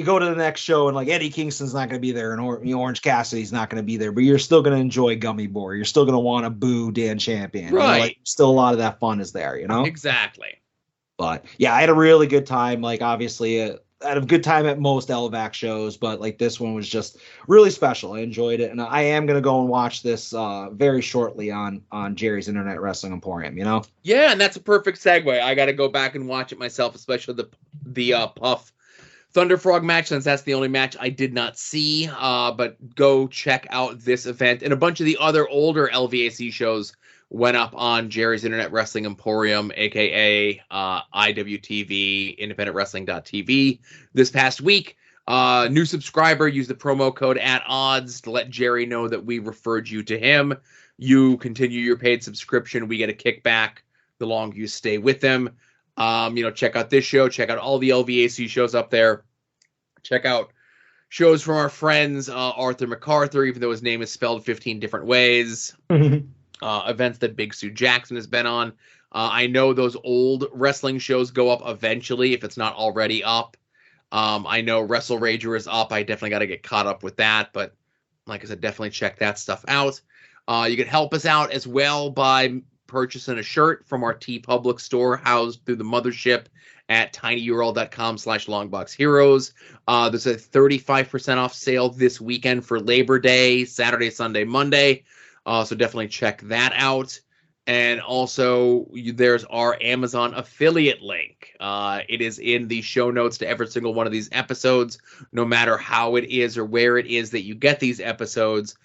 go to the next show and Eddie Kingston's not going to be there, and Orange Cassidy's not going to be there, but you're still going to enjoy Gummy Boar. You're still going to want to boo Dan Champion. Right. Still a lot of that fun is there, Exactly. But yeah, I had a really good time. Obviously, I had a good time at most LVAC shows, but this one was just really special. I enjoyed it, and I am going to go and watch this very shortly on Jerry's Internet Wrestling Emporium. Yeah, and that's a perfect segue. I got to go back and watch it myself, especially the Puff Thunder Frog match, since that's the only match I did not see. But go check out this event, and a bunch of the other older LVAC shows went up on Jerry's Internet Wrestling Emporium, aka IWTV, independentwrestling.tv, this past week. New subscriber, use the promo code @odds to let Jerry know that we referred you to him. You continue your paid subscription, we get a kickback the longer you stay with them. Check out this show, check out all the LVAC shows up there. Check out shows from our friends Arthur MacArthur, even though his name is spelled 15 different ways. Events that Big Sue Jackson has been on. I know those old wrestling shows go up eventually if it's not already up. I know Wrestle Rager is up. I definitely got to get caught up with that. But like I said, definitely check that stuff out. You can help us out as well by purchasing a shirt from our TeePublic store housed through the mothership at tinyurl.com/longboxheroes. There's a 35% off sale this weekend for Labor Day, Saturday, Sunday, Monday. So definitely check that out. And also, there's our Amazon affiliate link. It is in the show notes to every single one of these episodes, no matter how it is or where it is that you get these episodes.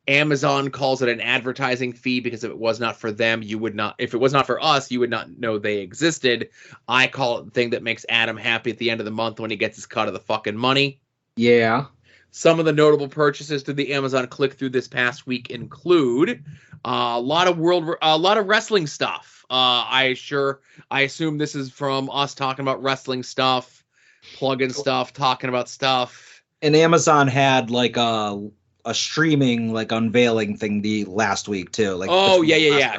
Amazon calls it an advertising fee because if it was not for them, if it was not for us, you would not know they existed. I call it the thing that makes Adam happy at the end of the month when he gets his cut of the fucking money. Yeah. Some of the notable purchases through the Amazon click-through this past week include a lot of wrestling stuff. I assume this is from us talking about wrestling stuff, plugging stuff, talking about stuff. And Amazon had a streaming unveiling thing the last week too.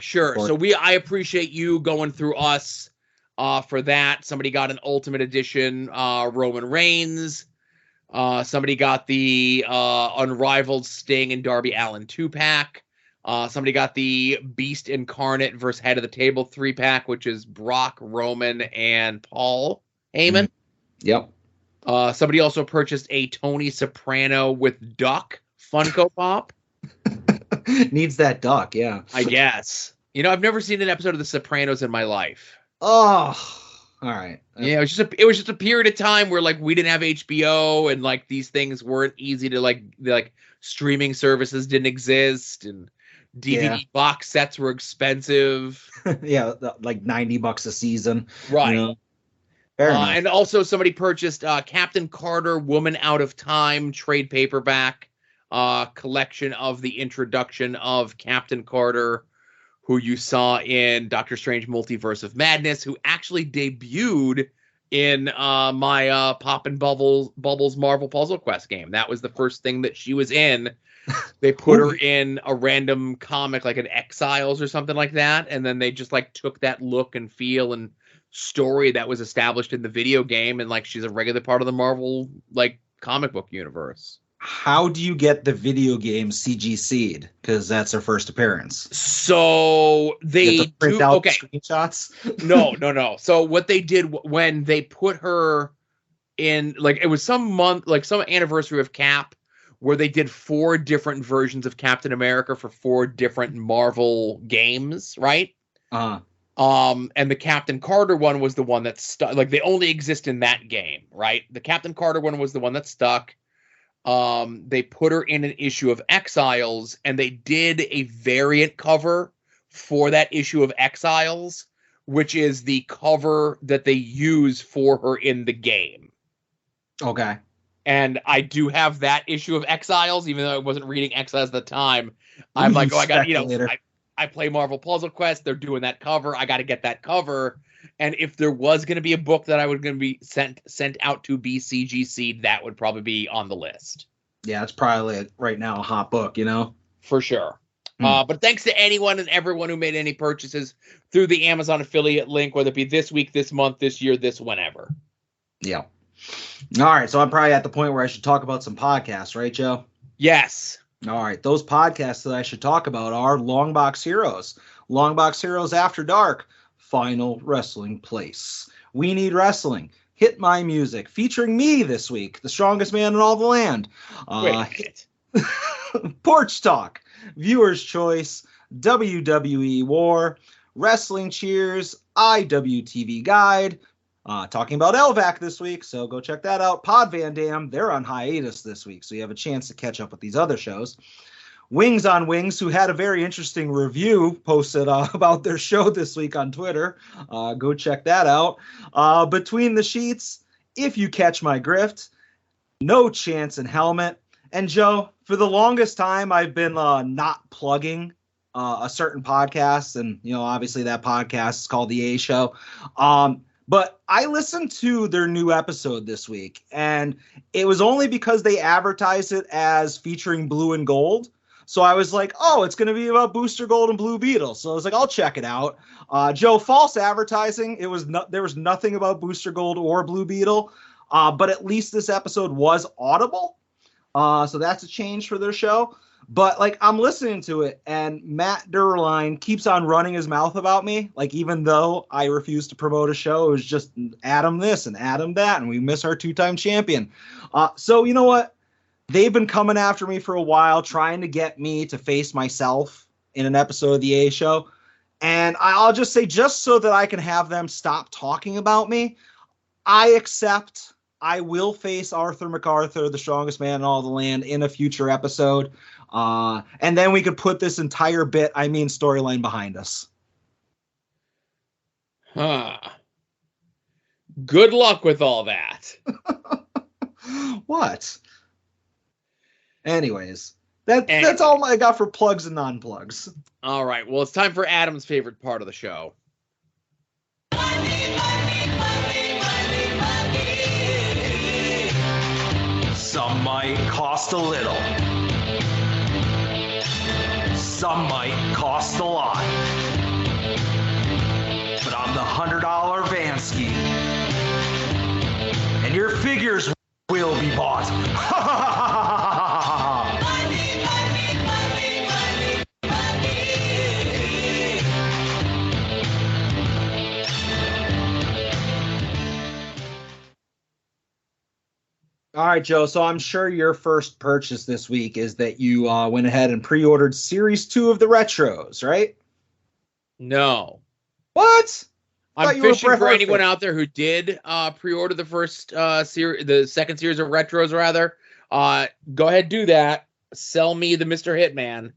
Sure. So I appreciate you going through us for that. Somebody got an Ultimate Edition Roman Reigns. Somebody got the Unrivaled Sting and Darby Allin 2-pack. Somebody got the Beast Incarnate versus Head of the Table 3-pack, which is Brock, Roman, and Paul Heyman. Yep. Somebody also purchased a Tony Soprano with Duck Funko Pop. Needs that duck, yeah. I guess. I've never seen an episode of The Sopranos in my life. Oh, all right. Yeah, it was just a period of time where we didn't have HBO and these things weren't easy to streaming services didn't exist and DVD box sets were expensive. Yeah, $90 a season. Right. Fair enough. And also somebody purchased Captain Carter Woman Out of Time trade paperback collection of the introduction of Captain Carter, who you saw in Doctor Strange Multiverse of Madness, who actually debuted in my Poppin' Bubbles Marvel Puzzle Quest game. That was the first thing that she was in. They put her in a random comic, like an Exiles or something like that, and then they just took that look and feel and story that was established in the video game, and she's a regular part of the Marvel comic book universe. How do you get the video game CGC'd? Because that's her first appearance. So they print out screenshots. No. So what they did when they put her in, it was some month, some anniversary of Cap, where they did 4 different versions of Captain America for 4 different Marvel games, right? And the Captain Carter one was the one that stuck. They only exist in that game, right? The Captain Carter one was the one that stuck. They put her in an issue of Exiles, and they did a variant cover for that issue of Exiles which is the cover that they use for her in the game. Okay. And I do have that issue of Exiles, even though I wasn't reading Exiles at the time. I'm like, I got, I play Marvel Puzzle Quest. They're doing that cover. I got to get that cover. And if there was going to be a book that I was going to be sent out to BCGC, that would probably be on the list. Yeah, it's probably right now a hot book, For sure. But thanks to anyone and everyone who made any purchases through the Amazon affiliate link, whether it be this week, this month, this year, this whenever. Yeah. All right, so I'm probably at the point where I should talk about some podcasts, right, Joe? Yes. All right, those podcasts that I should talk about are Longbox Heroes, Longbox Heroes After Dark, Final Wrestling Place, We Need Wrestling, Hit My Music, featuring me this week, the strongest man in all the land. Porch Talk, Viewer's Choice, WWE War, Wrestling Cheers, IWTV Guide, talking about LVAC this week, so go check that out. Pod Van Dam, they're on hiatus this week, so you have a chance to catch up with these other shows. Wings on Wings, who had a very interesting review posted about their show this week on Twitter. Go check that out. Between the Sheets, If You Catch My Grift, No Chance in Helmet. And Joe, for the longest time, I've been not plugging a certain podcast, and obviously that podcast is called The A Show. But I listened to their new episode this week, and it was only because they advertised it as featuring Blue and Gold. So I was like, oh, it's going to be about Booster Gold and Blue Beetle. So I was like, I'll check it out. Joe, false advertising. There was nothing about Booster Gold or Blue Beetle, but at least this episode was audible. So that's a change for their show. But I'm listening to it, and Matt Durline keeps on running his mouth about me. Even though I refuse to promote a show, it was just Adam this and Adam that, and we miss our 2-time champion. So you know what? They've been coming after me for a while, trying to get me to face myself in an episode of the A Show. And I'll just say, just so that I can have them stop talking about me, I accept. I will face Arthur MacArthur, the strongest man in all the land, in a future episode. And then we could put this entire storyline behind us. Good luck with all that. What? Anyways, that's all I got for plugs and non-plugs. All right. Well, it's time for Adam's favorite part of the show. Some might cost a little. Some might cost a lot. But I'm the $100 Vansky. And your figures will be bought. All right, Joe. So I'm sure your first purchase this week is that you went ahead and pre-ordered Series 2 of the Retros, right? No. What? I'm fishing for anyone out there who did pre-order the first series, the second series of Retros, rather. Go ahead, do that. Sell me the Mr. Hitman,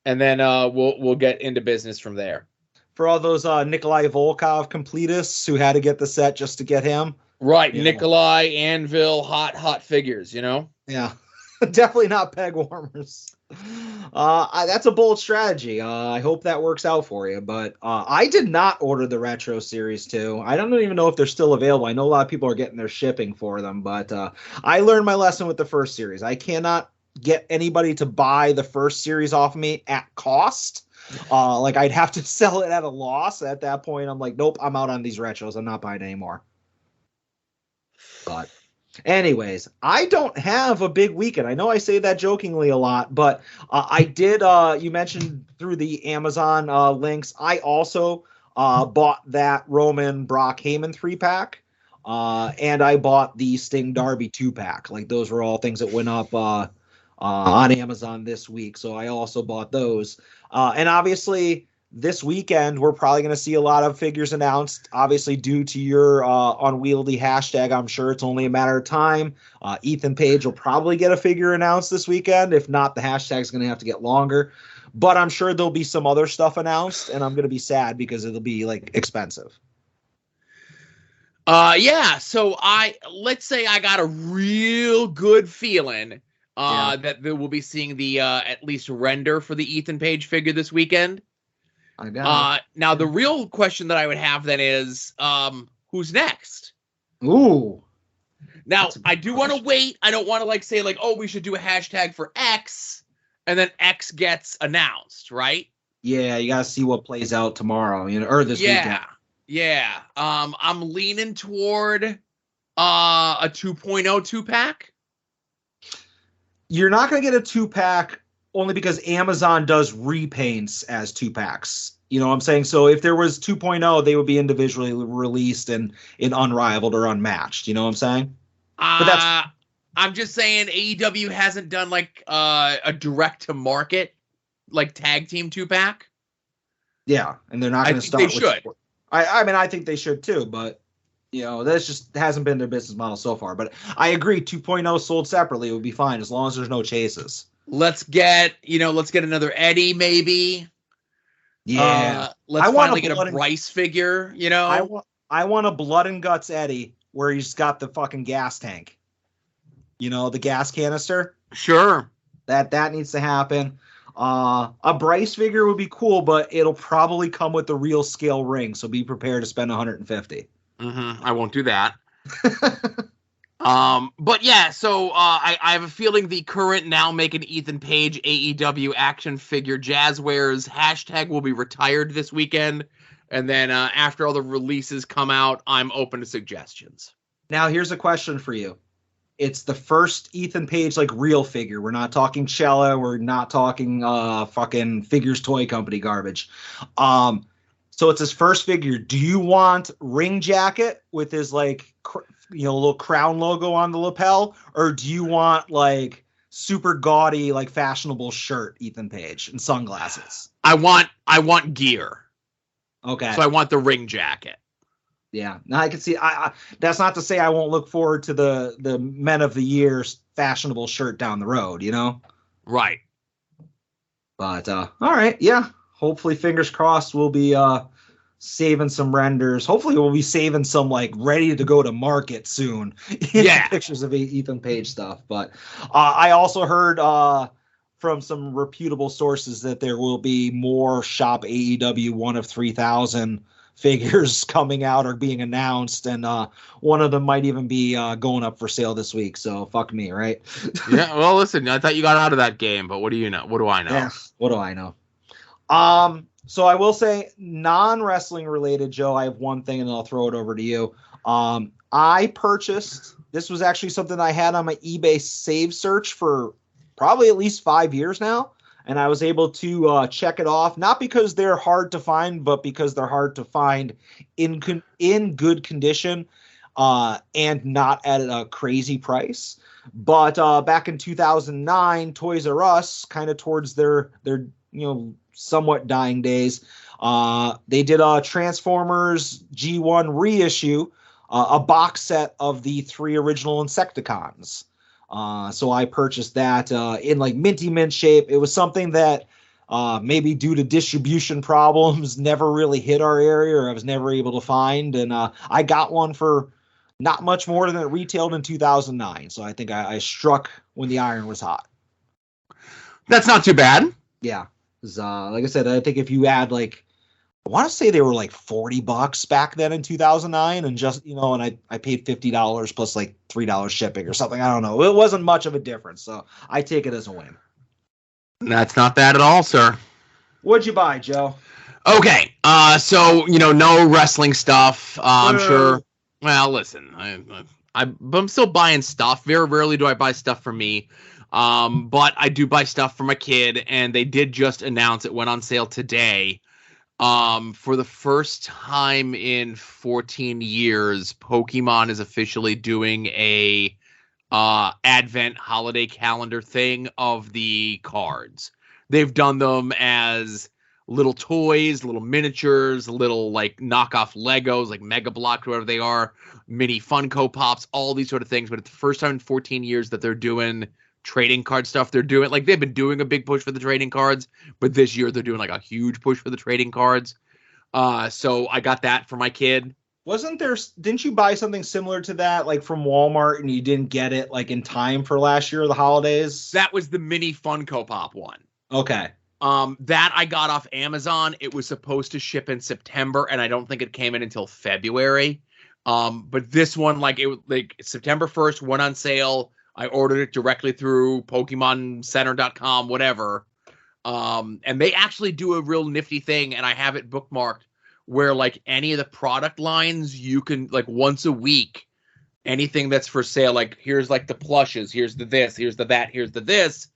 and then we'll get into business from there. For all those Nikolai Volkov completists who had to get the set just to get him. Right, Nikolai, Anvil, hot figures, Yeah, definitely not peg warmers. That's a bold strategy. I hope that works out for you. But I did not order the Retro Series 2. I don't even know if they're still available. I know a lot of people are getting their shipping for them, but I learned my lesson with the first series. I cannot get anybody to buy the first series off of me at cost. I'd have to sell it at a loss. At that point, I'm like, nope, I'm out on these Retros. I'm not buying anymore. But anyways, I don't have a big weekend. I know I say that jokingly a lot, but I did. You mentioned through the Amazon links. I also bought that Roman Brock Heyman 3-pack, and I bought the Sting Darby 2-pack. Those were all things that went up on Amazon this week. So I also bought those. And obviously, this weekend, we're probably going to see a lot of figures announced, obviously due to your unwieldy hashtag. I'm sure it's only a matter of time. Ethan Page will probably get a figure announced this weekend. If not, the hashtag is going to have to get longer. but I'm sure there'll be some other stuff announced, and I'm going to be sad because it'll be like expensive. Yeah. So let's say I got a real good feeling that we'll be seeing the at least render for the Ethan Page figure this weekend. I got now the real question that I would have then is who's next? Ooh. Now I do want to wait. I don't want to like say like, oh, we should do a hashtag for X, and then X gets announced, right? Yeah, you gotta see what plays out tomorrow, or this weekend. Yeah. I'm leaning toward a 2.0 2-pack. You're not gonna get a 2-pack only because Amazon does repaints as 2-packs. You know what I'm saying? So if there was 2.0, they would be individually released and in unrivaled or unmatched. You know what I'm saying? But I'm just saying AEW hasn't done like a direct to market like tag team 2-pack. Yeah, and they're not going to start. They should. I mean, I think they should too, but that just hasn't been their business model so far. But I agree, 2.0 sold separately would be fine as long as there's no chases. Let's get another Eddie maybe. Yeah, let's finally get a Bryce figure. I want a blood and guts Eddie where he's got the fucking gas tank. The gas canister. Sure. That needs to happen. A Bryce figure would be cool, but it'll probably come with the real scale ring, so be prepared to spend 150. I won't do that. But yeah, so I have a feeling the current now making Ethan Page AEW action figure Jazzwares hashtag will be retired this weekend, and then after all the releases come out, I'm open to suggestions. Now here's a question for you. It's the first Ethan Page like real figure. We're not talking Cella. We're not talking fucking Figures Toy Company garbage. So it's his first figure. Do you want ring jacket with his like little crown logo on the lapel, or do you want like super gaudy like fashionable shirt Ethan Page and sunglasses? I want gear. Okay. So I want the ring jacket. Yeah, now I can see. That's not to say I won't look forward to the Men of the Year fashionable shirt down the road, Right. But all right, yeah. Hopefully, fingers crossed, we'll be saving some renders. Hopefully, we'll be saving some like ready to go to market soon. Yeah, pictures of Ethan Page stuff. But I also heard from some reputable sources that there will be more Shop AEW 1 of 3,000 figures coming out or being announced, and one of them might even be going up for sale this week. So fuck me, right? Yeah. Well, listen, I thought you got out of that game, but what do you know? What do I know? Yeah, what do I know? So I will say, non-wrestling related, Joe, I have one thing, and then I'll throw it over to you. I purchased. This was actually something I had on my eBay save search for probably at least 5 years now. And I was able to check it off, not because they're hard to find, but because they're hard to find in good condition and not at a crazy price. But back in 2009, Toys R Us, kind of towards their somewhat dying days, they did a Transformers G1 reissue, a box set of the 3 original Insecticons. So I purchased that in like minty mint shape. It was something that maybe due to distribution problems never really hit our area, or I was never able to find. And I got one for not much more than it retailed in 2009. So I think I struck when the iron was hot. That's not too bad. Yeah. Like I said, I think if you add like, I want to say they were like $40 back then in 2009, and just, and I paid $50 plus like $3 shipping or something. I don't know. It wasn't much of a difference. So I take it as a win. That's not bad at all, sir. What'd you buy, Joe? Okay. So, no wrestling stuff. I'm sure. Well, listen, I'm still buying stuff. Very rarely do I buy stuff for me. But I do buy stuff for my kid, and they did just announce it went on sale today. For the first time in 14 years, Pokemon is officially doing a advent holiday calendar thing of the cards. They've done them as little toys, little miniatures, little like knockoff Legos, like Mega Bloks, whatever they are, mini Funko Pops, all these sort of things. But it's the first time in 14 years that they're doing trading card stuff they're doing. Like, they've been doing a big push for the trading cards, but this year they're doing like a huge push for the trading cards. So I got that for my kid. Didn't you buy something similar to that, like from Walmart, and you didn't get it like in time for last year or the holidays? That was the mini Funko Pop one. Okay. That I got off Amazon. It was supposed to ship in September, and I don't think it came in until February. But this one, like September 1st, went on sale. I ordered it directly through PokemonCenter.com, whatever. And they actually do a real nifty thing, and I have it bookmarked, where like any of the product lines, you can like once a week, anything that's for sale, like here's like the plushes, here's the this, here's the that, here's the this,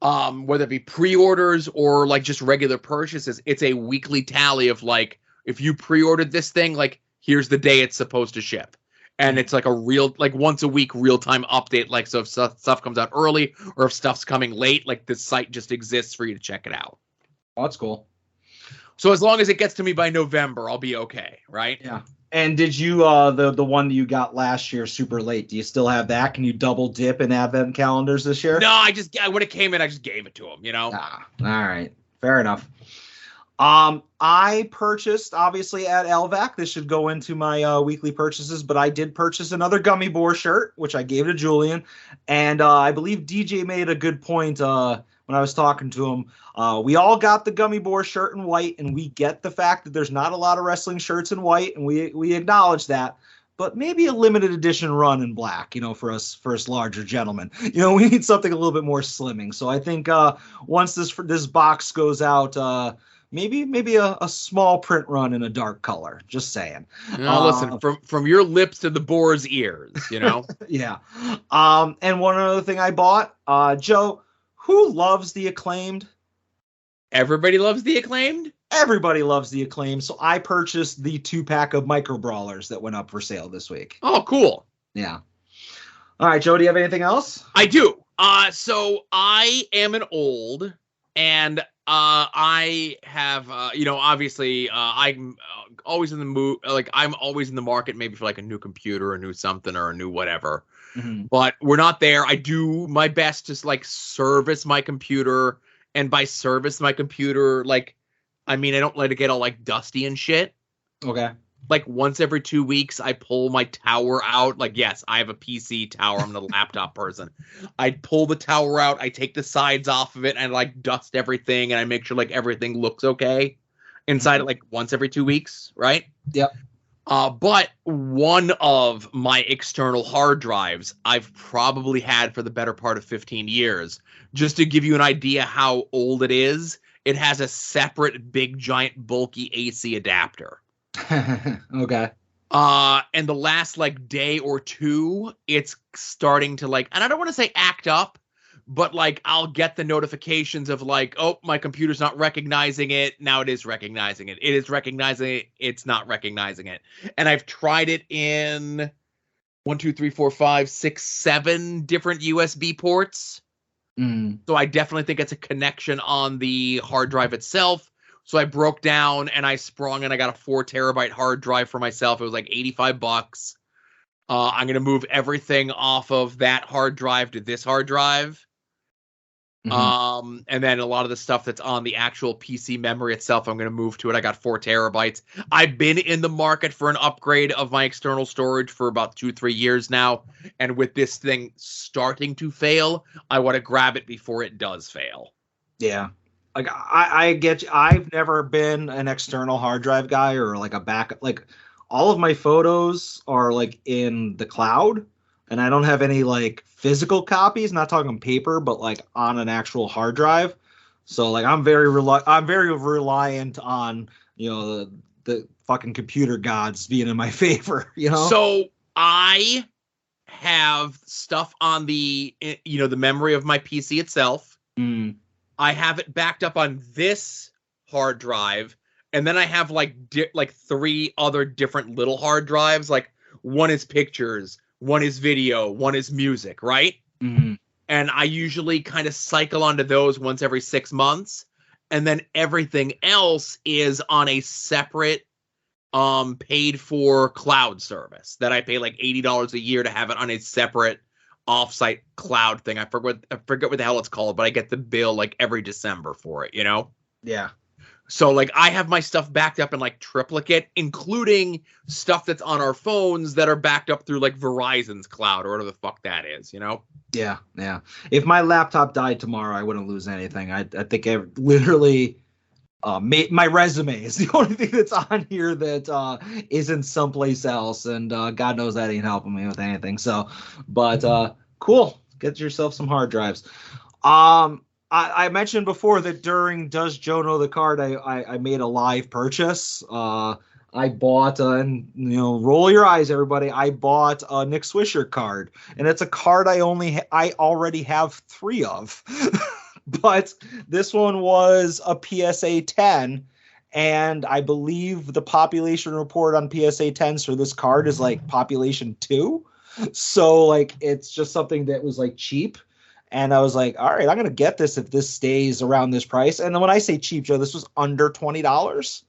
whether it be pre-orders or like just regular purchases, it's a weekly tally of like, if you pre-ordered this thing, like here's the day it's supposed to ship. And it's like a real, like once a week real-time update. Like, so if stuff comes out early or if stuff's coming late, like the site just exists for you to check it out. Oh, that's cool. So as long as it gets to me by November, I'll be okay, right? Yeah. And did you the one you got last year super late? Do you still have that? Can you double dip in advent calendars this year? No, when it came in, I just gave it to him. You know. All right, fair enough. I purchased obviously at LVAC. This should go into my weekly purchases, but I did purchase another Gummy Boar shirt, which I gave to Julian, and I believe DJ made a good point when I was talking to him. We all got the Gummy Boar shirt in white, and we get the fact that there's not a lot of wrestling shirts in white, and we acknowledge that. But maybe a limited edition run in black, for us larger gentlemen. We need something a little bit more slimming. So I think once this box goes out, maybe a small print run in a dark color. Just saying. Listen, from your lips to the boar's ears, Yeah. And one other thing I bought, Joe. Who loves the Acclaimed? Everybody loves the Acclaimed? Everybody loves the Acclaimed. So I purchased the 2-pack of Micro Brawlers that went up for sale this week. Oh, cool. Yeah. All right, Joe, do you have anything else? I do. So I am an old, and I have, obviously, I'm always in the mood, like I'm always in the market maybe for like a new computer, a new something, or a new whatever. Mm-hmm. But we're not there. I do my best to like service my computer, and by service my computer, like, I mean, I don't let it get all like dusty and shit. Okay. Like once every 2 weeks, I pull my tower out. Like, yes, I have a PC tower. I'm a laptop person. I pull the tower out. I take the sides off of it and like dust everything. And I make sure like everything looks okay inside it, like once every 2 weeks. Right. Yep. But one of my external hard drives I've probably had for the better part of 15 years. Just to give you an idea how old it is, it has a separate big, giant, bulky AC adapter. Okay. And the last like day or two, it's starting to like, and I don't want to say act up, but like I'll get the notifications of like, oh, my computer's not recognizing it. Now it is recognizing it. It is recognizing it. It's not recognizing it. And I've tried it in 1, 2, 3, 4, 5, 6, 7 different USB ports. So I definitely think it's a connection on the hard drive itself. So I broke down and I sprung and I got a 4 terabyte hard drive for myself. It was like $85. I'm going to move everything off of that hard drive to this hard drive. Mm-hmm. And then a lot of the stuff that's on the actual PC memory itself, I'm going to move to it. I got 4 terabytes. I've been in the market for an upgrade of my external storage for about 2-3 years now. And with this thing starting to fail, I want to grab it before it does fail. Yeah. Like I get you. I've never been an external hard drive guy or like a backup. Like all of my photos are like in the cloud, and I don't have any like physical copies. Not talking paper, but like on an actual hard drive. So like I'm very reliant on the fucking computer gods being in my favor. So I have stuff on the the memory of my PC itself. I have it backed up on this hard drive, and then I have like 3 other different little hard drives. Like one is pictures, one is video, one is music, right? Mm-hmm. And I usually kind of cycle onto those once every 6 months, and then everything else is on a separate paid for cloud service that I pay like $80 a year to have it on a separate offsite cloud thing. I forget what the hell it's called, but I get the bill like every December for it, you know? Yeah. So like I have my stuff backed up in like triplicate, including stuff that's on our phones that are backed up through like Verizon's cloud or whatever the fuck that is, you know? Yeah, yeah. If my laptop died tomorrow, I wouldn't lose anything. I think I literally my resume is the only thing that's on here that isn't someplace else, and God knows that ain't helping me with anything. So, but cool. Get yourself some hard drives. I mentioned before that during Does Joe Know the Card, I made a live purchase. I bought, and roll your eyes, everybody. I bought a Nick Swisher card, and it's a card I already have 3 of. But this one was a PSA 10, and I believe the population report on PSA 10s for this card is like population 2. So like it's just something that was like cheap. And I was like, all right, I'm going to get this if this stays around this price. And then when I say cheap, Joe, this was under $20.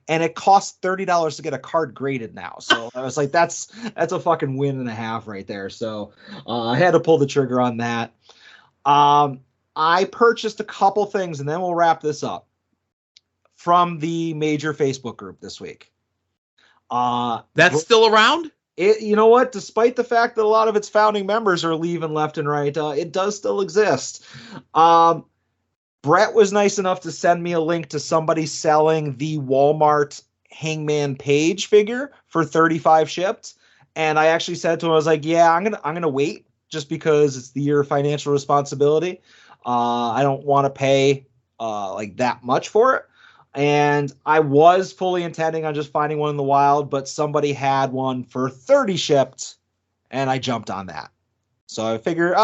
And it costs $30 to get a card graded now. So I was like, that's a fucking win and a half right there. So I had to pull the trigger on that. I purchased a couple things, and then we'll wrap this up, from the major Facebook group this week. That's still around? You know what? Despite the fact that a lot of its founding members are leaving left and right, it does still exist. Brett was nice enough to send me a link to somebody selling the Walmart Hangman Page figure for $35 shipped. And I actually said to him, I was like, yeah, I'm gonna wait, just because it's the year of financial responsibility. I don't want to pay like that much for it. And I was fully intending on just finding one in the wild, but somebody had one for $30 shipped, and I jumped on that. So I figured,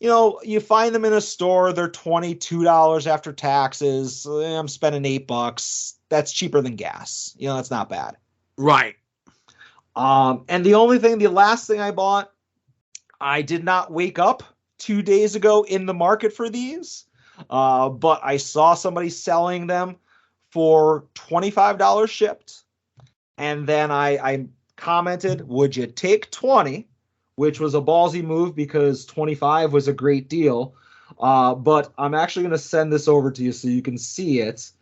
you find them in a store, they're $22 after taxes. I'm spending $8. That's cheaper than gas. That's not bad. Right. And the last thing I bought, I did not wake up 2 days ago in the market for these, but I saw somebody selling them for $25 shipped. And then I commented, would you take 20? Which was a ballsy move because 25 was a great deal. But I'm actually going to send this over to you so you can see it. As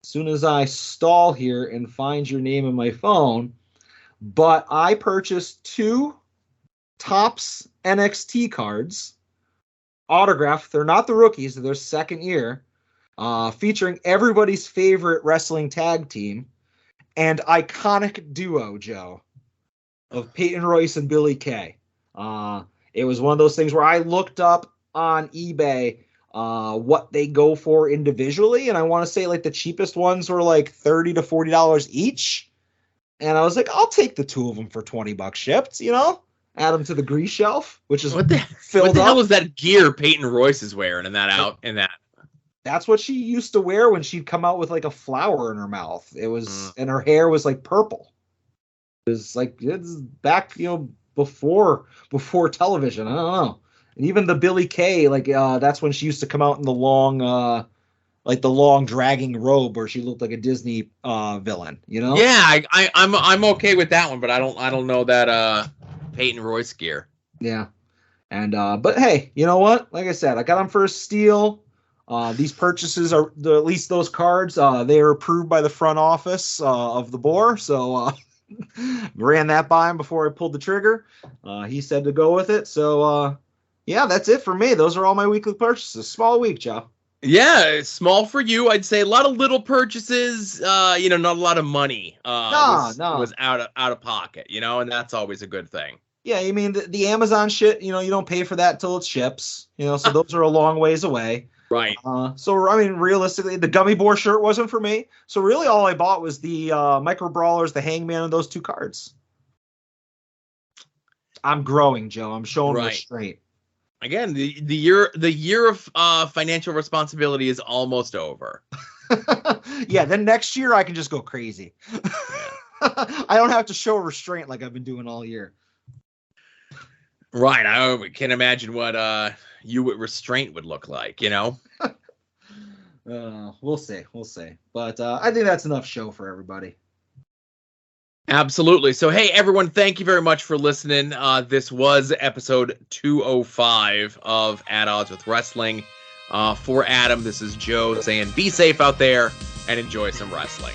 soon as I stall here and find your name in my phone. But I purchased 2 Topps NXT cards, autographed. They're not the rookies, they're their second year, featuring everybody's favorite wrestling tag team and iconic duo, Joe, of Peyton Royce and Billy Kay. It was one of those things where I looked up on eBay what they go for individually, and I want to say like the cheapest ones were like $30 to $40 each. And I was like, I'll take the 2 of them for $20 shipped, add them to the grease shelf, which is what the hell is that gear Peyton Royce is wearing in that. That's what she used to wear when she'd come out with like a flower in her mouth. It was, and her hair was like purple. It's back, before television. I don't know. And even the Billy Kay, that's when she used to come out in the long, the long dragging robe where she looked like a Disney villain. Yeah, I'm okay with that one, but I don't know that Peyton Royce gear. Yeah, and but hey, you know what? Like I said, I got them for a steal. These purchases are at least those cards. They are approved by the front office of the Boar, so ran that by him before I pulled the trigger. He said to go with it. So yeah, that's it for me. Those are all my weekly purchases. Small week, Joe. Yeah, it's small for you. I'd say a lot of little purchases. Not a lot of money. Was out of pocket. And that's always a good thing. Yeah, you mean the Amazon shit? You don't pay for that until it ships. So those are a long ways away. Right. So I mean, realistically, the Gummy Boar shirt wasn't for me. So really, all I bought was the Micro Brawlers, the Hangman, and those 2 cards. I'm growing, Joe. I'm showing restraint. Again, the year of financial responsibility is almost over. Yeah, then next year I can just go crazy. I don't have to show restraint like I've been doing all year. Right. I can imagine what you with restraint would look like, We'll see. But I think that's enough show for everybody. Absolutely. So, hey, everyone, thank you very much for listening. This was episode 205 of At Odds with Wrestling. For Adam, this is Joe saying be safe out there and enjoy some wrestling.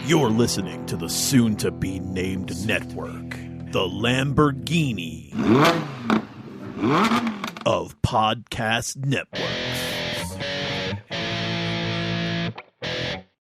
You're listening to the soon-to-be-named network, the Lamborghini of Podcast Network.